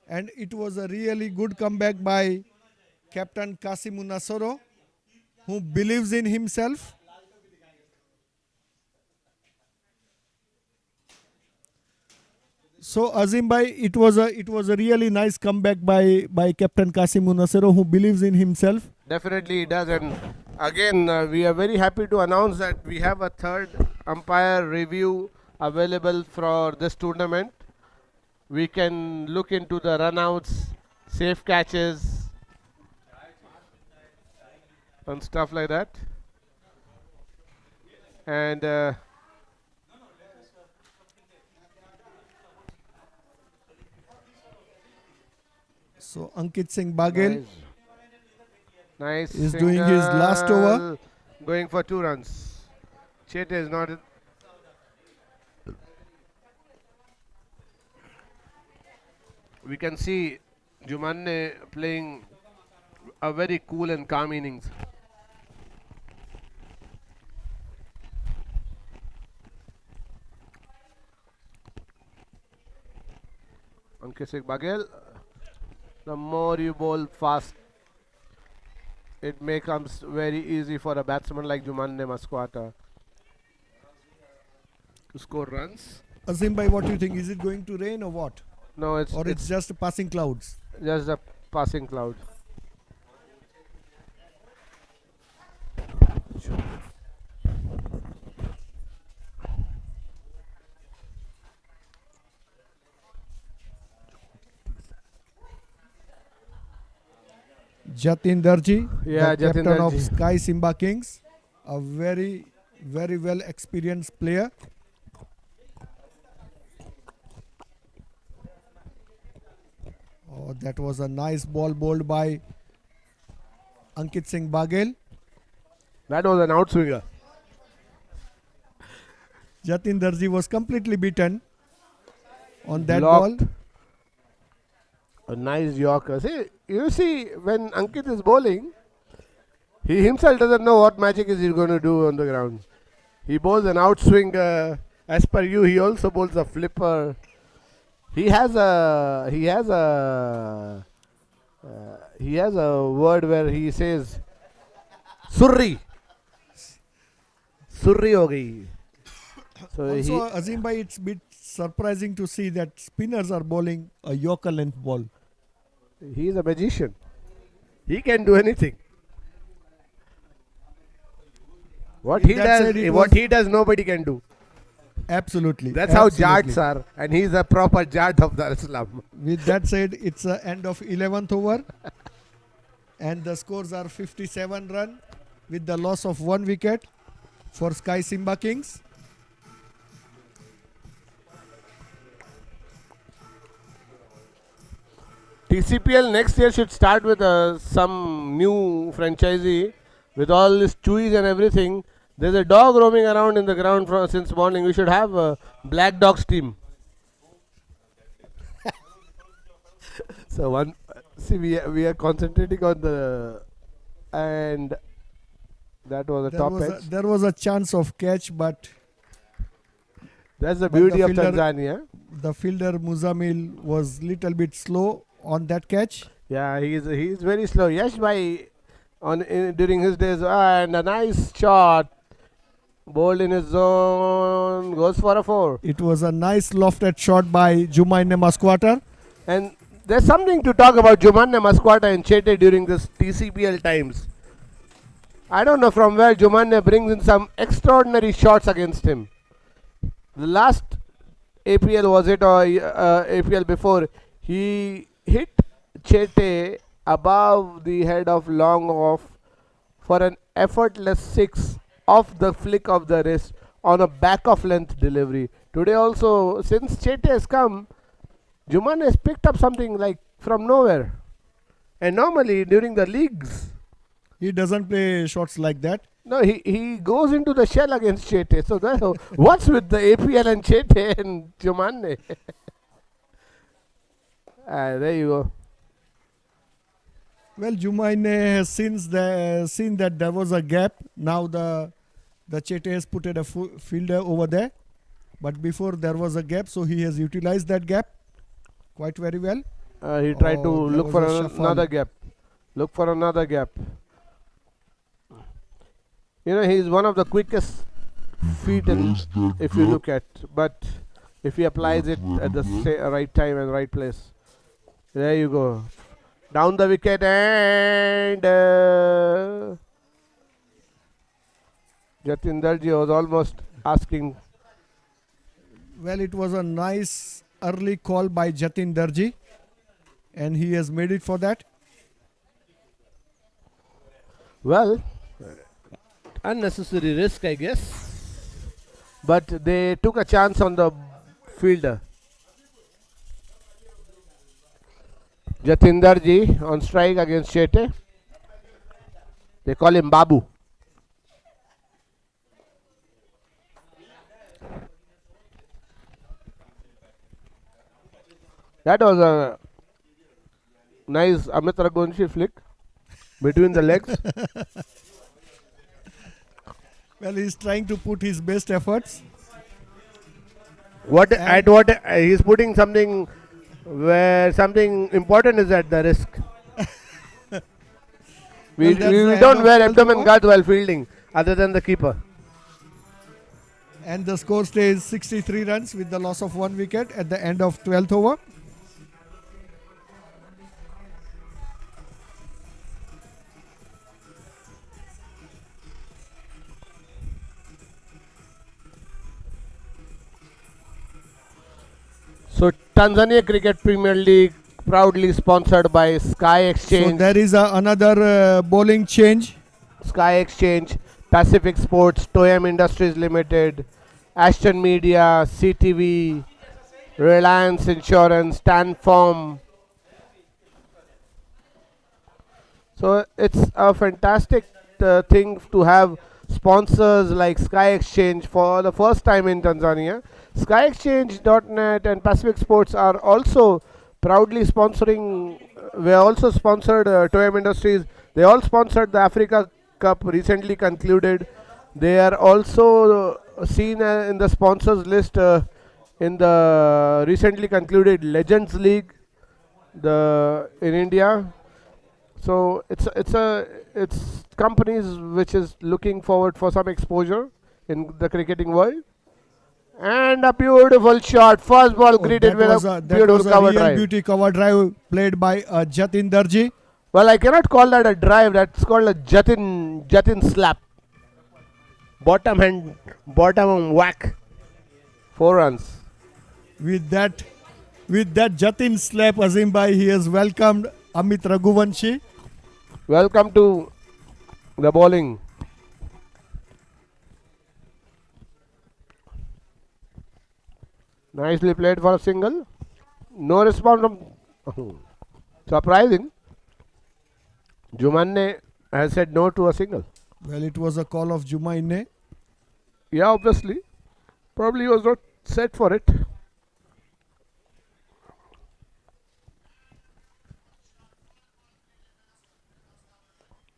and it was a really good comeback by Captain Kasimu Nasoro, who believes in himself. So Azimbai, it was a really nice comeback by Captain Kasimu Nasoro, who believes in himself. Definitely it does, and again we are very happy to announce that we have a third umpire review available for this tournament. we can look into the runouts, safe catches, and stuff like that. And So Ankit Singh Baghel nice is doing his last over. single, going for 2 runs. Chete is not. We can see Jumanne playing a very cool and calm innings. Ankit Singh Baghel, the more you bowl fast, it becomes very easy for a batsman like Jumanne Maskwata to score runs. Azim bhai, what do you think? Is it going to rain or what? No, Or it's just passing clouds? just a passing cloud. Jatin Darji, Yeah, the captain Jatin of Darji. Sky Simba Kings, a very, very well experienced player. Oh, that was a nice ball bowled by Ankit Singh Baghel. That was an outswinger. Jatin Darji was completely beaten on that Blocked. ball. A nice Yorker. See, you see, when Ankit is bowling, he himself doesn't know what magic is he going to do on the ground. He bowls an outswing. As per you, he also bowls a flipper. He has a word where he says surri ho gayi. So Also, Azim bhai, it's a bit surprising to see that spinners are bowling a Yorker length ball. he is a magician. He can do anything. What In he that does, side it what was- he does, nobody can do. Absolutely. That's how absolutely. Jats are, and he's a proper Jat of the Islam. With that said, it's the end of 11th over, and the scores are 57 run with the loss of 1 wicket for Sky Simba Kings. TCPL next year should start with some new franchisee with all these chewies and everything. There's a dog roaming around in the ground since morning. We should have a Black Dogs team. So we are concentrating on the, and that was a top edge. There was a chance of catch, but That's the but beauty the of fielder- Tanzania. the fielder Muzamil was little bit slow on that catch. Yeah, he's very slow. Yash bhai during his days, and a nice shot, bowled in his zone, goes for a 4. It was a nice lofted shot by Jumaine Maskwata. And there's something to talk about Jumanne Maskwata and Chete during this TCPL times. I don't know from where Jumanne brings in some extraordinary shots against him. The last APL was it or APL before, he hit Chete above the head of long off for an effortless 6 off the flick of the wrist on a back of length delivery. Today also, since Chete has come, Juman has picked up something like from nowhere. And normally during the leagues, He doesn't play shots like that. no, he goes into the shell against Chete. So what's with the APL and Chete and Jumanne? There you go. Well, Jumaine has seen that there was a gap. Now the Chete has put a fielder over there. But before there was a gap, so he has utilized that gap quite very well. He tried to Oh, there look for was a shuffle. another gap. Look for another gap. You know, he's one of the quickest feet, if you look at. But if he applies it at the right time and right place, there you go. Down the wicket and Jatin Darji was almost asking. Well, it was a nice early call by Jatin Darji, and he has made it for that. Well, unnecessary risk, I guess. But they took a chance on the fielder. Jatinder Ji on strike against Chete. They call him Babu. That was a nice Amit Raghuvanshi flick between the legs. Well, he's trying to put his best efforts. He's putting something where something important is at the risk. we don't wear abdomen guards while fielding, other than the keeper. And the score stays 63 runs with the loss of 1 wicket at the end of 12th over. So Tanzania Cricket Premier League proudly sponsored by Sky Exchange. So there is another bowling change. Sky Exchange, Pacific Sports, Toyam Industries Limited, Ashton Media, CTV, Reliance Insurance, Stanform. So it's a fantastic thing to have sponsors like Sky Exchange for the first time in Tanzania. SkyExchange.net and Pacific Sports are also proudly sponsoring. We also sponsored Toyam Industries. They all sponsored the Africa Cup recently concluded. They are also seen in the sponsors list in the recently concluded Legends League in India. So it's companies which is looking forward for some exposure in the cricketing world. And a beautiful shot. First ball greeted with a beautiful cover drive. Beauty cover drive played by Jatin Darji. Well, I cannot call that a drive. That's called a Jatin slap. Bottom whack. 4 runs. With that Jatin slap, Azim Bhai, he has welcomed Amit Raghuvanshi. Welcome to the bowling. Nicely played for a single. No response from surprising. Jumanne has said no to a single. Well, it was a call of Jumaine. Yeah, obviously. Probably he was not set for it.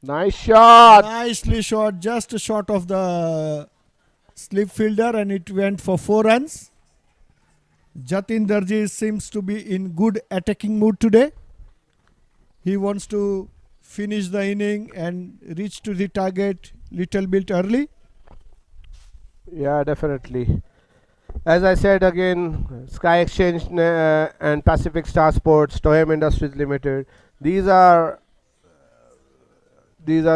Nice shot. Nicely shot. Just short of the slip fielder, and it went for 4 runs. Jatin Darji seems to be in good attacking mood today. He wants to finish the inning and reach to the target little bit early. Yeah, definitely. As I said again, Sky Exchange and Pacific Star Sports, Toyam Industries Limited, these are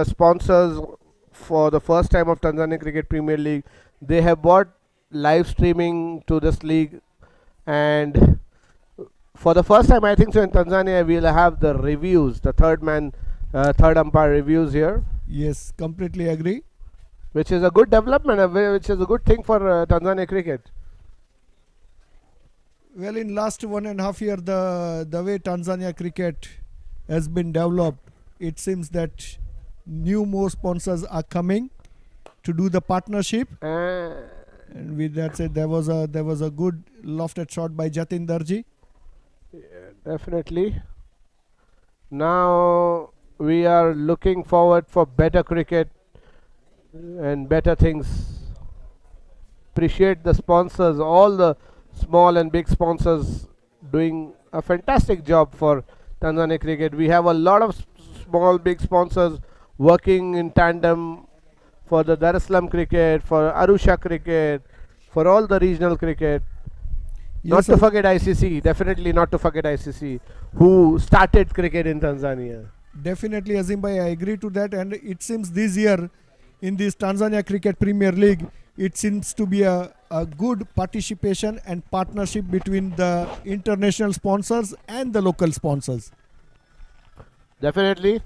sponsors for the first time of Tanzania Cricket Premier League. They have bought live streaming to this league, and for the first time, I think so, in Tanzania, we'll have the reviews, the third umpire reviews here. Yes, completely agree. Which is a good development, which is a good thing for Tanzania cricket. Well, in last 1.5 years, the way Tanzania cricket has been developed, it seems that more sponsors are coming to do the partnership. And with that said, there was a good lofted shot by Jatin Darji. Yeah, definitely. Now we are looking forward for better cricket and better things. Appreciate the sponsors, all the small and big sponsors doing a fantastic job for Tanzania cricket. We have a lot of small big sponsors working in tandem for the Dar es Salaam cricket, for Arusha cricket, for all the regional cricket. Not to forget ICC, definitely not to forget ICC, who started cricket in Tanzania. Definitely, Azim Bhai, I agree to that. And it seems this year in this Tanzania Cricket Premier League, it seems to be a a good participation and partnership between the international sponsors and the local sponsors. Definitely.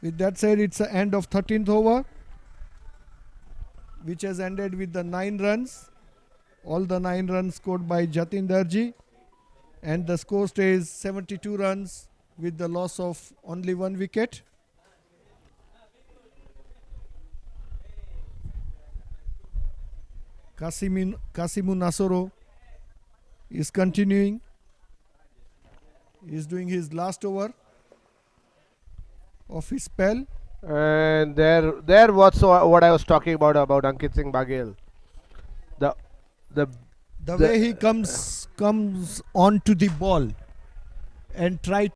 With that said, it's the end of 13th over, which has ended with the 9 runs. All the 9 runs scored by Jatin Darji, and the score stays 72 runs with the loss of only 1 wicket. Kasimu Nasoro is continuing. He's doing his last over of his spell. And there what's what I was talking about Ankit Singh Baghel. The The way he comes onto the ball and try